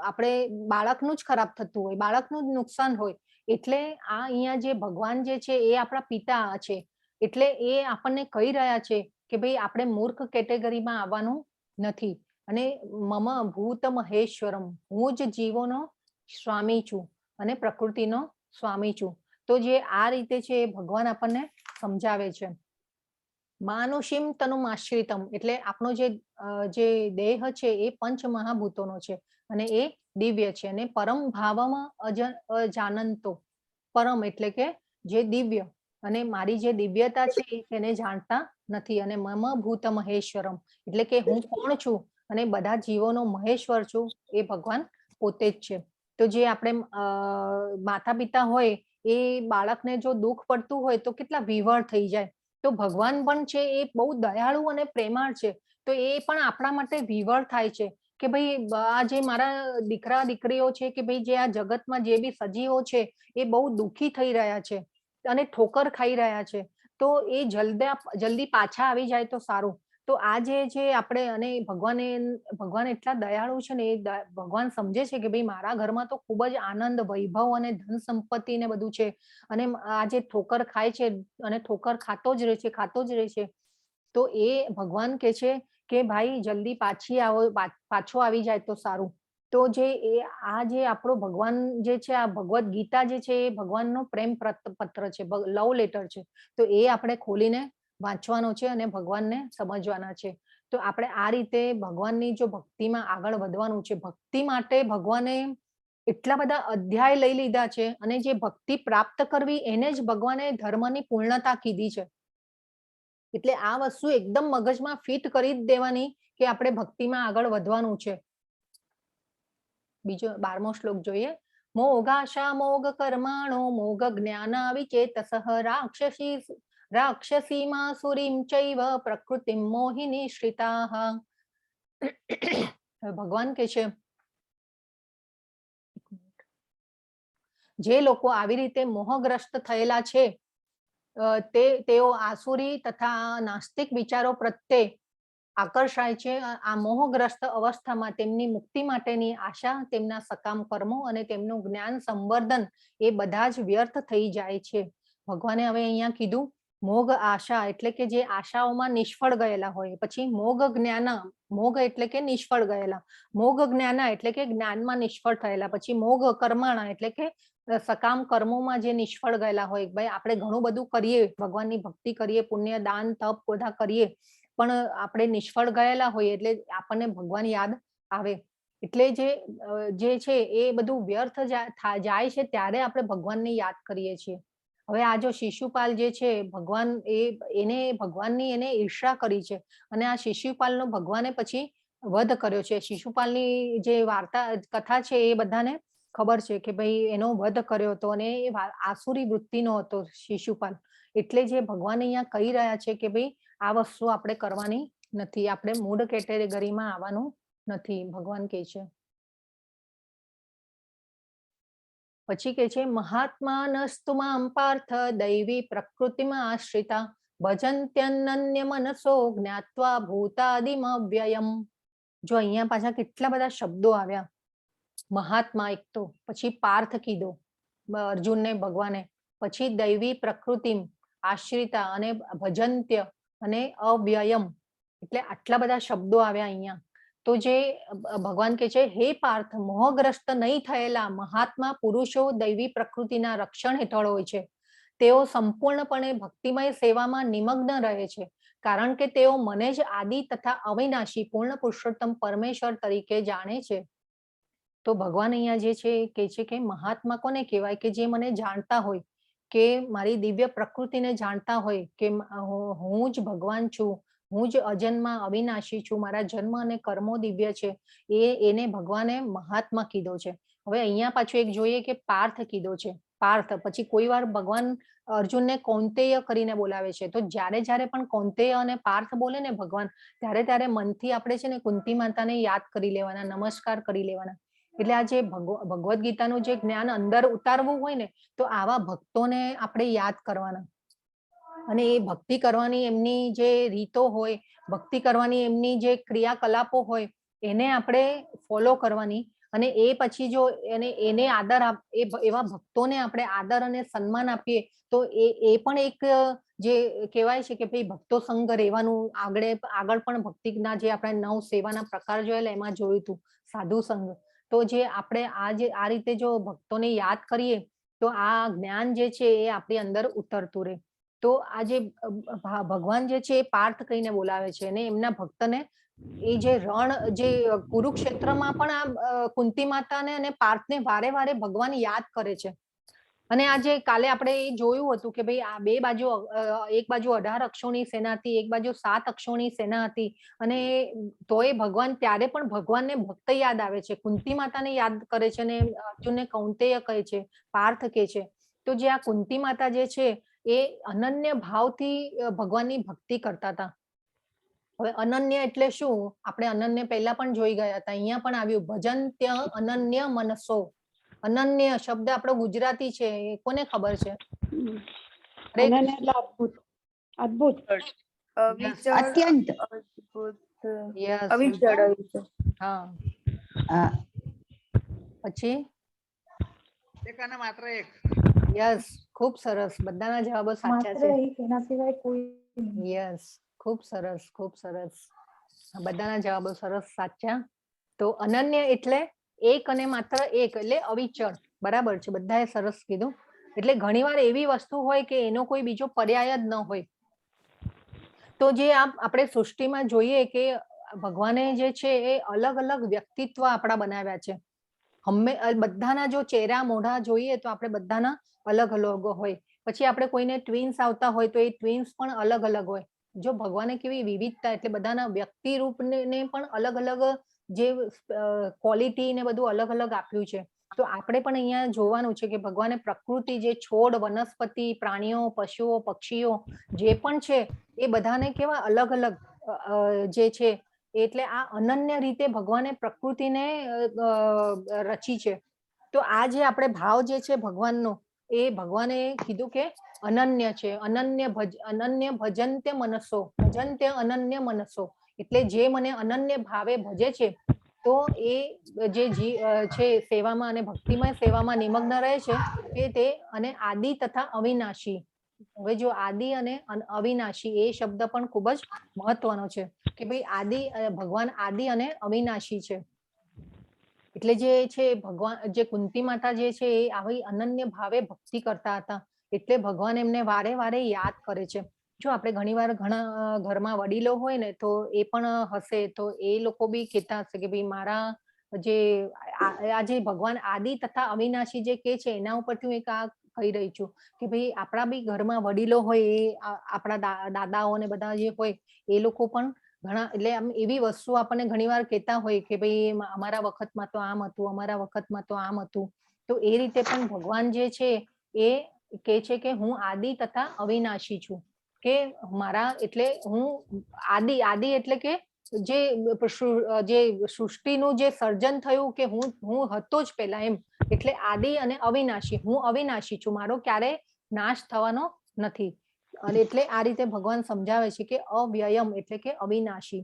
S1: આપણે બાળકનું જ ખરાબ થતું હોય, બાળકનું જ નુકસાન હોય. એટલે આ અહીંયા જે ભગવાન જે છે એ આપણા પિતા છે. એટલે એ આપણને કહી રહ્યા છે કે ભાઈ આપણે મૂર્ખ કેટેગરીમાં આવવાનું નથી. અને મમ ભૂત મહેશ્વરમ, હું જ જીવોનો સ્વામી છું અને પ્રકૃતિનો સ્વામી છું. તો જે આ રીતે છે એ ભગવાન આપણને સમજાવે છે. માનુષીમ તનુ આશ્રિતમ એટલે આપણો જે દેહ છે એ પંચ મહાભૂતોનો છે અને એ દિવ્ય છે. અને પરમ ભાવમાં અજાનંતો, પરમ એટલે કે જે દિવ્ય, અને મારી જે દિવ્યતા છે તેને જાણતા નથી. અને મમ ભૂત મહેશ્વરમ એટલે કે હું કોણ છું અને બધા જીવોનો મહેશ્વર છું એ ભગવાન પોતે જ છે. તો જે આપણે માતા પિતા હોય એ બાળકને જો દુઃખ પડતું હોય તો કેટલા વિવળ થઈ જાય. તો ભગવાન પણ છે એ બહુ દયાળુ અને પ્રેમાળ છે. તો એ પણ આપણા માટે વિવળ થાય છે કે ભાઈ આ જે મારા દીકરા દીકરીઓ છે કે ભાઈ જે આ જગતમાં જે બી સજીવો છે એ બહુ દુઃખી થઈ રહ્યા છે અને ઠોકર ખાઈ રહ્યા છે. તો એ જલ્દી પાછા આવી જાય તો સારું. તો આ જે છે આપણે, અને ભગવાન એટલા દયાળુ છે ને, એ ભગવાન સમજે છે કે ભાઈ મારા ઘરમાં તો ખૂબ જ આનંદ, વૈભવ અને ધન સંપત્તિ ને બધું છે, અને આ જે ઠોકર ખાય છે અને ઠોકર ખાતો જ રહે છે. તો એ ભગવાન કે છે કે ભાઈ જલ્દી પાછો આવી જાય તો સારું. તો આ જે આપણો ભગવાન જે છે, આ ભગવદ ગીતા જે છે એ ભગવાનનો પ્રેમ પત્ર છે, લવ લેટર છે. તો એ આપણે ખોલીને વાંચવાનો છે અને ભગવાનને સમજવાના છે. તો આપણે આ રીતે ભગવાનની જો ભક્તિમાં આગળ વધવાનું છે. ભક્તિ માટે ભગવાને એટલા બધા અધ્યાય લઈ લીધા છે, અને જે ભક્તિ પ્રાપ્ત કરવી એને જ ભગવાને ધર્મની પૂર્ણતા કીધી છે. એટલે આ વસ્તુ એકદમ મગજમાં ફિટ કરી જ દેવાની કે આપણે ભક્તિમાં આગળ વધવાનું છે. બીજો 12મો શ્લોક જોઈએ. મોગાશા મોગ કર્માણો મોગ જ્ઞાન વિચેતસઃ રાક્ષસીમાં સુરીમ ચૈવ પ્રકૃતિમ મોહિની શ્રિતાઃ. ભગવાન કે છે જે લોકો આવી રીતે મોહગ્રસ્ત થયેલા છે તેઓ આસુરી તથા નાસ્તિક વિચારો પ્રત્યે આકર્ષાય છે. આ મોહગ્રસ્ત અવસ્થામાં તેમની મુક્તિ માટેની આશા, તેમના સકામ કર્મો અને તેમનું જ્ઞાન સંવર્ધન એ બધા જ વ્યર્થ થઈ જાય છે. ભગવાને હવે અહીંયા કીધું મોગ આશા એટલે કે જે આશાઓમાં નિષ્ફળ ગયેલા હોય. પછી મોગ જ્ઞાન, મોગ એટલે કે નિષ્ફળ ગયેલા, મોગ જ્ઞાન એટલે કે જ્ઞાનમાં નિષ્ફળ થયેલા. પછી મોગ કર્માણા એટલે કે સકામ કર્મોમાં જે નિષ્ફળ ગયેલા હોય. ભાઈ આપણે ઘણું બધું કરીએ, ભગવાનની ભક્તિ કરીએ, પુણ્ય દાન તપ બધા કરીએ, પણ આપણે નિષ્ફળ ગયેલા હોઈએ એટલે આપણને ભગવાન યાદ આવે. એટલે જે છે એ બધું વ્યર્થ જાય છે ત્યારે આપણે ભગવાનને યાદ કરીએ છીએ. હવે આ જો શિશુપાલ જે છે, ભગવાનની એને ઈર્ષા કરી છે, અને આ શિશુપાલનો ભગવાને પછી વધ કર્યો છે. શિશુપાલની જે કથા છે એ બધાને ખબર છે કે ભાઈ એનો વધ કર્યો હતો, અને એ આસુરી વૃત્તિનો હતો શિશુપાલ. એટલે જે ભગવાન અહીંયા કહી રહ્યા છે કે ભાઈ આ વસ્તુ આપણે કરવાની નથી, આપણે મૂળ કેટેગરીમાં આવવાનું નથી, ભગવાન કહે છે. પછી કે છે મહાત્માનસ્તુ મામ પાર્થ દૈવી પ્રકૃતિમાં આશ્રિતા ભજન્ત્યનન્ય મનસો જ્ઞાત્વા ભૂતાદિમ અવ્યયમ. જો અહીંયા પાછા કેટલા બધા શબ્દો આવ્યા. મહાત્મા એક તો, પછી પાર્થ કીધો અર્જુનને ભગવાને, પછી દૈવી પ્રકૃતિમ આશ્રિતા અને ભજંત્ય અને અવ્યયમ, એટલે આટલા બધા શબ્દો આવ્યા અહીંયા. તો જે ભગવાન કે છે, હે પાર્થ, મોહગ્રસ્ત નહીં થયેલા મહાત્મા પુરુષો દૈવી પ્રકૃતિના રક્ષણ હેઠળ હોય છે. તેઓ સંપૂર્ણપણે ભક્તિમય સેવામાં નિમગ્ન રહે છે, કારણ કે તેઓ મને જ આદિ તથા અવિનાશી પૂર્ણ પુરુષોત્તમ પરમેશ્વર તરીકે જાણે છે. તો ભગવાન અહીંયા જે છે કે છે કે મહાત્મા કોને કહેવાય? કે જે મને જાણતા હોય, કે મારી દિવ્ય પ્રકૃતિને જાણતા હોય, કે હું જ ભગવાન છું, હું જ અજન્મા અવિનાશી છું, મારા જન્મ અને કર્મો દિવ્ય છે, એને ભગવાને મહાત્મા કીધો છે. હવે અહીંયા પાછું એક જોઈએ કે પાર્થ કીધો છે. પાર્થ પછી કોઈ વાર ભગવાન અર્જુનને કૌંતેય કરીને બોલાવે છે. તો જ્યારે જ્યારે પણ કૌંતેય અને પાર્થ બોલે ને ભગવાન, ત્યારે ત્યારે મનથી આપણે છે ને કુંતી માતાને યાદ કરી લેવાના, નમસ્કાર કરી લેવાના. એટલે આ જે ભગવદ્ ગીતાનું જે જ્ઞાન અંદર ઉતારવું હોય ને, તો આવા ભક્તોને આપણે યાદ કરવાના. અને એ ભક્તિ કરવાની એમની જે રીતો હોય, ભક્તિ કરવાની એમની જે ક્રિયાકલાપો હોય, એને આપણે ફોલો કરવાની. અને એ પછી જો એને આદર એવા ભક્તોને આપણે આદર અને સન્માન આપીએ, તો એ પણ એક જે કહેવાય છે કે ભાઈ ભક્તો સંગ રહેવાનું. આગળ પણ ભક્તિના જે આપણે 9 સેવાના પ્રકાર જોયેલા, એમાં જોયું હતું સાધુ સંઘ. તો જે આપણે આ રીતે જો ભક્તોને યાદ કરીએ, તો આ જ્ઞાન જે છે એ આપણી અંદર ઉતરતું રહે. તો આ જે ભગવાન જે છે એ પાર્થ કહીને બોલાવે છે, અને એમના ભક્તને એ જે જે કુરુક્ષેત્રમાં પણ આ કુંતી માતાને અને પાર્થને વારે વારે ભગવાન યાદ કરે છે. અને આજે કાલે આપણે એ જોયું હતું કે ભાઈ આ બે બાજુ, એક બાજુ 18 અક્ષોની સેના હતી, એક બાજુ 7 અક્ષોની સેના હતી, અને તોય ભગવાન ત્યારે પણ ભગવાનને ભક્ત યાદ આવે છે, કુંતી માતાને યાદ કરે છે, અને અર્જુનને કૌંતેય કહે છે, પાર્થ કહે છે. તો જે આ કુંતી માતા જે છે એ અનન્ય ભાવથી ભગવાનની ભક્તિ કરતા હતા. હવે અનન્ય એટલે શું? આપણે અનન્ય પહેલા પણ જોઈ ગયા હતા, અહીંયા પણ આવ્યું, ભજંત્ય અનન્ય મનસો. અનન્ય શબ્દ આપણો ગુજરાતી છે, એ કોને ખબર છે?
S3: અનન્ય એટલે અદ્ભુત, અદ્ભુત,
S2: અત્યંત.
S1: Yes. હા. પછી
S5: એક અને માત્ર એક.
S1: યસ, ખૂબ સરસ, બધાના જવાબો સાચા
S3: માત્ર
S1: છે.
S3: એક, એના સિવાય કોઈ નહીં.
S1: યસ, ખૂબ સરસ, ખૂબ સરસ, બધાના જવાબો સરસ સાચા. તો અનન્ય એટલે એક અને માત્ર એક, એટલે અવિચળ. બરાબર છે, બધાએ સરસ કીધું. એટલે ઘણીવાર એવી વસ્તુ હોય કે એનો કોઈ બીજો પર્યાય જ ન હોય. તો જે આપણે સૃષ્ટિમાં જોઈએ કે ભગવાને જે છે એ અલગ અલગ વ્યક્તિત્વ આપણા બનાવ્યા છે. બધાના જો ચહેરા મોઢા જોઈએ તો આપણે બધાના અલગ અલગ હોય. પછી આપણે કોઈને ટ્વિન્સ આવતા હોય તો એ ટ્વિન્સ પણ અલગ અલગ હોય. જો ભગવાને કેવી વિવિધતા, એટલે બધાના વ્યક્તિ રૂપને પણ અલગ અલગ જે ક્વોલિટી ને બધું અલગ અલગ આપ્યું છે. તો આપણે પણ અહીંયા જોવાનું છે કે ભગવાને પ્રકૃતિ, જે છોડ, વનસ્પતિ, પ્રાણીઓ, પશુઓ, પક્ષીઓ જે પણ છે એ બધાને કેવા અલગ અલગ જે છે, એટલે આ અનન્ય રીતે ભગવાને પ્રકૃતિને રચી છે. તો આ જે આપણે ભાવ જે છે ભગવાનનો, એ ભગવાને કીધું કે અનન્ય છે. અનન્ય ભજંત્ય મનસો, ભજંત્ય અનન્ય મનસો, એટલે જે મને અનન્ય ભાવે ભજે છે, તો એ જે છે સેવામાં અને ભક્તિમય સેવામાં નિમગ્ન રહે છે, કે તે અને આદિ તથા અવિનાશી. હવે જો આદિ અને અવિનાશી એ શબ્દ પણ ખૂબ જ મહત્વનો છે, કે ભાઈ ભગવાન આદિ અને અવિનાશી છે. એટલે જે છે ભગવાન, જે કુંતી માતા જે છે એ આવી અનન્ય ભાવે ભક્તિ કરતા હતા, એટલે ભગવાન એમને વારે વારે યાદ કરે છે. જો આપણે ઘણીવાર ઘણા ઘરમાં વડીલો હોય ને, તો એ પણ હશે, તો એ લોકો બી કહેતા હશે કે ભાઈ મારા જે આજે ભગવાન આદિ તથા અવિનાશી જે કે છે, એના ઉપરથી હું એક આ કહી રહી છું કે ભાઈ આપણા બી ઘરમાં વડીલો હોય, એ આપણા દાદાઓ ને બધા જે હોય, એ લોકો પણ ઘણા, એટલે આમ એવી વસ્તુ આપણને ઘણીવાર કહેતા હોય કે ભાઈ અમારા વખતમાં તો આમ હતું, અમારા વખતમાં તો આમ હતું. તો એ રીતે પણ ભગવાન જે છે એ કે છે કે હું આદિ તથા અવિનાશી છું, કે મારા, એટલે હું આદિ એટલે કે જે સૃષ્ટિનું જે સર્જન થયું, કે હું હતો જ પહેલા, એમ. એટલે આદિ અને અવિનાશી, હું અવિનાશી છું, મારો ક્યારે નાશ થવાનો નથી. અને એટલે આ રીતે ભગવાન સમજાવે છે કે અવ્યયમ એટલે કે અવિનાશી.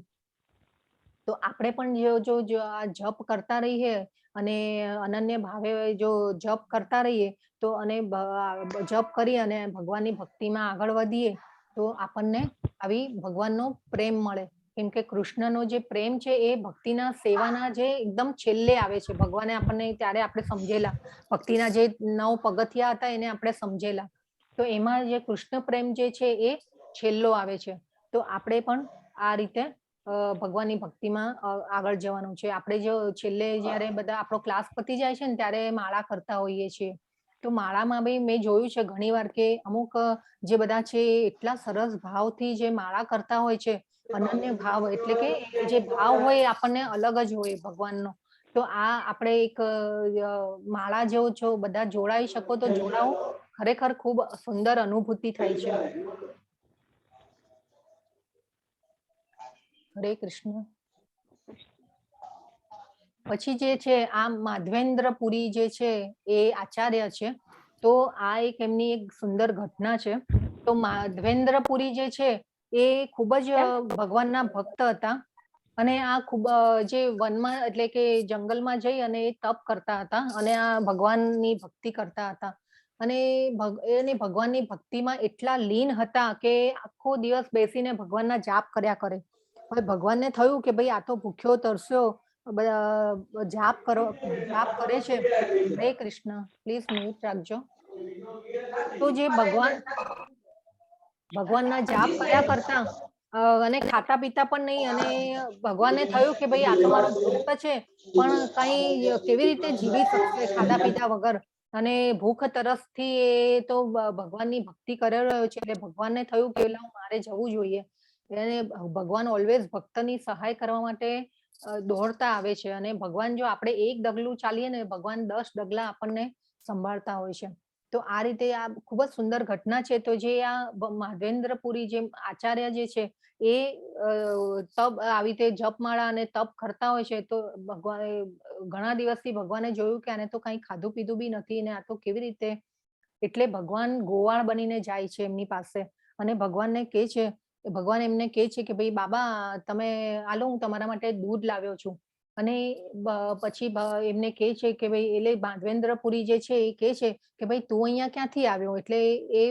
S1: તો આપણે પણ જો આ જપ કરતા રહીએ અને અનન્ય ભાવે જો જપ કરતા રહીએ તો અને જપ કરી અને ભગવાનની ભક્તિમાં આગળ વધીએ તો આપણને આવી ભગવાનનો પ્રેમ મળે. કેમ કે કૃષ્ણનો જે પ્રેમ છે એ ભક્તિના સેવાના જે એકદમ છેલ્લે આવે છે. ભગવાને આપણને ત્યારે આપણે સમજેલા ભક્તિના જે 9 પગથિયા હતા એને આપણે સમજેલા. તો એમાં જે કૃષ્ણ પ્રેમ જે છે એ છેલ્લો આવે છે. તો આપણે પણ આ રીતે ભગવાનની ભક્તિમાં આગળ જવાનું છે. આપણે જો છેલ્લે જ્યારે બધા આપણો ક્લાસ પતી જાય છે ને ત્યારે માળા કરતા હોઈએ છીએ. તો માળામાં બી મેં જોયું છે ઘણીવાર કે અમુક જે બધા છે એટલા સરસ ભાવથી જે માળા કરતા હોય છે, અનન્ય ભાવ એટલે કે જે ભાવ હોય એ આપણને અલગ જ હોય ભગવાનનો. તો આ આપણે એક માળા જેવો છો બધા જોડાઈ શકો તો જોડાઓ. ખરેખર ખૂબ સુંદર અનુભૂતિ થાય છે. હરે કૃષ્ણ. પછી જે છે આ માધવેન્દ્રપુરી જે છે એ આચાર્ય છે. તો આ એક એમની એક સુંદર ઘટના છે. તો માધવેન્દ્રપુરી જે છે એ ખૂબ જ ભગવાનના ભક્ત હતા અને આ ખૂબ જે વનમાં એટલે કે જંગલમાં જઈ અને એ તપ કરતા હતા અને આ ભગવાનની ભક્તિ કરતા હતા અને એને ભગવાનની ભક્તિમાં એટલા લીન હતા કે આખો દિવસ બેસીને ભગવાનના જાપ કર્યા કરે. હવે ભગવાનને થયું કે ભાઈ આ તો ભૂખ્યો તરસ્યો જાપ કરે છે. હરે કૃષ્ણ. પ્લીઝ મ્યુટ રાખજો. તો જે ભગવાનના જાપ કર્યા કરતા અને ખાતા પીતા પણ નહીં અને ભગવાનને થયું કે ભાઈ આ તો મારો ભક્ત છે પણ કઈ કેવી રીતે જીવી શકશે ખાધા પીધા વગર અને ભૂખ તરસથી એ તો ભગવાનની ભક્તિ કરી રહ્યો છે. એટલે ભગવાનને થયું કે મારે જવું જોઈએ. અને ભગવાન ઓલવેઝ ભક્તની સહાય કરવા માટે દોડતા આવે છે અને ભગવાન જો આપણે એક ડગલું ચાલીએ ને ભગવાન 10 ડગલા આપણને સંભાળતા હોય છે. તો આ રીતે આ ખૂબ જ સુંદર ઘટના છે. તો જે આ માધવેન્દ્રપુરી જે આચાર્ય જે છે એ તપ આવી રીતે જપમાળા અને તપ કરતા હોય છે. તો ભગવાન ઘણા દિવસથી ભગવાને જોયું કે આને તો કઈ ખાધું પીધું બી નથી ને આ તો કેવી રીતે. એટલે ભગવાન ગોવાળ બનીને જાય છે એમની પાસે અને ભગવાન એમને કહે છે કે ભાઈ બાબા તમે આલો હું તમારા માટે દૂધ લાવ્યો છું. અને પછી એમને કહે છે કે ભાઈ એટલે માધવેન્દ્રપુરી જે છે એ કહે છે કે ભાઈ તું અહીંયા ક્યાંથી આવ્યો. એટલે એ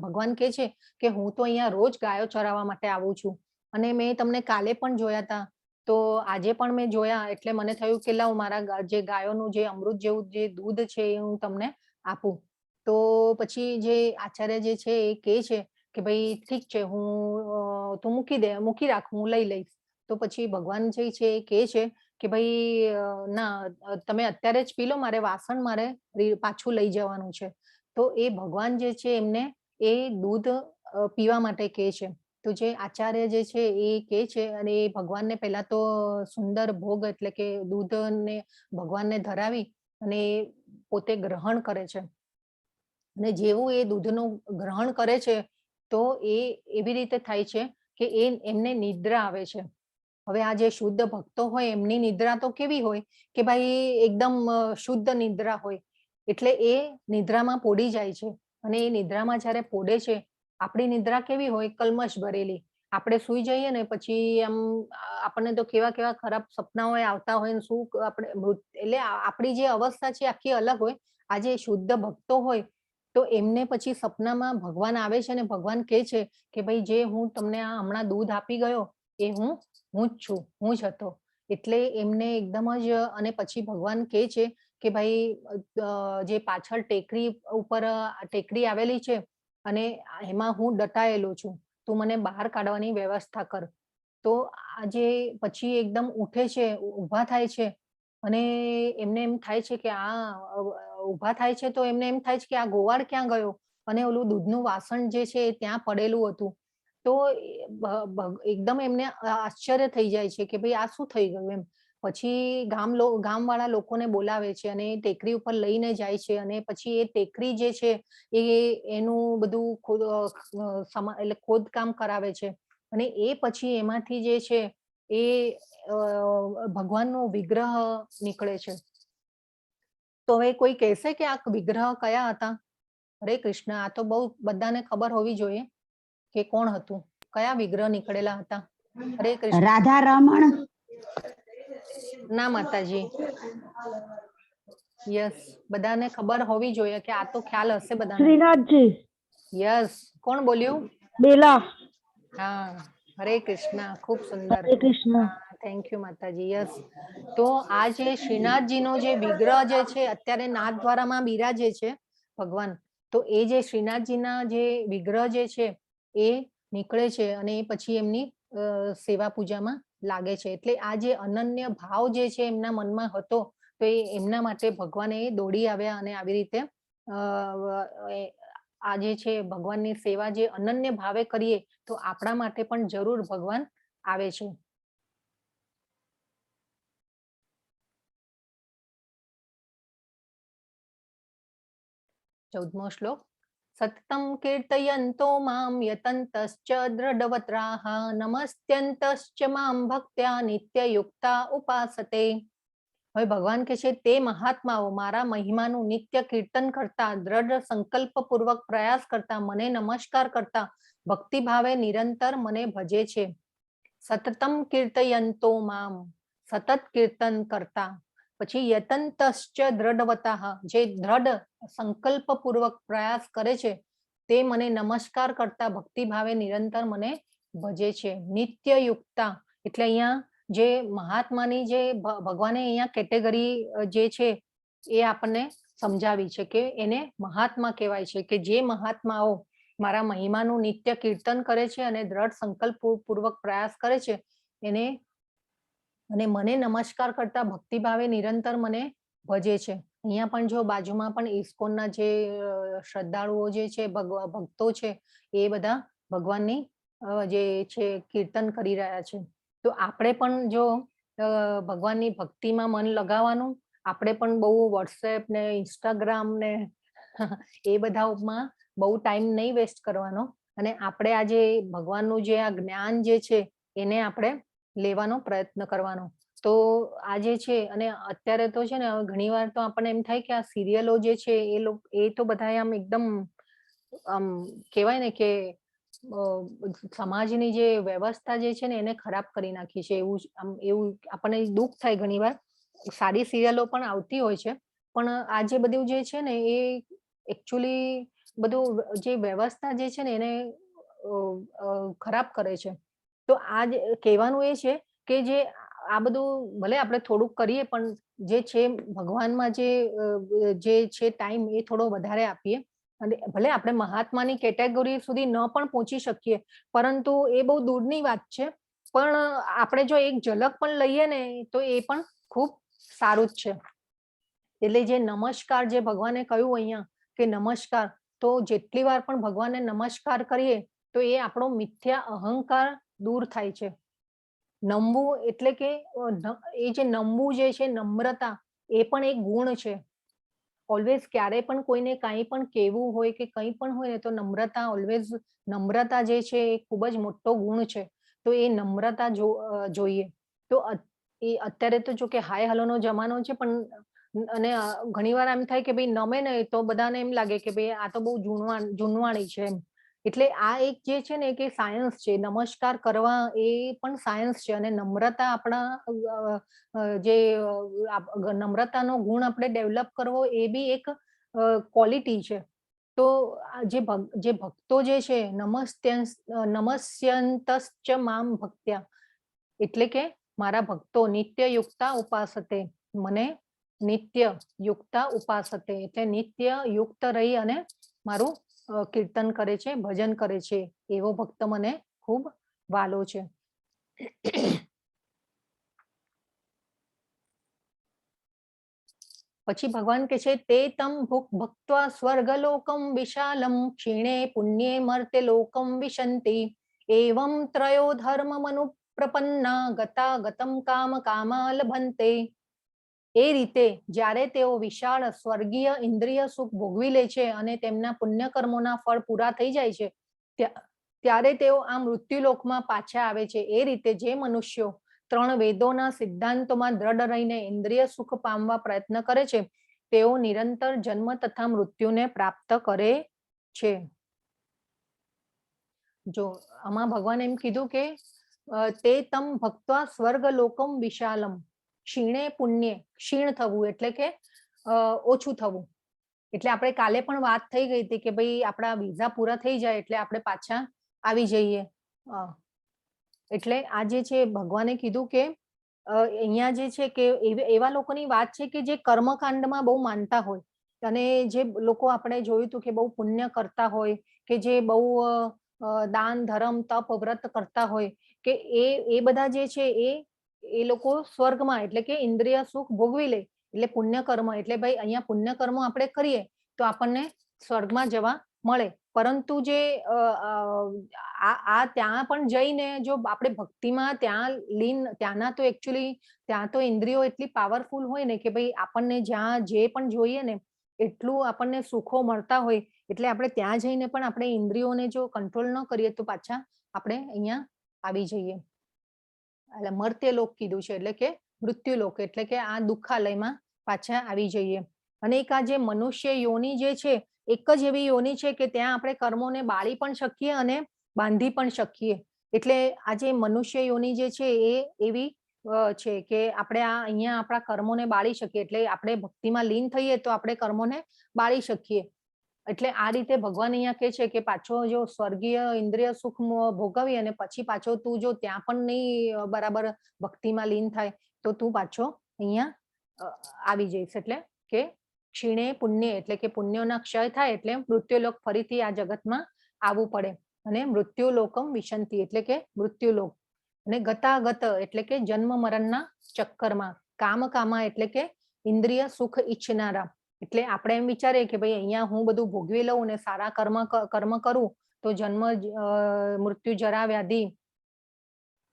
S1: ભગવાન કહે છે કે હું તો અહીંયા રોજ ગાયો ચરાવવા માટે આવું છું અને મેં તમને કાલે પણ જોયા હતા તો આજે પણ મેં જોયા એટલે મને થયું કે લાવ મારા જે ગાયોનું જે અમૃત જેવું જે દૂધ છે એ હું તમને આપું. તો પછી જે આચાર્ય જે છે એ કહે છે કે ભાઈ ઠીક છે તું મૂકી રાખ હું લઈ લઈશ. તો પછી ભગવાન જે છે એ કહે છે કે ભાઈ ના તમે અત્યારે જ પી લો મારે વાસણ પાછું લઈ જવાનું છે. તો એ ભગવાન જે છે એમને એ દૂધ પીવા માટે કહે છે. તો જે આચાર્ય જે છે એ કહે છે અને એ ભગવાનને પહેલા તો સુંદર ભોગ એટલે કે દૂધને ભગવાનને ધરાવી અને પોતે ગ્રહણ કરે છે અને જેવું એ દૂધનું ગ્રહણ કરે છે તો એ એવી રીતે થાય છે કે એમને નિદ્રા આવે છે. હવે આ જે શુદ્ધ ભક્તો હોય એમની નિદ્રા તો કેવી હોય કે ભાઈ એકદમ શુદ્ધ નિદ્રા હોય એટલે એ નિદ્રામાં પોડી જાય છે અને એ નિદ્રામાં જ્યારે પોડે છે આપણી નિદ્રા કેવી હોય કલ્મશ ભરેલી. આપણે સુઈ જઈએ ને પછી આમ આપણને તો કેવા કેવા ખરાબ સપનાઓ આવતા હોય ને શું આપણે એટલે આપણી જે અવસ્થા છે આખી અલગ હોય. આ જે શુદ્ધ ભક્તો હોય તો એમને પછી સપનામાં ભગવાન આવે છે અને ભગવાન કહે છે કે ભાઈ જે હું તમને આ હમણાં દૂધ આપી ગયો એ હું જ છું, હું જ હતો. એટલે એમને એકદમ જ અને પછી ભગવાન કહે છે કે ભાઈ જે પાછળ ટેકરી આવેલી છે અને એમાં હું દટાયેલો છું, તું મને બહાર કાઢવાની વ્યવસ્થા કર. તો આજે પછી એકદમ ઉઠે છે, ઊભા થાય છે અને એમને એમ થાય છે કે ઊભા થાય છે તો એમને એમ થાય છે કે આ ગોવાળ ક્યાં ગયો અને ઓલું દૂધનું વાસણ જે છે ત્યાં પડેલું હતું. તો એકદમ એમને આશ્ચર્ય થઈ જાય છે કે ભાઈ આ શું થઈ ગયું એમ. પછી ગામવાળા લોકોને બોલાવે છે અને ટેકરી ઉપર લઈને જાય છે અને પછી એ ટેકરી જે છે એનું બધું એટલે ખોદકામ કરાવે છે અને એ પછી એમાંથી જે છે એ ભગવાનનો વિગ્રહ નીકળે છે. તો હવે કોઈ કહેશે કે આ વિગ્રહ કયા હતા? હરે કૃષ્ણ. આ તો બહુ બધાને ખબર હોવી જોઈએ કે કોણ હતું, કયા વિગ્રહ નીકળેલા હતા. હરે કૃષ્ણ.
S2: રાધા રમણ.
S1: ના માતાજી, યસ, બધાને ખબર હોવી જોઈએ કે આ તો ખ્યાલ હશે બધાને.
S7: શ્રીનાથજી
S1: યસ, કોણ બોલ્યું?
S7: બેલા.
S1: હા, હરે કૃષ્ણ, ખૂબ સુંદર.
S7: હરે કૃષ્ણ.
S1: થેન્ક યુ માતાજી. યસ, તો આ જે શ્રીનાથજીનો જે વિગ્રહ જે છે અત્યારે નાથદ્વારામાં બિરાજે છે ભગવાન, તો એ જે શ્રીનાથજીના જે વિગ્રહ જે છે એ નીકળે છે અને એ પછી એમની સેવા પૂજામાં લાગે છે. એટલે આ જે અનન્ય ભાવ જે છે એમના મનમાં હતો, તો એ એમના માટે ભગવાને દોડી આવ્યા અને આવી રીતે આ જે છે ભગવાનની સેવા જે અનન્ય ભાવે કરીએ તો આપણા માટે પણ જરૂર ભગવાન આવે છે. ચૌદમો શ્લોક. સતતમ કીર્તયંતો મામ યતંતશ્ચ દ્રઢવત્રાહ નમસ્ત્યંતશ્ચ મામ ભક્ત્યા નિત્યયુક્તા ઉપાસતે. હવે ભગવાન કહે છે તે મહાત્માઓ મારા મહિમાનું નિત્ય કીર્તન કરતા, દ્રઢ સંકલ્પ પૂર્વક પ્રયાસ કરતા, મને નમસ્કાર કરતા, ભક્તિ ભાવે નિરંતર મને ભજે છે. સતતમ કીર્તયંતો મામ, સતત કીર્તન કરતા. પછી યતંતશ્ચ દ્રઢવતાહ, જે દ્રઢ સંકલ્પ પૂર્વક પ્રયાસ કરે છે તે મને નમસ્કાર કરતા, ભક્તિ ભાવે નિરંતર મને ભજે છે. નિત્ય યુક્તા એટલે અહીંયા જે મહાત્માની જે ભગવાને અહીંયા કેટેગરી જે છે એ આપણને સમજાવી છે કે એને મહાત્મા કહેવાય છે, કે જે મહાત્માઓ મારા મહિમાનું નિત્ય કીર્તન કરે છે અને દ્રઢ સંકલ્પ પૂર્વક પ્રયાસ કરે છે એને અને મને નમસ્કાર કરતા ભક્તિ ભાવે નિરંતર મને ભજે છે. અહીંયા પણ જો બાજુમાં પણ ઇસ્કોનના જે શ્રદ્ધાળુઓ જે છે, ભક્તો છે, એ બધા ભગવાનની જે છે કીર્તન કરી રહ્યા છે. તો આપણે પણ જો ભગવાનની ભક્તિમાં મન લગાવવાનું, આપણે પણ બહુ વોટ્સએપ ને ઇન્સ્ટાગ્રામ ને એ બધામાં બહુ ટાઈમ નહીં વેસ્ટ કરવાનો અને આપણે આ જે ભગવાનનું જે આ જ્ઞાન જે છે એને આપણે લેવાનો પ્રયત્ન કરવાનો. તો આ જે છે, અને અત્યારે તો છે ને ઘણી વાર તો આપણને એમ થાય કે આ સિરિયલો જે છે એ તો બધા આમ એકદમ આમ કહેવાય ને કે સમાજની જે વ્યવસ્થા જે છે ને એને ખરાબ કરી નાખી છે. એવું આપણને દુઃખ થાય ઘણી વાર. સારી સિરિયલો પણ આવતી હોય છે, પણ આ જે બધું જે છે ને એ એકચ્યુઅલી બધું જે વ્યવસ્થા જે છે ને એને ખરાબ કરે છે. તો આ કહેવાનું એ છે કે જે આ બધું ભલે આપણે થોડુંક કરીએ પણ જે છે ભગવાનમાં જે છે ટાઈમ એ થોડો વધારે આપીએ. અને ભલે આપણે મહાત્માની કેટેગરી સુધી ન પણ પહોંચી શકીએ, પરંતુ એ બહુ દૂરની વાત છે. પણ આપણે જો એક ઝલક પણ લઈએ ને તો એ પણ ખૂબ સારું જ છે. એટલે જે નમસ્કાર જે ભગવાને કહ્યું અહીંયા કે નમસ્કાર, તો જેટલી વાર પણ ભગવાનને નમસ્કાર કરીએ તો એ આપણો મિથ્યા અહંકાર દૂર થાય છે. નમવું એટલે કે એ જે નમવું જે છે, નમ્રતા, એ પણ એક ગુણ છે. ઓલવેઝ ક્યારે પણ કોઈને કાંઈ પણ કહેવું હોય કે કંઈ પણ હોય ને તો નમ્રતા, ઓલવેઝ નમ્રતા જે છે એ ખૂબ જ મોટો ગુણ છે. તો એ નમ્રતા જોઈએ. તો એ અત્યારે તો જો કે હાય હલોનો જમાનો છે, પણ અને ઘણી વાર એમ થાય કે ભાઈ નમે ને તો બધાને એમ લાગે કે ભાઈ આ તો બહુ જૂનવાણી છે એમ. એટલે આ એક જે છે ને કે સાયન્સ છે. નમસ્કાર કરવા એ પણ સાયન્સ છે અને નમ્રતા આપણા જે નમ્રતાનો ગુણ આપણે ડેવલપ કરવો એ બી એક ક્વોલિટી છે. તો જે ભક્તો જે છે નમસ્યંતશ્ચ મામ ભક્ત્યા, એટલે કે મારા ભક્તો નિત્ય યુક્તા ઉપાસતે, મને નિત્ય યુક્તા ઉપાસતે એટલે નિત્ય યુક્ત રહી અને મારું કીર્તન કરે છે, ભજન કરે છે, એવો ભક્ત મને ખૂબ વાલો છે. પછી ભગવાન કે છે તે તમ ભક્ત્વા સ્વર્ગલોકમ વિશાલમ ક્ષીણે પુણ્યે મર્ત્ય લોકમ વિશંતિ એવમ ત્રયો ધર્મ મનુ પ્રપન્ના ગતા ગતમ કામ કામા લભંતે. એ રીતે જ્યારે તેઓ વિશાળ સ્વર્ગીય ઇન્દ્રિય સુખ ભોગવી લે છે અને તેમના પુણ્ય કર્મોના ફળ પૂરા થઈ જાય છે, ત્યારે તેઓ આ મૃત્યુલોકમાં પાછા આવે છે. એ રીતે જે મનુષ્યો 3 વેદોના સિદ્ધાંતોમાં દ્રઢ રહીને ઇન્દ્રિય સુખ પામવા પ્રયત્ન કરે છે, તેઓ નિરંતર જન્મ તથા મૃત્યુને પ્રાપ્ત કરે છે. જો આમાં ભગવાન એમ કીધું કે તે તમ ભક્ત્વા સ્વર્ગ લોકમ વિશાલમ, ક્ષીણે પુણ્ય, ક્ષીણ થવું એટલે કે ઓછું થવું. એટલે આપણે કાલે પણ વાત થઈ ગઈ હતી કે ભાઈ આપણા વિઝા પૂરા થઈ જાય એટલે આપણે પાછા આવી જઈએ. એટલે આ જે છે ભગવાને કીધું કે અહીંયા જે છે કે એવા લોકોની વાત છે કે જે કર્મકાંડમાં બહુ માનતા હોય અને જે લોકો આપણે જોયું હતું કે બહુ પુણ્ય કરતા હોય કે જે બહુ દાન ધર્મ તપ વ્રત કરતા હોય કે એ બધા જે છે એ લોકો સ્વર્ગમાં એટલે કે ઇન્દ્રિય સુખ ભોગવી લે. એટલે પુણ્ય કર્મ એટલે ભાઈ અહીંયા પુણ્ય કર્મ આપણે કરીએ તો આપણને સ્વર્ગમાં જવા મળે. પરંતુ જે આ ત્યાં પણ જઈને જો આપણે ભક્તિમાં ત્યાં લીન ત્યાંના તો એકચ્યુઅલી ત્યાં તો ઇન્દ્રિયો એટલી પાવરફુલ હોય ને કે ભાઈ આપણને જ્યાં જે પણ જોઈએ ને એટલું આપણને સુખો મળતા હોય એટલે આપણે ત્યાં જઈને પણ આપણે ઇન્દ્રિયોને જો કંટ્રોલ ન કરીએ તો પાછા આપણે અહીંયા આવી જઈએ. એટલે મર્ત્યલોક કીધું છે એટલે કે મૃત્યુલોક એટલે કે આ દુઃખાલયમાં પાછા આવી જઈએ. અને એક આ જે મનુષ્ય યોની જે છે એક જ એવી યોની છે કે ત્યાં આપણે કર્મોને બાળી પણ શકીએ અને બાંધી પણ શકીએ. એટલે આ જે મનુષ્ય યોની જે છે એ એવી છે કે આપણે આ અહીંયા આપણા કર્મોને બાળી શકીએ. એટલે આપણે ભક્તિમાં લીન થઈએ તો આપણે કર્મોને બાળી શકીએ. એટલે આ રીતે ભગવાન અહીંયા કહે છે કે પાછો જો સ્વર્ગીય ઇન્દ્રિય સુખ ભોગવી અને પછી પાછો તું જો ત્યાં પણ નહીં બરાબર ભક્તિમાં લીન થાય તો તું પાછો અહીંયા આવી જઈશ. એટલે કે ક્ષીણે પુણ્ય એટલે કે પુણ્યોના ક્ષય થાય એટલે મૃત્યુલોક ફરીથી આ જગતમાં આવવું પડે. અને મૃત્યુલોકમ વિશંતિ એટલે કે મૃત્યુલોક. અને ગતાગત એટલે કે જન્મ મરણના ચક્કરમાં. કામકામા એટલે કે ઇન્દ્રિય સુખ ઈચ્છનારા. એટલે આપણે એમ વિચારીએ કે ભાઈ અહીંયા હું બધું ભોગવી લઉં ને સારા કર્મ કરું તો જન્મ મૃત્યુ જરા વ્યાધિ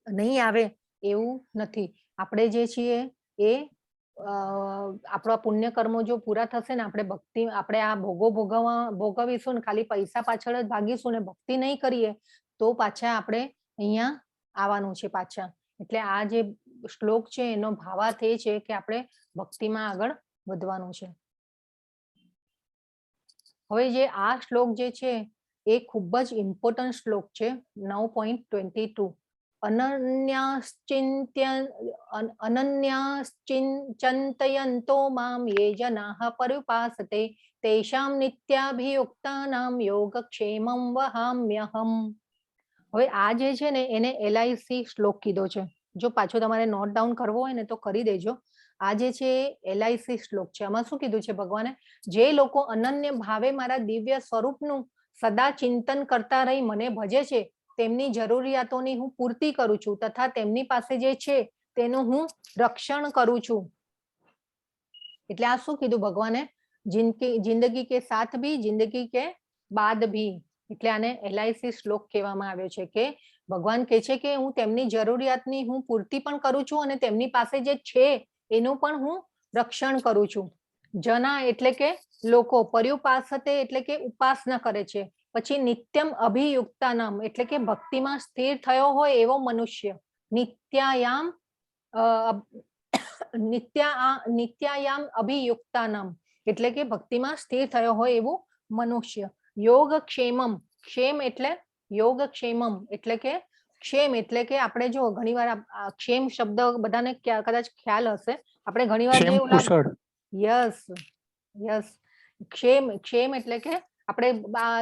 S1: નહીં આવે એવું નથી. આપણે જે છીએ એ આપણા પુણ્ય કર્મો જો પૂરા થશે ને આપણે ભક્તિ આપણે આ ભોગવીશું ને ખાલી પૈસા પાછળ જ ભાગીશું ને ભક્તિ નહીં કરીએ તો પાછા આપણે અહીંયા આવવાનું છે પાછા. એટલે આ જે શ્લોક છે એનો ભાવાર્થ એ છે કે આપણે ભક્તિમાં આગળ વધવાનું છે. હવે જે આ શ્લોક જે છે એ ખૂબ જ ઇમ્પોર્ટન્ટ શ્લોક છે 9.22. અનન્યાશ્ચિંતયન્તો મામ યે જનાઃ પર્યુપાસતે તેષાં નિત્યાભિયુક્તાનાં યોગક્ષેમં વહામ્યહમ. હવે આ જે છે ને એને LIC શ્લોક કીધો છે. જો પાછો તમારે નોટ ડાઉન કરવો હોય ને તો કરી દેજો. આ જે છે LIC શ્લોક છે. આમાં શું કીધું છે ભગવાને? જે લોકો અનન્ય ભાવે મારા દિવ્ય સ્વરૂપનું સદા ચિંતન કરતા રહી મને ભજે છે તેમની જરૂરિયાતોની હું પૂર્તિ કરું છું તથા તેમની પાસે જે છે તેનું હું રક્ષણ કરું છું. એટલે આ શું કીધું ભગવાને? જિંદગી કે સાથ ભી જિંદગી કે બાદ ભી. એટલે આને LIC શ્લોક કહેવામાં આવ્યો છે કે ભગવાન કહે છે કે હું તેમની જરૂરિયાતની હું પૂર્તિ પણ કરું છું અને તેમની પાસે જે છે એનું પણ હું રક્ષણ કરું છું. જના એટલે કે લોકો, પર્યુપાસતે એટલે કે ઉપાસના કરે છે. પછી નિત્યમ અભિયુક્તાનામ એટલે કે ભક્તિમાં સ્થિર થયો હોય એવો મનુષ્ય. નિત્યાયામ અભિયુક્તાનામ એટલે કે ભક્તિમાં સ્થિર થયો હોય એવું મનુષ્ય. યોગક્ષેમમ, ક્ષેમ એટલે યોગક્ષેમમ એટલે કે ક્ષેમ એટલે કે આપણે જો ઘણીવાર ક્ષેમ શબ્દ બધાને કદાચ ખ્યાલ હશે. આપણે ઘણીવાર યસ ક્ષેમ એટલે કે આપણે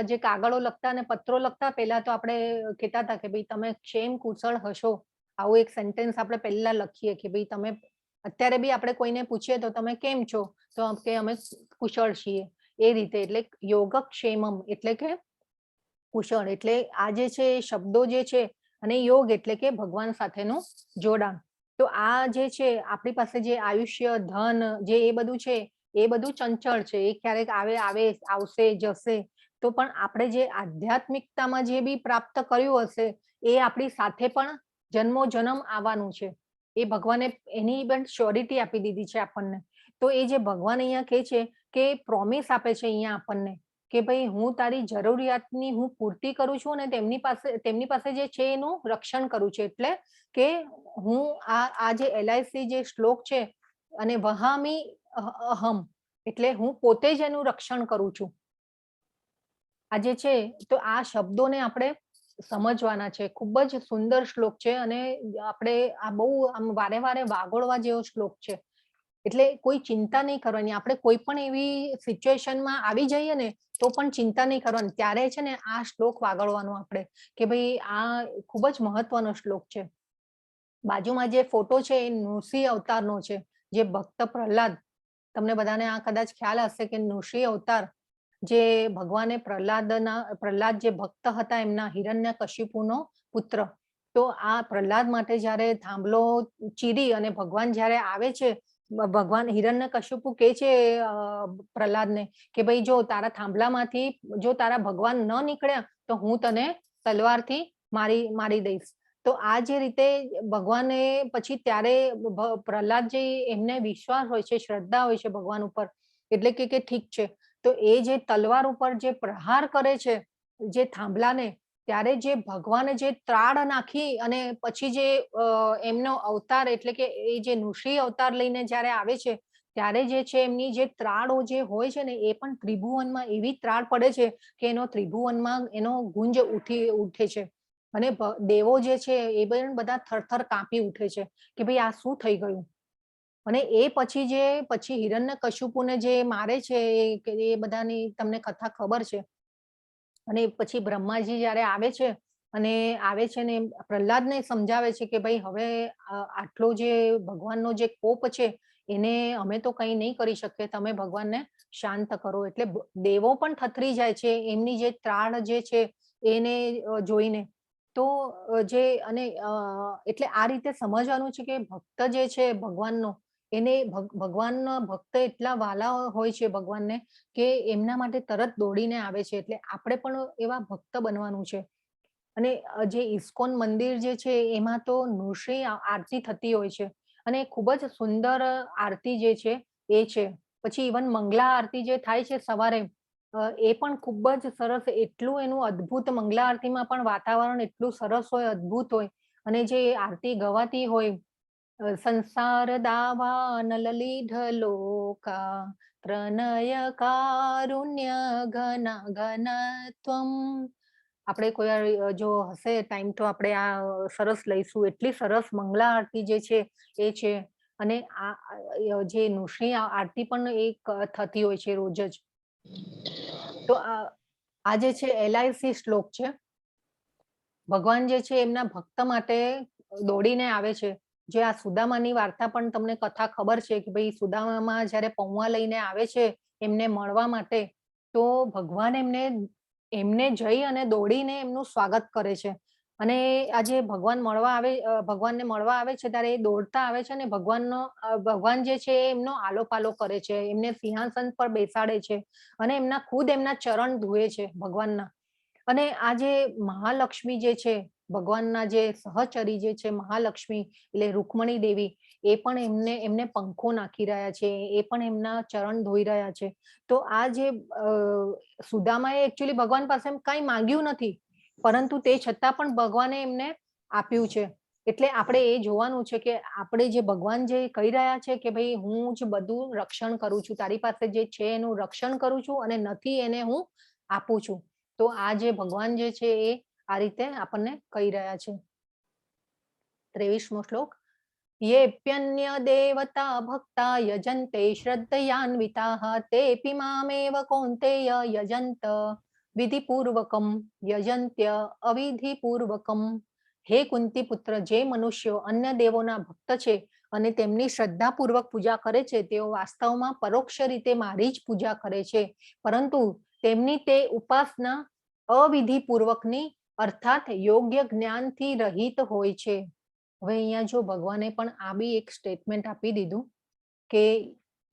S1: જે કાગળો લખતા અને પત્રો લખતા પહેલા તો આપણે કહેતા હતા કે ભાઈ તમે ક્ષેમ કુશળ હશો. આવું એક સેન્ટેન્સ આપણે પહેલા લખીએ કે ભાઈ તમે અત્યારે બી આપણે કોઈને પૂછીએ તો તમે કેમ છો તો કે અમે કુશળ છીએ એ રીતે. એટલે યોગક્ષેમમ એટલે કે કુશળ. એટલે આ જે છે શબ્દો જે છે અને યોગ એટલે કે ભગવાન સાથેનું જોડાણ. તો આ જે છે આપણી પાસે જે આયુષ્ય ધન જે એ બધું છે એ બધું ચંચળ છે. એ ક્યારેક આવશે જશે. તો પણ આપણે જે આધ્યાત્મિકતામાં જે બી પ્રાપ્ત કર્યું હશે એ આપણી સાથે પણ જન્મો જન્મ આવવાનું છે. એ ભગવાને એની પણ શ્યોરિટી આપી દીધી છે આપણને. તો એ જે ભગવાન અહીંયા કહે છે કે પ્રોમિસ આપે છે અહીંયા આપણને કે ભાઈ હું તારી જરૂરિયાતની હું પૂર્તિ કરું છું અને તેમની પાસે જે છે એનું રક્ષણ કરું છું. એટલે કે હું આ જે LIC જે શ્લોક છે અને વહામી અહમ એટલે હું પોતે જ એનું રક્ષણ કરું છું. આ જે છે તો આ શબ્દોને આપણે સમજવાના છે. ખૂબ જ સુંદર શ્લોક છે અને આપણે આ બહુ આમ વારે વારે વાગોળવા જેવો શ્લોક છે. એટલે કોઈ ચિંતા નહીં કરવાની. આપણે કોઈ પણ એવી સિચ્યુએશનમાં આવી જઈએ ને તો પણ ચિંતા નહીં કરવાની. ત્યારે છે ને આ શ્લોક વાગળવાનો આપણે કે ભાઈ આ ખૂબ જ મહત્વનો શ્લોક છે. બાજુમાં જે ફોટો છે એ નૃસિંહ અવતારનો છે. જે ભક્ત પ્રહલાદ, તમને બધાને આ કદાચ ખ્યાલ હશે કે નૃસિંહ અવતાર જે ભગવાને પ્રહલાદ જે ભક્ત હતા એમના હિરણ્યકશિપુનો પુત્ર. તો આ પ્રહલાદ માટે જ્યારે થાંભલો ચીરી અને ભગવાન જ્યારે આવે છે, ભગવાન હિરણ્યકશિપુ કહે છે પ્રહલાદને કે ભાઈ જો તારા થાંભલામાંથી જો તારા ભગવાન ન નીકળ્યા તો હું તને તલવારથી મારી દઈશ. તો આ જે રીતે ભગવાને પછી ત્યારે પ્રહલાદજી એમને વિશ્વાસ હોય છે, શ્રદ્ધા હોય છે ભગવાન ઉપર, એટલે કે ઠીક છે. તો એ જે તલવાર ઉપર જે પ્રહાર કરે છે જે થાંભલાને, ત્યારે જે ભગવાને જે ત્રાડ નાખી અને પછી જે એમનો અવતાર એટલે કે એ જે નૃસિંહ અવતાર લઈને જ્યારે આવે છે ત્યારે જે છે એમની જે ત્રાડો જે હોય છે ને એ પણ ત્રિભુવનમાં એવી ત્રાડ પડે છે કે એનો ત્રિભુવનમાં એનો ગુંજ ઉઠે છે. અને દેવો જે છે એ પણ બધા થરથર કાંપી ઉઠે છે કે ભાઈ આ શું થઈ ગયું. અને એ પછી હિરણ્યકશિપુને જે મારે છે એ બધાની તમને કથા ખબર છે. અને પછી બ્રહ્માજી જ્યારે આવે છે ને પ્રહલાદને સમજાવે છે કે ભાઈ હવે આટલો જે ભગવાનનો જે કોપ છે એને અમે તો કંઈ નહીં કરી શકીએ, તમે ભગવાનને શાંત કરો. એટલે દેવો પણ થથરી જાય છે એમની જે ત્રાડ જે છે એને જોઈને. તો એટલે આ રીતે સમજવાનું છે કે ભક્ત જે છે ભગવાનનો, એને ભગવાનના ભક્ત એટલા વાલા હોય છે ભગવાનને કે એમના માટે તરત દોડીને આવે છે. એટલે આપણે પણ એવા ભક્ત બનવાનું છે. અને જે ઇસ્કોન મંદિર જે છે એમાં તો નૃસિંહ આરતી થતી હોય છે અને ખૂબ જ સુંદર આરતી જે છે એ છે. પછી ઇવન મંગલા આરતી જે થાય છે સવારે, એ પણ ખૂબ જ સરસ, એટલું એનું અદ્ભુત, મંગલા આરતીમાં પણ વાતાવરણ એટલું સરસ હોય, અદ્ભુત હોય. અને જે આરતી ગવાતી હોય, સંસાર દાવા નલલીઢ લોકા પ્રણય કારુણ્ય ઘન ઘનત્વમ. આપણે કોઈ જો હશે ટાઈમ તો આપણે આ સરસ લઈશું. એટલી સરસ મંગલા આરતી જે છે એ છે. અને આ જે નૃસિંહ આરતી પણ એક થતી હોય છે રોજ જ. તો આ જે છે LIC શ્લોક છે. ભગવાન જે છે એમના ભક્ત માટે દોડીને આવે છે. જે આ સુદામાની વાર્તા પણ તમને કથા ખબર છે કે ભાઈ સુદામામાં જ્યારે પૌવા લઈને આવે છે એમને મળવા માટે, તો ભગવાન એમને જઈ અને દોડીને એમનું સ્વાગત કરે છે. અને આજે ભગવાનને મળવા આવે છે ત્યારે એ દોડતા આવે છે અને ભગવાન જે છે એમનો આલોપાલો કરે છે, એમને સિંહાસન પર બેસાડે છે અને એમના ચરણ ધોએ છે ભગવાનના. અને આ જે મહાલક્ષ્મી જે છે, ભગવાનના જે સહચરી જે છે મહાલક્ષ્મી એટલે રૂકમણી દેવી, એ પણ એમને પંખો નાખી રહ્યા છે, એ પણ એમના ચરણ ધોઈ રહ્યા છે. તો આ જે સુદામાએ એકચ્યુઅલી ભગવાન પાસે કઈ માંગ્યું નથી, પરંતુ તે છતાં પણ ભગવાને એમને આપ્યું છે. એટલે આપણે એ જોવાનું છે કે આપણે જે ભગવાન જે કહી રહ્યા છે કે ભાઈ હું જ બધું રક્ષણ કરું છું, તારી પાસે જે છે એનું રક્ષણ કરું છું અને નથી એને હું આપું છું. તો આ જે ભગવાન જે છે એ આ રીતે આપણને કહી રહ્યા છે. 23મો શ્લોક. येऽप्यन्य देवता भक्ता यजन्ते श्रद्धयान्विताः तेऽपि मामेव कौन्तेय यजन्त विधिपूर्वकं यजन्त्य अविधिपूर्वकं. હે કુંતી પુત્ર, જે મનુષ્યો અન્ય દેવોના ભક્ત છે અને તેમની શ્રદ્ધાપૂર્વક પૂજા કરે છે તેઓ વાસ્તવમાં પરોક્ષ રીતે મારી જ પૂજા કરે છે, પરંતુ તેમની તે ઉપાસના અવિધિપૂર્વકની અર્થાત યોગ્ય જ્ઞાનથી રહિત હોય છે. હવે અહીંયા જો ભગવાને પણ આ બી એક સ્ટેટમેન્ટ આપી દીધું કે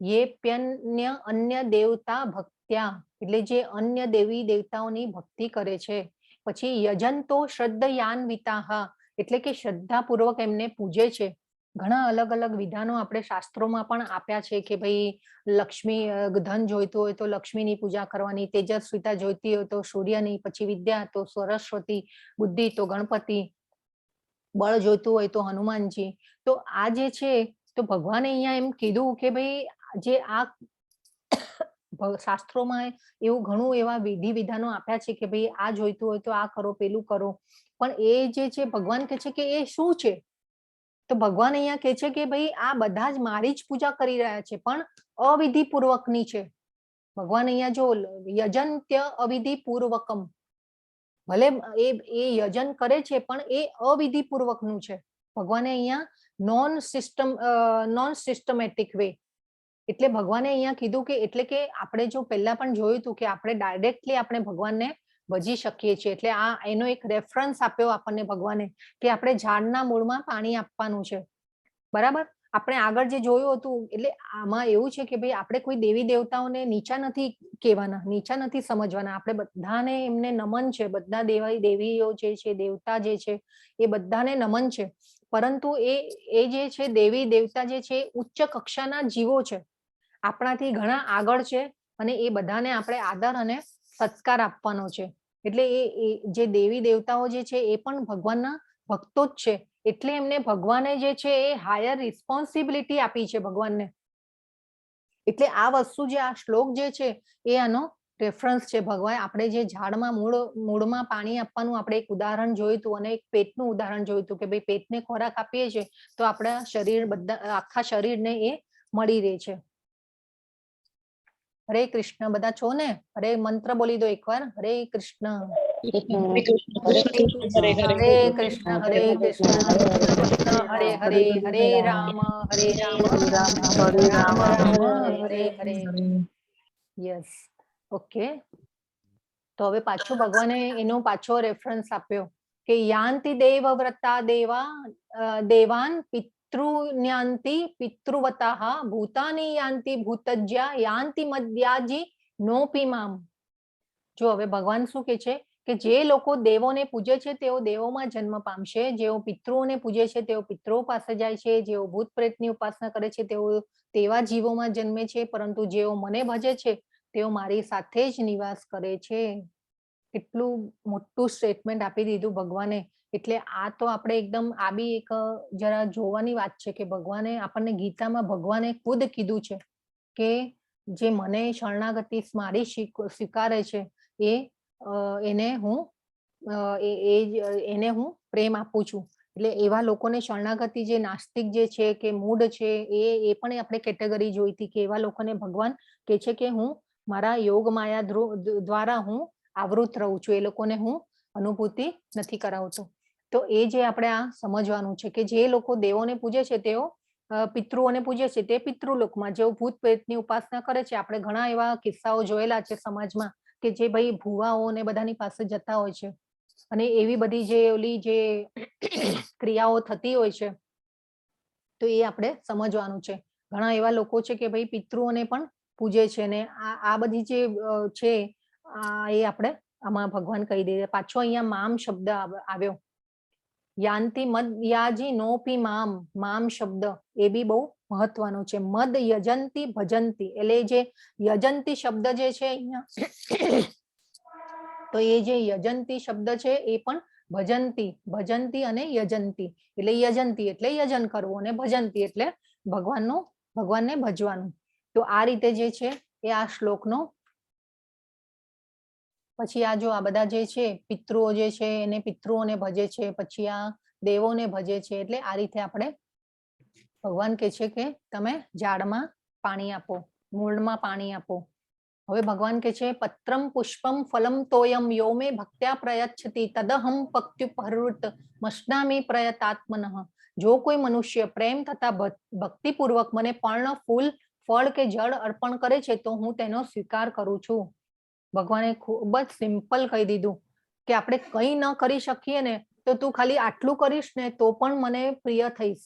S1: યેપ્યન્ય અન્ય દેવતા ભક્ત્યા, એટલે જે અન્ય દેવી દેવતાઓની ભક્તિ કરે છે. પછી યજંતો શ્રદ્ધયાન્વિતાહ, એટલે કે શ્રદ્ધાપૂર્વક એમને પૂજે છે. ઘણા અલગ અલગ વિધાનો આપણે શાસ્ત્રોમાં પણ આપ્યા છે કે ભાઈ લક્ષ્મી ધન જોઈતું હોય તો લક્ષ્મીની પૂજા કરવાની, તેજસ્વીતા જોઈતી હોય તો સૂર્યની, પછી વિદ્યા તો સરસ્વતી, બુદ્ધિ તો ગણપતિ, બળ જોઈતું હોય તો હનુમાનજી. તો આ જે છે તો ભગવાને અહીંયા એમ કીધું કે ભાઈ જે આ શાસ્ત્રોમાં એવું ઘણું એવા વિધિ વિધાનો આપ્યા છે કે ભાઈ આ જોઈતું હોય તો આ કરો, પેલું કરો, પણ એ જે છે ભગવાન કે છે કે એ શું છે? તો ભગવાન અહીંયા કે છે કે ભાઈ આ બધા જ મારી જ પૂજા કરી રહ્યા છે, પણ અવિધિ પૂર્વકની છે. ભગવાન અહીંયા જો યજંત્ય અવિધિ પૂર્વકમ, ભલે એ યજન કરે છે પણ એ અવિધિ પૂર્વકનું છે. ભગવાને અહીંયા નોન સિસ્ટમેટિક વે, એટલે ભગવાને અહીંયા કીધું કે એટલે કે આપણે જો પહેલા પણ જોયું હતું કે આપણે ડાયરેક્ટલી આપણે ભગવાનને ભજી શકીએ છીએ. એટલે આ એનો એક રેફરન્સ આપ્યો આપણને ભગવાને કે આપણે ઝાડના મૂળમાં પાણી આપવાનું છે. બરાબર, આપણે આગળ જે જોયું હતું, એટલે આમાં એવું છે કે ભાઈ આપણે કોઈ દેવી દેવતાઓને નીચા નથી કહેવાના, નીચા નથી સમજવાના. આપણે બધાને એમને નમન છે, બધા દેવીઓ જે છે, દેવતા જે છે એ બધાને નમન છે. પરંતુ એ જે છે દેવી દેવતા જે છે ઉચ્ચ કક્ષાના જીવો છે, આપણાથી ઘણા આગળ છે, અને એ બધાને આપણે આદર અને સત્કાર આપવાનો છે. એટલે એ જે દેવી દેવતાઓ જે છે એ પણ ભગવાનના ભક્તો જ છે, એટલે એમને ભગવાને જે છે એ હાયર રિસ્પોન્સિબિલિટી આપી છે ભગવાનને. એટલે આ વસ્તુ જે આ શ્લોક જે છે એ આનો રેફરન્સ છે. ભગવાન આપણે જે ઝાડમાં મૂળમાં પાણી આપવાનું આપણે એક ઉદાહરણ જોયું હતું, અને એક પેટનું ઉદાહરણ જોયું હતું કે ભાઈ પેટને ખોરાક આપીએ છીએ તો આપણા શરીર બધા આખા શરીરને એ મળી રહે છે. હરે કૃષ્ણ, બધા છો ને? હરે મંત્ર બોલી દો એકવાર, હરે કૃષ્ણ હરે કૃષ્ણ હરે કૃષ્ણ હરે હરે, હરે રામ રામ રામ હરે હરે. Yes, okay. તો હવે પાછું ભગવાને એનો પાછો રેફરન્સ આપ્યો કે યાંતિ દેવ વ્રતા દેવાન પિતૃન્યાંતિ પિતૃવતાઃ ભૂતાની યાંતિ ભૂતજ્યા યાંતિ મદ્યાજી નોપી મામ. જો હવે ભગવાન શું કે છે કે જે લોકો દેવોને પૂજે છે તેઓ દેવોમાં જન્મ પામશે, જેઓ પિતૃઓને પૂજે છે તેઓ પિતૃઓ પાસે જાય છે, જેઓ ભૂત પ્રેતની ઉપાસના કરે છે તેઓ તેવા જીવોમાં જન્મે છે, પરંતુ જેઓ મને ભજે છે તેઓ મારી સાથે જ નિવાસ કરે છે. કેટલું મોટું સ્ટેટમેન્ટ આપી દીધું ભગવાને. એટલે આ તો આપણે એકદમ આ બી એક જરા જોવાની વાત છે કે ભગવાને આપણને ગીતામાં ભગવાને ખુદ કીધું છે કે જે મને શરણાગતિ મારી સ્વીકારે છે એને હું પ્રેમ આપું છું. એટલે એવા લોકોને શરણાગતિ જે નાસ્તિક જે છે કે મૂઢ છે એ પણ આપણે કેટેગરી જોઈ હતી કે એવા લોકોને ભગવાન કે છે કે હું મારા યોગ માયા દ્વારા હું આવૃત રહું છું, એ લોકોને હું અનુભૂતિ નથી કરાવતો. તો એ જે આપણે આ સમજવાનું છે કે જે લોકો દેવોને પૂજે છે તેઓ પિતૃઓને પૂજે છે તે પિતૃલોકમાં, જેઓ ભૂત પ્રેતની ઉપાસના કરે છે. આપણે ઘણા એવા કિસ્સાઓ જોયેલા છે સમાજમાં કે જે ભાઈ ભુવાઓ ને બધાની પાસે જતા હોય છે, અને એવી બધી જે ઓલી જે ક્રિયાઓ થતી હોય છે, તો એ આપણે સમજવાનું છે. ઘણા એવા લોકો છે કે ભાઈ પિતૃઓને પણ પૂજે છે, ને આ બધી જે છે એ આપણે આમાં ભગવાન કહી દે. પાછો અહીંયા મામ શબ્દ આવ્યો, યાંતિ મદ યાજી નોપી મામ. મામ શબ્દ એ બી બહુ મહત્વનો છે. મદ યજંતી ભજંતી, એટલે જે યજંતી શબ્દ જે છે અહીંયા તો એ જે યજંતી શબ્દ છે એ પણ ભજંતી, ભજંતી અને યજંતી, એટલે યજંતી એટલે યજન કરવું, અને ભજંતી એટલે ભગવાનને ભજવાનું. તો આ રીતે જે છે એ આ શ્લોકનો. પછી આ જો આ બધા જે છે પિતૃઓ જે છે એને પિતૃઓને ભજે છે, પછી આ દેવોને ભજે છે. એટલે આ રીતે આપણે ભગવાન કે છે કે તમે ઝાડમાં પાણી આપો, મૂળમાં પાણી આપો. હવે ભગવાન કે છે પત્રમ પુષ્પમ ફલમ તોયમ યો મે ભક્ત્યા પ્રયચ્છતિ તદહમ પક્ત્યુપહૃત મશ્નામી પ્રયતાત્મનઃ. જો કોઈ મનુષ્ય પ્રેમ તથા ભક્તિપૂર્વક મને પર્ણ, ફૂલ, ફળ કે જળ અર્પણ કરે છે તો હું તેનો સ્વીકાર કરું છું. ભગવાને ખૂબ જ સિમ્પલ કહી દીધું કે આપણે કંઈ ન કરી શકીએ ને તો તું ખાલી આટલું કરીશ ને તો પણ મને પ્રિય થઈશ.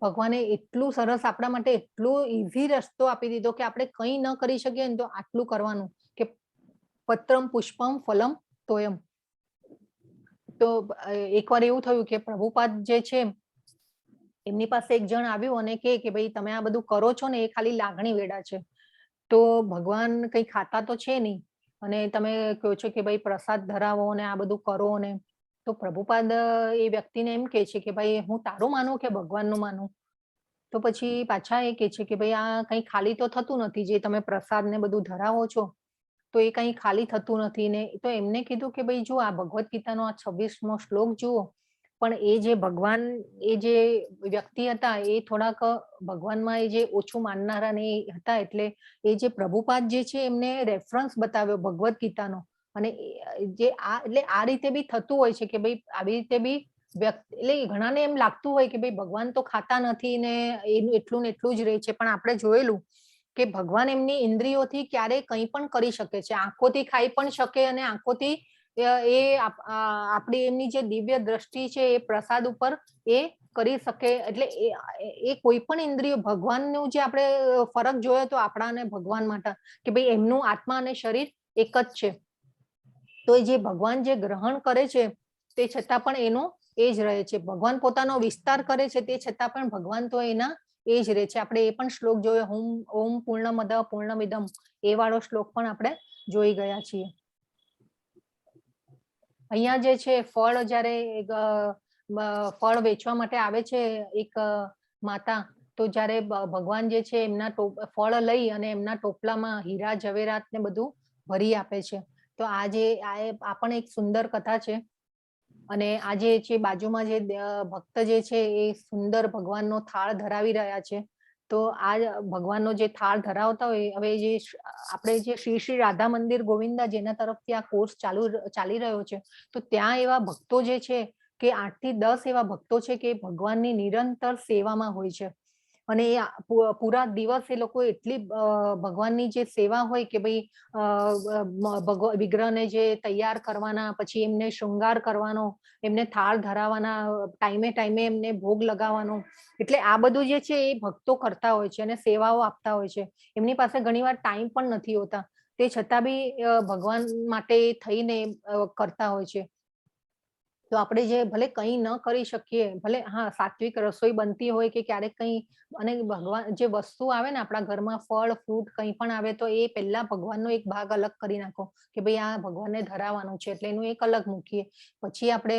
S1: ભગવાને એટલું સરસ આપણા માટે એટલો ઈઝી રસ્તો આપી દીધો કે આપણે કંઈ ન કરી શકીએ ને તો આટલું કરવાનું કે પત્રમ પુષ્પમ ફલમ તોયમ. તો એકવાર એવું થયું કે પ્રભુપાદ જે છે એમની પાસે એક જણ આવ્યું અને કે ભાઈ તમે આ બધું કરો છો ને એ ખાલી લાગણી વેડા છે, તો ભગવાન કંઈ ખાતા તો છે નહીં અને તમે કહો છો કે ભાઈ પ્રસાદ ધરાવો ને આ બધું કરો ને. તો પ્રભુપાદ એ વ્યક્તિને એમ કે છે કે ભાઈ હું તારું માનું કે ભગવાનનું માનું? તો પછી પાછા એ કહે છે કે ભાઈ આ કંઈ ખાલી તો થતું નથી, જે તમે પ્રસાદ ને બધું ધરાવો છો તો એ કંઈ ખાલી થતું નથી. ને તો એમને કીધું કે ભાઈ જો આ ભગવદ્ ગીતાનો આ 26મો શ્લોક જુઓ, પણ એ જે ભગવાન, એ જે વ્યક્તિ હતા એ થોડાક ભગવાનમાં એ જે ઓછું માનનારા ને એ હતા, એટલે એ જે પ્રભુપાદ જે છે એમને રેફરન્સ બતાવ્યો ભગવદ્ ગીતાનો. અને જે આ એટલે આ રીતે બી થતું હોય છે કે ભાઈ આવી રીતે બી વ્યક્તિ, એટલે ઘણાને એમ લાગતું હોય કે ભાઈ ભગવાન તો ખાતા નથી ને એનું એટલું ને એટલું જ રહે છે, પણ આપણે જોયેલું કે ભગવાન એમની ઇન્દ્રિયોથી ક્યારે કંઈ પણ કરી શકે છે. આંખોથી ખાઈ પણ શકે અને આંખોથી આપણી એમની જે દિવ્ય દ્રષ્ટિ છે એ પ્રસાદ ઉપર એ કરી શકે. એટલે એ કોઈ પણ ઇન્દ્રિય, ભગવાનનું જે આપણે ફરક જોયો તો આપણા અને ભગવાન માટે કે ભાઈ એમનું આત્મા અને શરીર એક જ છે. તો એ જે ભગવાન જે ગ્રહણ કરે છે તે છતાં પણ એનો એ જ રહે છે. ભગવાન પોતાનો વિસ્તાર કરે છે તે છતાં પણ ભગવાન તો એના એ જ રહે છે. આપણે એ પણ શ્લોક જોયો, ઓમ પૂર્ણમદ પૂર્ણમિદમ, એ વાળો શ્લોક પણ આપણે જોઈ ગયા છીએ. અહીંયા જે છે ફળ, જ્યારે ફળ વેચવા માટે આવે છે એક માતા, તો જ્યારે ભગવાન જે છે એમના ફળ લઈ અને એમના ટોપલામાં હીરા જવેરાત ને બધું ભરી આપે છે. તો આ પણ એક સુંદર કથા છે. અને આજે છે બાજુમાં જે ભક્ત જે છે એ સુંદર ભગવાનનો થાળ ધરાવી રહ્યા છે. તો આ ભગવાનનો જે થાળ ધરાવતા હોય, હવે જે આપણે જે શ્રી શ્રી રાધા મંદિર ગોવિંદા જેના તરફથી આ કોર્સ ચાલી રહ્યો છે, તો ત્યાં એવા ભક્તો જે છે કે 8 થી 10 એવા ભક્તો છે કે ભગવાનની નિરંતર સેવામાં હોય છે. અને એ પૂરા દિવસ એ લોકો એટલી ભગવાનની જે સેવા હોય કે ભાઈ વિગ્રહને જે તૈયાર કરવાના, પછી એમને શૃંગાર કરવાનો, એમને થાળ ધરાવવાના, ટાઈમે ટાઈમે એમને ભોગ લગાવવાનો, એટલે આ બધું જે છે એ ભક્તો કરતા હોય છે અને સેવાઓ આપતા હોય છે. એમની પાસે ઘણીવાર ટાઈમ પણ નથી હોતા, તે છતાં બી ભગવાન માટે થઈને કરતા હોય છે. તો આપણે જે ભલે કંઈ ન કરી શકીએ, ભલે હા સાત્વિક રસોઈ બનતી હોય કે ક્યારેક કંઈ, અને ભગવાન જે વસ્તુ આવે ને આપણા ઘરમાં, ફળ ફ્રૂટ કંઈ પણ આવે, તો એ પહેલા ભગવાનનો એક ભાગ અલગ કરી નાખો કે ભાઈ આ ભગવાનને ધરાવવાનું છે, એટલે એનું એક અલગ મૂકીએ, પછી આપણે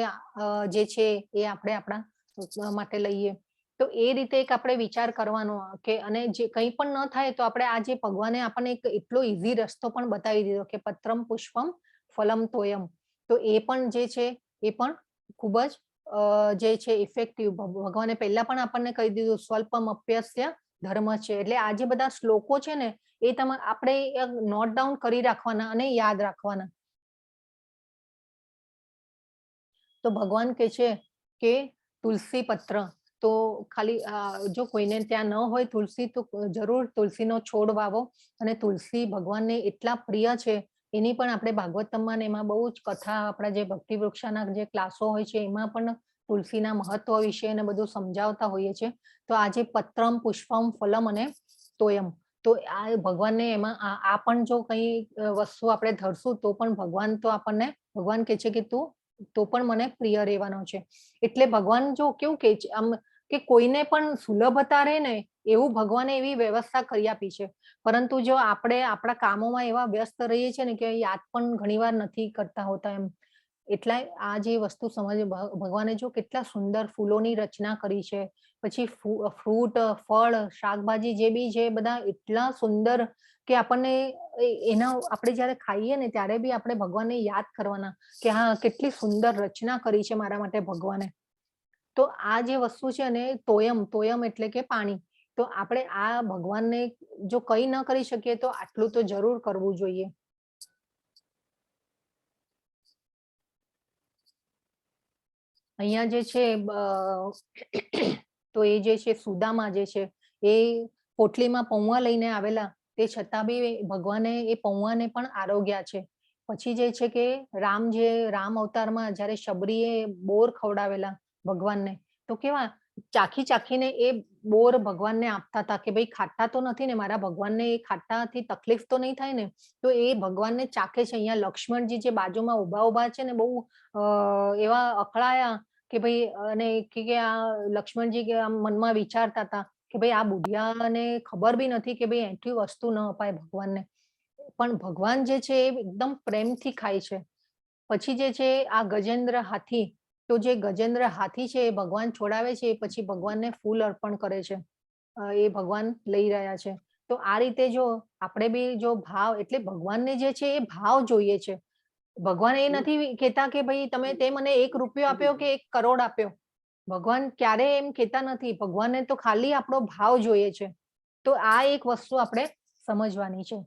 S1: જે છે એ આપણે આપણા માટે લઈએ. તો એ રીતે એક આપણે વિચાર કરવાનો કે, અને જે કંઈ પણ ન થાય તો આપણે આ જે ભગવાને આપણને એક એટલો ઈઝી રસ્તો પણ બતાવી દીધો કે પત્રમ પુષ્પમ ફલમ તોયમ. તો એ પણ જે છે એ પણ ખૂબ જ જે છે ઇફેક્ટિવ, ભગવાને પહેલા પણ આપણને કહી દીધું સ્વલ્પમ અપ્યસ્ય ધર્મ છે. એટલે આ જે બધા શ્લોકો છે ને એ આપણે નોટ ડાઉન કરી રાખવાના અને યાદ રાખવાના. તો ભગવાન કહે છે કે તુલસી પત્ર, તો ખાલી જો કોઈને ત્યાં ન હોય તુલસી, તો જરૂર તુલસીનો છોડ વાવો. અને તુલસી ભગવાનને એટલા પ્રિય છે, એની પણ આપણે ભાગવતમાં એમાં બહુ જ કથા, આપણા જે ભક્તિ વૃક્ષાના જે ક્લાસો હોય છે એમાં પણ તુલસીના મહત્વ વિશે ને બધું સમજાવતા હોઈએ છે. તો આજે પત્રમ પુષ્પમ ફલમ અને તોયમ, તો આ ભગવાનને એમાં આ પણ જો કંઈ વસ્તુ આપણે ધરશું તો પણ ભગવાન તો આપણને, ભગવાન કહે છે કે તું તો પણ મને પ્રિય રહેવાનો છે. એટલે ભગવાન જો કેવું કે આમ કે કોઈને પણ સુલભતા રહે ને એવું ભગવાને એવી વ્યવસ્થા કરી આપી છે. પરંતુ જો આપણે આપણા કામોમાં એવા વ્યસ્ત રહીએ છીએ ને કે યાદ પણ ઘણીવાર નથી કરતા હોતા એમ. એટલે આ જે વસ્તુ સમજ, ભગવાને જો કેટલા સુંદર ફૂલોની રચના કરી છે, પછી ફ્રૂટ, ફળ, શાકભાજી જે બી છે બધા એટલા સુંદર કે આપણને એના આપણે જયારે ખાઈએ ને ત્યારે બી આપણે ભગવાનને યાદ કરવાના કે હા કેટલી સુંદર રચના કરી છે મારા માટે ભગવાને. તો આ જે વસ્તુ છે ને તોયમ એટલે કે પાણી. તો આપણે આ ભગવાનને જો કંઈ ન કરી શકીએ તો આટલું તો જરૂર કરવું જોઈએ. અહીંયા જે છે તો એ જે છે સુદામા જે છે એ પોટલીમાં પૌવા લઈને આવેલા, તે છતાં બી ભગવાને એ પૌવાને પણ આરોગ્યા છે. પછી જે છે કે રામ અવતારમાં જયારે શબરીએ બોર ખવડાવેલા ભગવાનને, તો કેવા ચાખી ચાખીને એ બોર ભગવાનને આપતા હતા કે ભાઈ ખાટા તો નથી ને, મારા ભગવાનને એ ખાટાથી તકલીફ તો નહીં થાય ને. તો એ ભગવાનને ચાખે છે. અહીંયા લક્ષ્મણજી જે બાજુમાં ઉભા છે ને બહુ એવા અકળાયા કે ભાઈ, અને કે આ લક્ષ્મણજી કે આમ મનમાં વિચારતા હતા કે ભાઈ આ બુઢિયાને ખબર બી નથી કે ભાઈ એઠી વસ્તુ ન અપાય ભગવાનને, પણ ભગવાન જે છે એ એકદમ પ્રેમથી ખાય છે. પછી જે છે આ ગજેન્દ્ર હાથી, તો જે ગજેન્દ્ર હાથી છે એ ભગવાન છોડાવે છે પછી ભગવાનને ફૂલ અર્પણ કરે છે. એ ભગવાન લઈ રહ્યા છે. તો આ રીતે જો આપણે બી જો ભાવ એટલે ભગવાનને જે છે એ ભાવ જોઈએ છે. ભગવાન એ નથી કહેતા કે ભાઈ તમે તે મને 1 રૂપિયો આપ્યો કે 1 કરોડ આપ્યો. ભગવાન ક્યારે એમ કહેતા નથી. ભગવાનને તો ખાલી આપણો ભાવ જોઈએ છે. તો આ એક વસ્તુ આપણે સમજવાની છે.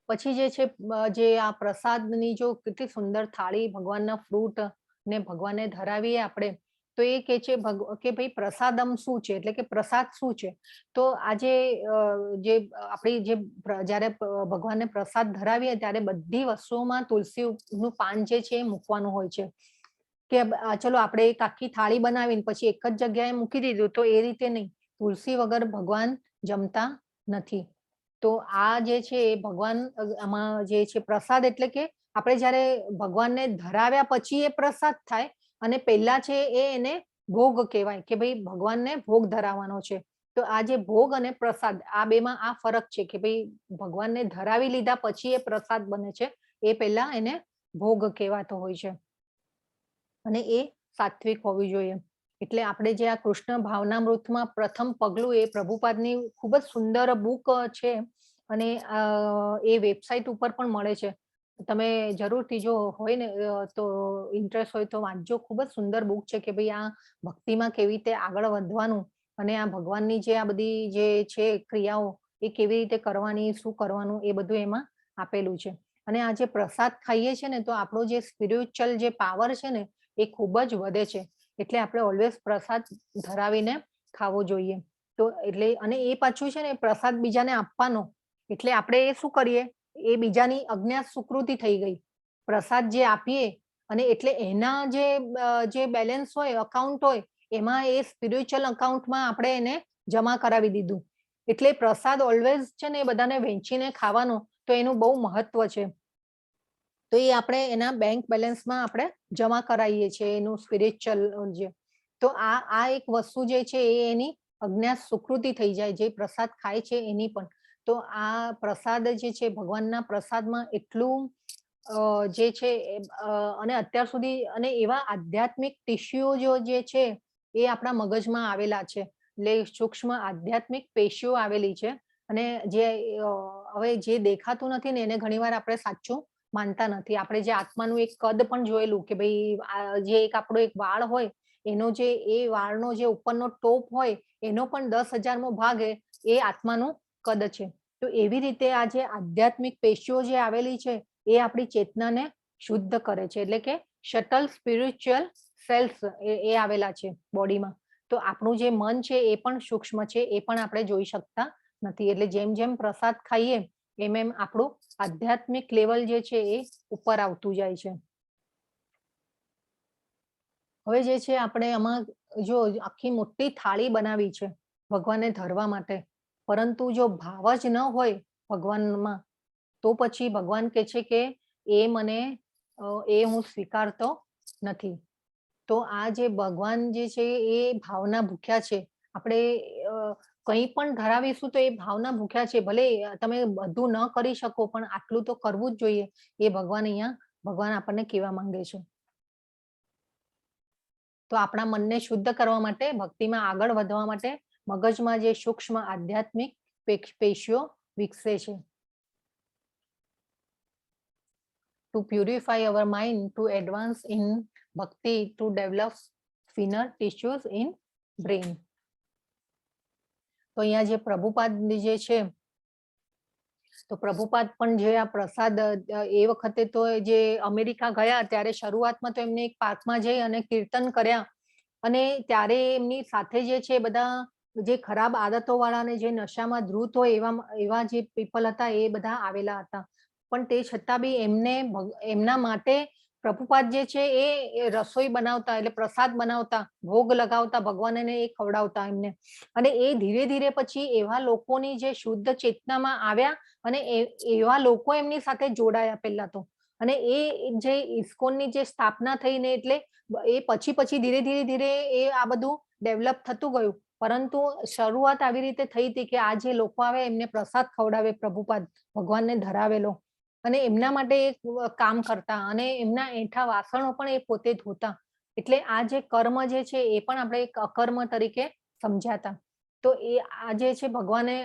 S1: પછી જે છે જે આ પ્રસાદની જો કેટલી સુંદર થાળી ભગવાનના ફ્રૂટ ને ભગવાનને ધરાવીએ આપણે, તો એ કે છે કે ભાઈ પ્રસાદમ શું છે, એટલે કે પ્રસાદ શું છે. તો આજે જે આપણી જે જ્યારે ભગવાનને પ્રસાદ ધરાવીએ ત્યારે બધી વસ્તુઓમાં તુલસીનું પાન જે છે એ મૂકવાનું હોય છે. કે ચલો આપણે એક આખી થાળી બનાવીને પછી એક જ જગ્યાએ મૂકી દીધું, તો એ રીતે નહીં. તુલસી વગર ભગવાન જમતા નથી. તો આ જે છે એ ભગવાન આમાં જે છે પ્રસાદ એટલે કે આપણે જ્યારે ભગવાનને ધરાવ્યા પછી એ પ્રસાદ થાય, અને પહેલા છે એ એને ભોગ કહેવાય કે ભાઈ ભગવાનને ભોગ ધરાવવાનો છે. તો આ જે ભોગ અને પ્રસાદ આ બેમાં આ ફરક છે કે ભાઈ ભગવાનને ધરાવી લીધા પછી એ પ્રસાદ બને છે, એ પહેલા એને ભોગ કહેવાતો હોય છે. અને એ સાત્વિક હોવી જોઈએ. એટલે આપણે જે આ કૃષ્ણ ભાવનામૃતમાં પ્રથમ પગલું એ પ્રભુપાદની ખૂબ જ સુંદર બુક છે, અને એ વેબસાઇટ ઉપર પણ મળે છે. તમે જરૂરથી જો હોય ને તો ઇન્ટરેસ્ટ હોય તો વાંચજો. ખૂબ જ સુંદર બુક છે કે ભાઈ આ ભક્તિમાં કેવી રીતે આગળ વધવાનું, અને આ ભગવાનની જે આ બધી જે છે ક્રિયાઓ એ કેવી રીતે કરવાની, શું કરવાનું, એ બધું એમાં આપેલું છે. અને આ જે પ્રસાદ ખાઈએ છે ને તો આપણો જે સ્પિરિચ્યુઅલ જે પાવર છે ને એ ખૂબ જ વધે છે. એટલે આપણે ઓલવેઝ પ્રસાદ ધરાવીને ખાવો જોઈએ. તો એટલે અને એ પાછું છે ને પ્રસાદ બીજાને આપવાનો, એટલે આપણે એ શું કરીએ, એ બીજાની અજ્ઞાત સુકૃતિ થઈ ગઈ. પ્રસાદ જે આપીએ અને એટલે એના જે બેલેન્સ હોય, અકાઉન્ટ હોય, એમાં એ સ્પિરિચ્યુઅલ અકાઉન્ટમાં આપણે એને જમા કરાવી દીધું. એટલે પ્રસાદ ઓલવેઝ છે ને એ બધાને વહેંચીને ખાવાનો, તો એનું બહુ મહત્વ છે. તો એ આપણે એના બેંક બેલેન્સમાં આપણે જમા કરાવીએ છીએ એનું સ્પિરિચ્યુઅલ જે. તો આ એક વસ્તુ જે છે એ એની અજ્ઞાત સુકૃતિ થઈ જાય જે પ્રસાદ ખાય છે એની પણ. તો આ પ્રસાદ જે છે ભગવાનના પ્રસાદમાં એટલું જે છે અને અત્યાર સુધી અને એવા આધ્યાત્મિક ટિશ્યુઓ જે છે એ આપણા મગજમાં આવેલા છે. એટલે સૂક્ષ્મ આધ્યાત્મિક પેશીઓ આવેલી છે, અને જે હવે જે દેખાતું નથી ને એને ઘણીવાર આપણે સાચું માનતા નથી. આપણે જે આત્માનું એક કદ પણ જોયેલું કે ભાઈ જે એક આપણો એક વાળ હોય એનો જે એ વાળનો જે ઉપરનો ટોપ હોય એનો પણ 10,000મો ભાગ એ આત્માનું કદ છે. તો એવી રીતે આ જે આધ્યાત્મિક પેશીઓ જે આવેલી છે એ આપણી ચેતનાને શુદ્ધ કરે છે. એટલે કે શટલ સ્પિરિચ્યુઅલ સેલ્સ એ આવેલા છે બોડીમાં. તો આપણું જે મન છે એ પણ સૂક્ષ્મ છે, એ પણ આપણે જોઈ શકતા નથી. એટલે જેમ જેમ પ્રસાદ ખાઈએ એમ એમ આપણું આધ્યાત્મિક લેવલ જે છે એ ઉપર આવતું જાય છે. હવે જે છે આપણે આમાં જો આખી મોટી થાળી બનાવી છે ભગવાનને ધરવા માટે, પરંતુ જો ભાવ જ ન હોય ભગવાનમાં, તો પછી ભગવાન કહે છે કે એ મને એ હું સ્વીકારતો નથી. તો આ જે ભગવાન જે છે એ ભાવના ભૂખ્યા છે. આપણે કંઈ પણ ધરાવીશું તો એ ભાવના ભૂખ્યા છે. ભલે તમે બધું ન કરી શકો પણ આટલું તો કરવું જ જોઈએ. એ ભગવાન આપણને કહેવા માંગે છે. તો આપણા મનને શુદ્ધ કરવા માટે, ભક્તિમાં આગળ વધવા માટે મગજમાં જે સૂક્ષ્મ આધ્યાત્મિક પેશીઓ વિકસે છે. To purify our mind, to advance in bhakti, to develop finer tissues in brain. તો અહીંયા જે પ્રભુપાદ જે છે, તો પ્રભુપાદ પણ જે આ પ્રસાદ એ વખતે તો જે અમેરિકા ગયા ત્યારે શરૂઆતમાં તો એમને એક પાર્કમાં જઈ અને કીર્તન કર્યા, અને ત્યારે એમની સાથે જે છે બધા જે ખરાબ આદતો વાળાને જે નશામાં ધ્રુત હોય એવા જે પીપલ હતા એ બધા આવેલા હતા. પણ તે છતાં બી એમના માટે પ્રભુપાદ જે છે એ રસોઈ બનાવતા, એટલે પ્રસાદ બનાવતા, ભોગ લગાવતા ભગવાનને, એ ખવડાવતા એમને. અને એ ધીરે ધીરે પછી એવા લોકોની જે શુદ્ધ ચેતનામાં આવ્યા અને એવા લોકો એમની સાથે જોડાયા પહેલા તો. અને એ જે ઇસ્કોનની જે સ્થાપના થઈને એટલે એ પછી ધીરે એ આ બધું ડેવલપ થતું ગયું. પરંતુ શરૂઆત આવી રીતે થઈ હતી કે આ જે લોકો આવે એમને પ્રસાદ ખવડાવે પ્રભુપાદ, ભગવાનને ધરાવેલો, અને એમના માટે કામ કરતા, અને એમના એઠા વાસણો પણ એ પોતે ધોતા. એટલે આ જે કર્મ જે છે એ પણ આપણે એક અકર્મ તરીકે સમજ્યા હતા. તો એ આ જે છે ભગવાને,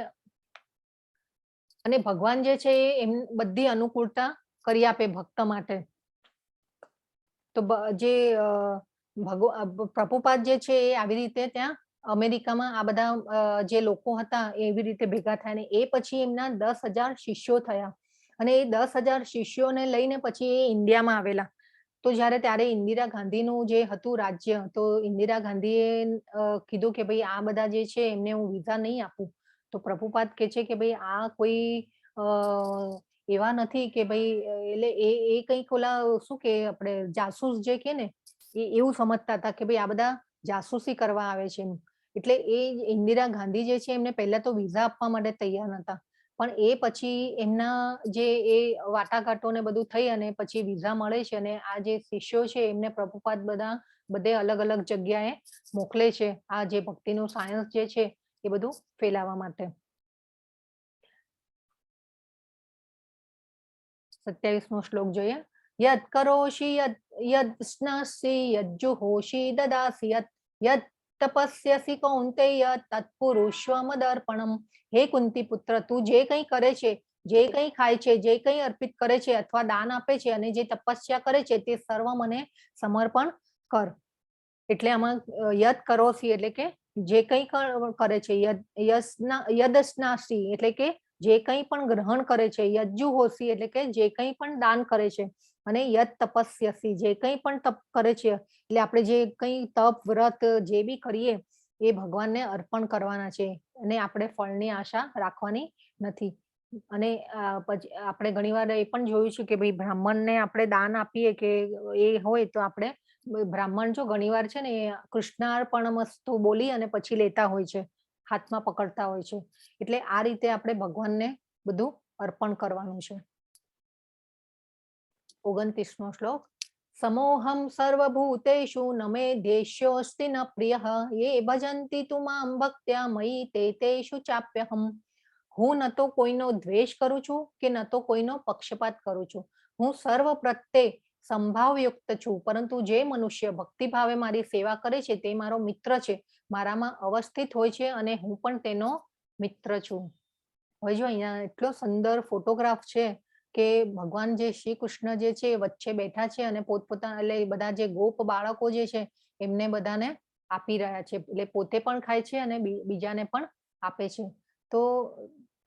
S1: અને ભગવાન જે છે એ એમ બધી અનુકૂળતા કરી આપે ભક્ત માટે. તો જે પ્રભુપાદ જે છે એ આવી રીતે ત્યાં અમેરિકામાં આ બધા જે લોકો હતા એવી રીતે ભેગા થયા, ને એ પછી એમના 10,000 શિષ્યો થયા, અને એ 10,000 શિષ્યોને લઈને પછી એ ઇન્ડિયામાં આવેલા. તો જ્યારે ત્યારે ઇન્દિરા ગાંધીનું જે હતું રાજ્ય, તો ઇન્દિરા ગાંધીએ કીધું કે ભાઈ આ બધા જે છે એમને હું વિઝા નહીં આપું. તો પ્રભુપાદ કે છે કે ભાઈ આ કોઈ એવા નથી કે ભાઈ એટલે એ કંઈક ઓલા શું કે આપણે જાસૂસ જે કે ને એવું સમજતા હતા કે ભાઈ આ બધા જાસૂસી કરવા આવે છે એમ. એટલે એ ઇન્દિરા ગાંધી જે છે એમને પહેલા તો વિઝા આપવા માટે તૈયાર નતા, પણ એ પછી એમના જે એ વાટાઘાટો ને બધું થઈ અને પછી વિઝા મળે છે, અને આ જે શિષ્યો છે એમને પ્રભુપાદ બધે અલગ અલગ જગ્યાએ મોકલે છે આ જે ભક્તિનું સાયન્સ જે છે એ બધું ફેલાવવા માટે. 27મો શ્લોક જોઈએ. યદ કરોષિ યદ સ્નાસિ યદ જુહોષિ દદાસि યદ તપસ્યસી કૌંતેય તત્પુરુષ્વ મદર્પણમ. હે કુંતી પુત્ર, તું જે કંઈ કરે છે, જે કંઈ ખાય છે, જે કંઈ અર્પિત કરે છે અથવા દાન આપે છે અને જે તપસ્યા કરે છે તે સર્વ મને સમર્પણ કર. એટલે આમાં યદ કરોષિ એટલે કે જે કંઈ કરે છે, યદ સ્નાસી એટલે કે જે કંઈ પણ ગ્રહણ કરે છે, યજ્જુહોષી એટલે કે જે કંઈ પણ દાન કરે છે, અને યદ તપસ્યસી જે કંઈ પણ તપ કરે છે, એટલે આપણે જે કંઈ તપ વ્રત જે બી કરીએ એ ભગવાનને અર્પણ કરવાના છે, અને આપણે ફળની આશા રાખવાની નથી. અને પછી આપણે ઘણીવાર એ પણ જોયું છે કે ભાઈ બ્રાહ્મણને આપણે દાન આપીએ કે એ હોય તો આપણે બ્રાહ્મણ જો ઘણીવાર છે ને કૃષ્ણાર્પણમસ્તુ બોલી અને પછી લેતા હોય છે, હાથમાં પકડતા હોય છે. એટલે આ રીતે આપણે ભગવાનને બધું અર્પણ કરવાનું છે. 29મો શ્લોક. સમોહમ સર્વભૂતેષુ ન મે દ્વેષ્યોસ્તિ ન પ્રિયઃ યે ભજન્તિ તુ માં ભક્ત્યા મયી તે તેષુ ચાપ્યહમ. હું ન તો કોઈનો દ્વેષ કરું છું કે ન તો કોઈનો પક્ષપાત કરું છું. હું સર્વ પ્રત્યે સંભાવયુક્ત છું, પરંતુ જે મનુષ્ય ભક્તિભાવે મારી સેવા કરે છે તે મારો મિત્ર છે, મારામાં અવસ્થિત હોય છે અને હું પણ તેનો મિત્ર છું. હવે જો અહીંયા એટલો સુંદર ફોટોગ્રાફ છે કે ભગવાન જે શ્રી કૃષ્ણ જે છે વચ્ચે બેઠા છે અને પોતપોતાના એટલે બધા જે ગોપ બાળકો જે છે એમને બધાને આપી રહ્યા છે, એટલે પોતે પણ ખાય છે અને બીજાને પણ આપે છે. તો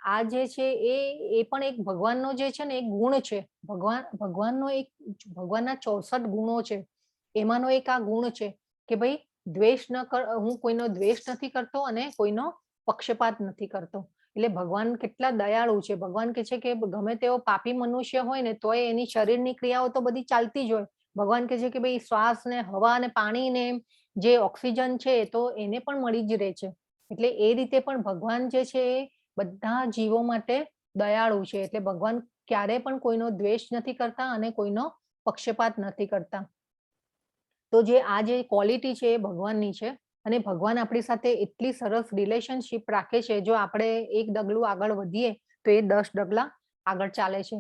S1: આ જે છે એ પણ એક ભગવાનનો જે છે ને એક ગુણ છે. ભગવાનનો એક ભગવાનના 64 ગુણો છે, એમાંનો એક આ ગુણ છે કે ભાઈ દ્વેષ ન કર, હું કોઈનો દ્વેષ નથી કરતો અને કોઈનો પક્ષપાત નથી કરતો. એટલે ભગવાન કેટલા દયાળુ છે. ભગવાન કે છે કે ગમે તેવો પાપી મનુષ્ય હોય ને તોય એની શરીરની ક્રિયાઓ તો બધી ચાલતી જ હોય. ભગવાન કે છે કે ભાઈ શ્વાસ ને હવા ને પાણી ને જે ઓક્સિજન છે તો એને પણ મળી જ રહે છે. એટલે એ રીતે પણ ભગવાન જે છે એ બધા જીવો માટે દયાળુ છે. એટલે ભગવાન ક્યારે પણ કોઈનો દ્વેષ નથી કરતા અને કોઈનો પક્ષપાત નથી કરતા. તો જે આ જે ક્વોલિટી છે એ ભગવાનની છે, અને ભગવાન આપણી સાથે એટલી સરસ રિલેશનશિપ રાખે છે. જો આપણે એક ડગલું આગળ વધીએ તો એ 10 ડગલા આગળ ચાલે છે.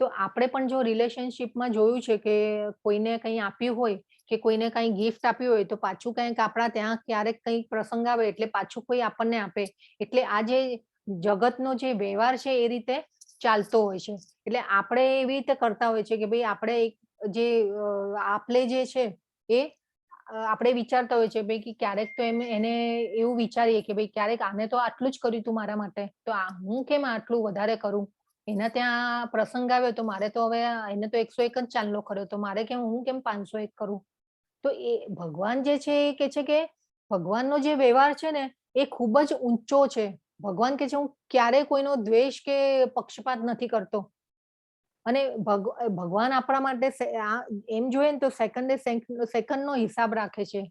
S1: તો આપણે પણ જો રિલેશનશિપમાં જોયું છે કે કોઈને કંઈ આપ્યું હોય કે કોઈને કંઈ ગિફ્ટ આપ્યું હોય તો પાછું કંઈક આપણા ત્યાં ક્યારેક કંઈક પ્રસંગ આવે એટલે પાછું કોઈ આપણને આપે. એટલે આ જે જગતનો જે વ્યવહાર છે એ રીતે ચાલતો હોય છે. એટલે આપણે એવી રીતે કરતા હોય છે કે ભાઈ આપણે જે આપલે જે છે એ આપણે વિચારતા હોય છે ભાઈ કે ક્યારેક તો એને એવું વિચારીએ કે ભાઈ ક્યારેક આને તો આટલું જ કર્યું તું મારા માટે, તો હું કેમ આટલું વધારે કરું. એના ત્યાં પ્રસંગ આવ્યો તો મારે તો હવે એને તો 101 જ ચાંદલો કર્યો, તો મારે કેમ હું કેમ 501 કરું. તો એ ભગવાન જે છે એ કે છે કે ભગવાનનો જે વ્યવહાર છે ને એ ખૂબ જ ઊંચો છે. ભગવાન કે છે હું ક્યારેય કોઈનો દ્વેષ કે પક્ષપાત નથી કરતો. અને ભગવાન આપણા માટે એમ જોઈએ ને તો સેકન્ડનો હિસાબ રાખે છે.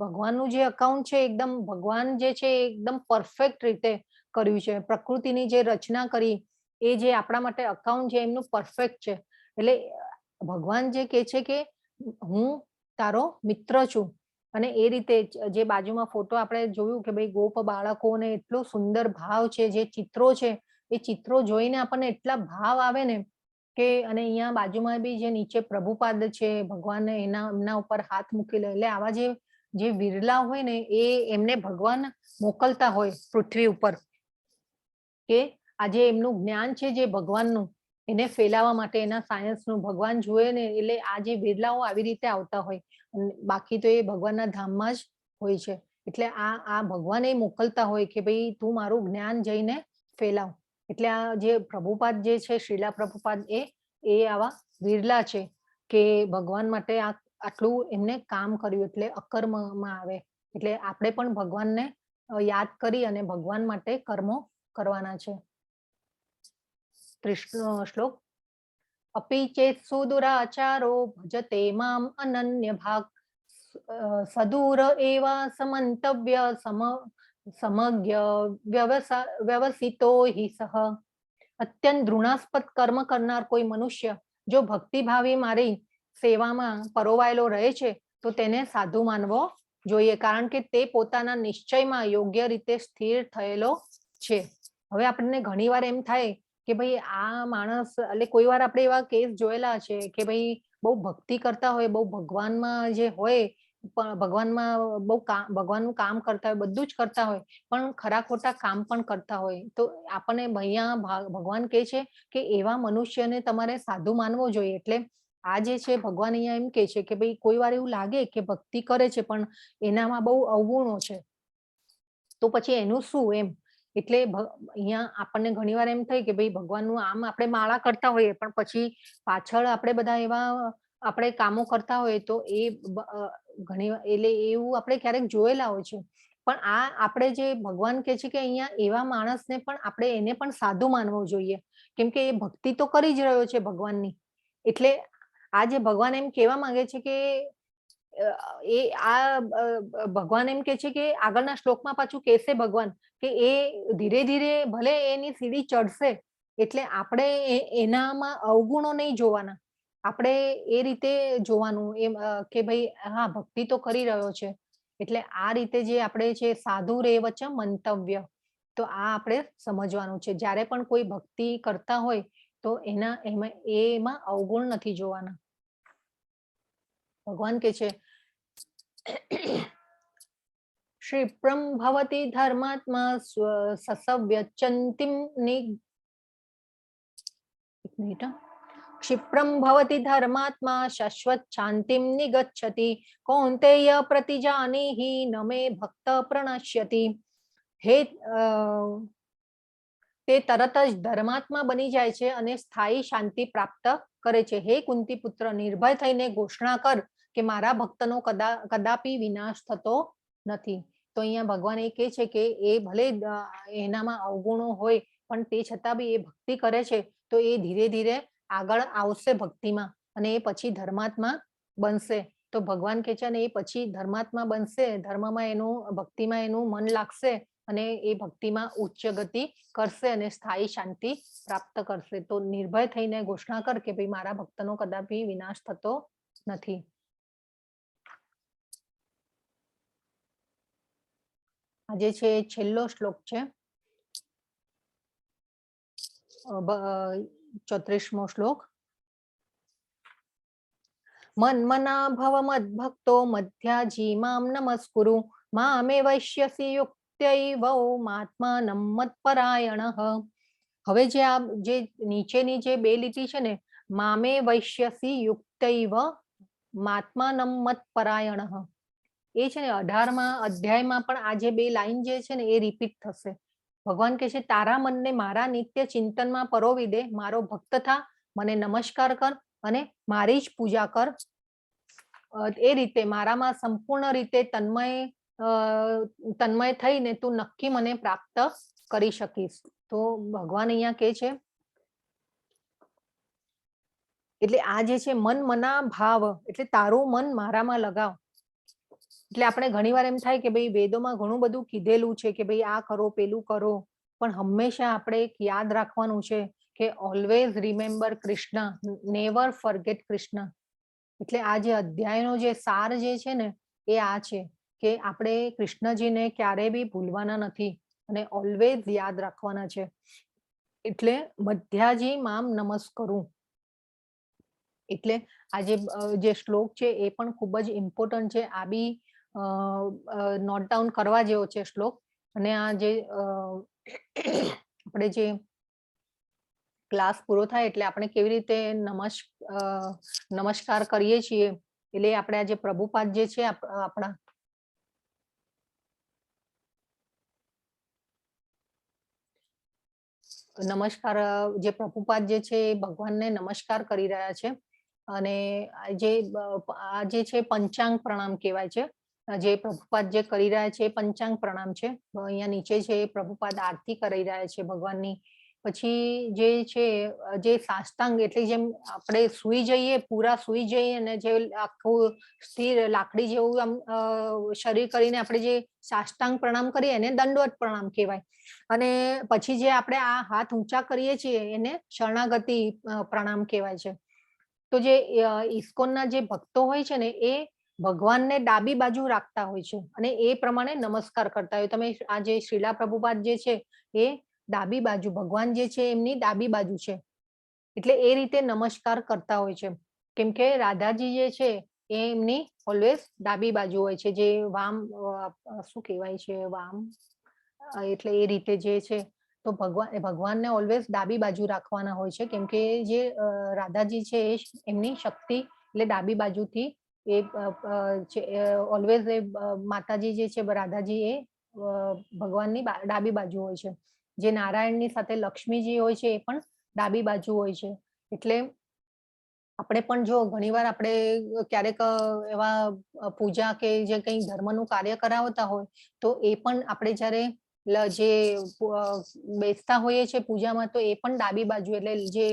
S1: ભગવાનનું જે અકાઉન્ટ છે એકદમ ભગવાન જે છે એકદમ પરફેક્ટ રીતે કર્યું છે. પ્રકૃતિની જે રચના કરી એ જે આપણા માટે અકાઉન્ટ છે એમનું પરફેક્ટ છે. એટલે ભગવાન જે કે છે કે હું તારો મિત્ર છું. અને એ રીતે જે બાજુમાં ફોટો આપણે જોયું કે ભાઈ ગોપ બાળકોને એટલો સુંદર ભાવ છે, જે ચિત્રો છે એ ચિત્રો જોઈને આપણને એટલા ભાવ આવે ને કે, અને અહીંયા બાજુમાં બી જે નીચે પ્રભુપાદ છે ભગવાન એમના ઉપર હાથ મૂકી લે. એટલે આવા જે જે વિરલા હોય ને એમને ભગવાન મોકલતા હોય પૃથ્વી ઉપર કે આજે એમનું જ્ઞાન છે જે ભગવાનનું એને ફેલાવવા માટે એના સાયન્સનું ભગવાન જોયે ને એટલે આ જે વિરલાઓ આવી રીતે આવતા હોય બાકી તો એ ભગવાનના ધામમાં જ હોય છે એટલે આ ભગવાન એ મોકલતા હોય કે ભાઈ તું મારું જ્ઞાન જઈને ફેલાવ એટલે આ જે પ્રભુપાદ જે છે શ્રીલા પ્રભુપાદ એ આવા વિરલા છે કે ભગવાન માટે આટલું એમને કામ કર્યું એટલે અકર્મમાં આવે એટલે આપણે પણ ભગવાનને યાદ કરી અને ભગવાન માટે કર્મો કરવાના છે 30 શ્લોક અપી ચેત સુદુરાચારો ભજતે મામ અનન્ય ભાગ સદૂર એવા સમંતવ્ય સમજ્ઞ વ્યવસિતો હિ સહ અત્યંત ઘૃણાસ્પદ કર્મ કરનાર કોઈ મનુષ્ય જો ભક્તિભાવી મારી સેવામાં પરોવાયેલો રહે છે તો તેને સાધુ માનવો જોઈએ કારણ કે તે પોતાના નિશ્ચયમાં યોગ્ય રીતે સ્થિર થયેલો છે હવે આપણને ઘણીવાર એમ થાય કે ભાઈ આ માણસ એટલે કોઈ વાર આપણે એવા કેસ જોયેલા છે કે ભાઈ બહુ ભક્તિ કરતા હોય બહુ ભગવાનમાં જે હોય ભગવાનમાં બહુ ભગવાનનું કામ કરતા હોય બધું જ કરતા હોય પણ ખરા ખોટા કામ પણ કરતા હોય તો આપણને અહીંયા ભગવાન કહે છે કે એવા મનુષ્યને તમારે સાધુ માનવો જોઈએ એટલે આ જે છે ભગવાન અહીંયા એમ કહે છે કે ભાઈ કોઈ વાર એવું લાગે કે ભક્તિ કરે છે પણ એનામાં બહુ અવગુણો છે તો પછી એનું શું એમ એટલે અહીંયા આપણને ઘણીવાર એમ થાય કે ભાઈ ભગવાનનું આમ આપણે માળા કરતા હોઈએ પણ પછી પાછળ આપણે બધા એવા આપણે કામો કરતા હોય તો એ ઘણી એટલે એવું આપણે ક્યારેક જોયેલા હોય છે પણ આ આપણે જે ભગવાન કહે છે કે અહીંયા એવા માણસને પણ આપણે એને પણ સાધુ માનવો જોઈએ કેમ કે એ ભક્તિ તો કરી જ રહ્યો છે ભગવાનની એટલે આ જે ભગવાન એમ કહેવા માંગે છે કે એ આ ભગવાન એમ કે છે કે આગળના શ્લોકમાં પાછું કહેશે ભગવાન કે એ ધીરે ધીરે ભલે એની સીડી ચડશે એટલે આપણે એનામાં અવગુણો નહીં જોવાના આપણે એ રીતે જોવાનું એમ કે ભાઈ હા ભક્તિ તો કરી રહ્યો છે એટલે આ રીતે જે આપણે છે સાધુ રેવચ મંતવ્ય તો આ આપણે સમજવાનું છે જ્યારે પણ કોઈ ભક્તિ કરતા હોય તો એમાં અવગુણ નથી જોવાના ભગવાન કે છે ક્ષિપ્રમ ભવતિ ધર્માત્મા સસવ્યચંતિમ ક્ષિપ્રમ ભવતિ ધર્માત્મા શાશ્વત શાંતિમ નિગચ્છતિ કૌંતેય પ્રતિજાનીહિ ન મે ભક્ત પ્રણશ્યતિ હે તે તરત જ ધર્માત્મા બની જાય છે અને સ્થાયી શાંતિ પ્રાપ્ત કરે છે હે કુંતી પુત્ર નિર્ભય થઈને ઘોષણા કર કે મારા ભક્તનો કદાપી વિનાશ થતો નથી તો અહીંયા ભગવાન એ કહે છે કે એ ભલે એનામાં અવગુણો હોય પણ તે છતાં બી એ ભક્તિ કરે છે તો એ ધીરે ધીરે આગળ આવશે ભક્તિમાં અને એ પછી ધર્માત્મા બનશે તો ભગવાન કહે છે અને એ પછી ધર્માત્મા બનશે ધર્મમાં એનું ભક્તિમાં એનું મન લાગશે અને એ ભક્તિમાં ઉચ્ચ ગતિ કરશે અને સ્થાયી શાંતિ પ્રાપ્ત કરશે તો નિર્ભય થઈને ઘોષણા કર કે ભાઈ મારા ભક્તનો કદાપી વિનાશ થતો નથી આજે છે છેલ્લો શ્લોક છે 34મો શ્લોક મન્મના ભવ મદ્ભક્તો મધ્યાજી મામ નમસ્કુરુ મામે વૈશ્યસી યુક્તૈવ માત્માનમ મત્પરાયણઃ હવે જે આ જે નીચેની જે બે લીટી છે ને મામે વૈશ્યસી યુક્તૈવ માત્માનમ મત્પરાયણઃ એ છે ને 18મા અધ્યાયમાં પણ આ જે બે લાઈન જે છે ને એ રિપીટ થશે ભગવાન કહે છે તારા મનને મારા નિત્ય ચિંતનમાં પરોવી દે મારો ભક્ત થા મને નમસ્કાર કર અને મારી જ પૂજા કર એ રીતે મારામાં સંપૂર્ણ રીતે તન્મય થઈને તું નક્કી મને પ્રાપ્ત કરી શકીશ તો ભગવાન અહીંયા કહે છે એટલે આ જે છે મન મના ભાવ એટલે તારું મન મારામાં લગાવ એટલે આપણે ઘણીવાર એમ થાય કે ભાઈ વેદોમાં ઘણું બધું કીધેલું છે કે ભાઈ આ કરો પેલું કરો પણ હંમેશા આપણે એક યાદ રાખવાનું છે કે always remember Krishna never forget Krishna એટલે આ જે અધ્યાયનો જે સાર જે છે ને એ આ છે કે આપણે કૃષ્ણજીને ક્યારે બી ભૂલવાના નથી અને ઓલવેઝ યાદ રાખવાના છે એટલે મધ્યાજી મામ નમસ્કરું એટલે આ જે શ્લોક છે એ પણ ખૂબ જ ઇમ્પોર્ટન્ટ છે આ બી નોટ ડાઉન કરવા જેવો છે શ્લોક. અને આ જે આપણે જે ક્લાસ પૂરો થાય એટલે આપણે કેવી રીતે નમસ્કાર કરીએ છીએ, એટલે આપણે આ જે પ્રભુપાદ જે છે આપણા નમસ્કાર જે પ્રભુપાદ જે છે એ ભગવાનને નમસ્કાર કરી રહ્યા છે. અને આ જે છે પંચાંગ પ્રણામ કહેવાય છે. જે પ્રભુપાદ જે કરી રહ્યા છે એ પંચાંગ પ્રણામ છે. અહીંયા નીચે છે પ્રભુપાદ આરતી કરી રહ્યા છે ભગવાનની. પછી જે છે જે સાષ્ટાંગ એટલે જેમ આપણે સુઈ જઈએ, પૂરા સુઈ જઈએ અને જે આખું સ્થિર લાકડી જેવું આમ શરીર કરીને આપણે જે સાષ્ટાંગ પ્રણામ કરીએ એને દંડવત પ્રણામ કહેવાય. અને પછી જે આપણે આ હાથ ઊંચા કરીએ છીએ એને શરણાગતિ પ્રણામ કહેવાય છે. તો જે ઇસ્કોનના જે ભક્તો હોય છે ને એ ભગવાનને ડાબી બાજુ રાખતા હોય છે અને એ પ્રમાણે નમસ્કાર કરતા હોય. તમે આ જે શ્રીલા પ્રભુપાદ જે છે એ ડાબી બાજુ, ભગવાન જે છે એમની ડાબી બાજુ છે એટલે એ રીતે નમસ્કાર કરતા હોય છે. કેમ કે રાધાજી જે છે એ એમની ઓલવેઝ ડાબી બાજુ હોય છે, જે વામ શું કહેવાય છે વામ, એટલે એ રીતે જે છે તો ભગવાનને ઓલવેઝ ડાબી બાજુ રાખવાના હોય છે. કેમ કે જે રાધાજી છે એ એમની શક્તિ એટલે ડાબી બાજુથી એ ઓલવેઝ એ માતાજી જે છે રાધાજી એ ભગવાનની ડાબી બાજુ હોય છે. જે નારાયણની સાથે લક્ષ્મીજી હોય છે એ પણ ડાબી બાજુ હોય છે. એટલે આપણે પણ જો ઘણીવાર આપણે ક્યારેક એવા પૂજા કે જે કંઈ ધર્મનું કાર્ય કરાવતા હોય તો એ પણ આપણે જ્યારે જે બેસતા હોઈએ છીએ પૂજામાં તો એ પણ ડાબી બાજુ, એટલે જે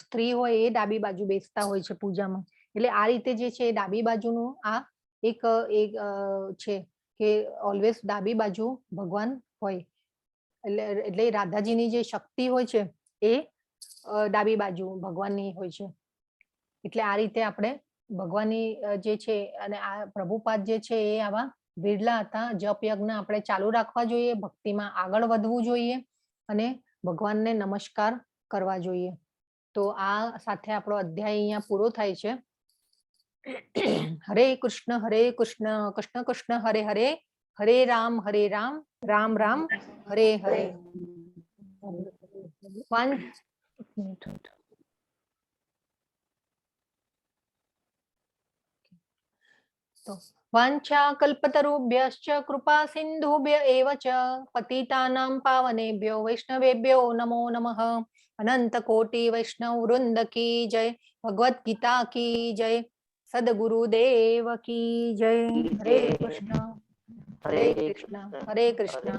S1: સ્ત્રી હોય એ ડાબી બાજુ બેસતા હોય છે પૂજામાં. એટલે આ રીતે જે છે ડાબી બાજુનું આ એક છે કે ઓલવેઝ ડાબી બાજુ ભગવાન હોય. એટલે રાધાજીની જે શક્તિ હોય છે એ ડાબી બાજુ ભગવાનની હોય છે. એટલે આ રીતે આપણે ભગવાનની જે છે અને આ પ્રભુપાદ જે છે એ આવા વિરલા હતા. જપ યજ્ઞ આપણે ચાલુ રાખવા જોઈએ, ભક્તિમાં આગળ વધવું જોઈએ અને ભગવાનને નમસ્કાર કરવા જોઈએ. તો આ સાથે આપણો અધ્યાય અહીંયા પૂરો થાય છે. હરે કૃષ્ણ કૃષ્ણ કૃષ્ણ હરે હરે, હરે રામ રામ રામ હરે હરે. वाञ्छा कल्पतरुभ्यश्च कृपा सिन्धुभ्य एव च पतितानां पावनेभ्यो वैष्णवेभ्यो नमो नमः. अनंत कोटि वैष्णव वृंद की जय, भगवत गीता की जय, सदगुरुदेव की जय. हरे कृष्ण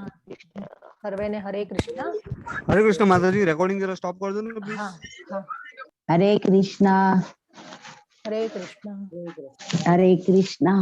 S1: सर्वे ने हरे कृष्ण.
S7: हरे कृष्ण माताजी, रिकॉर्डिंग जरा स्टॉप कर दो ना प्लीज.
S1: हाँ हाँ.
S2: हरे कृष्णा.
S1: हरे कृष्ण.
S2: हरे कृष्णा.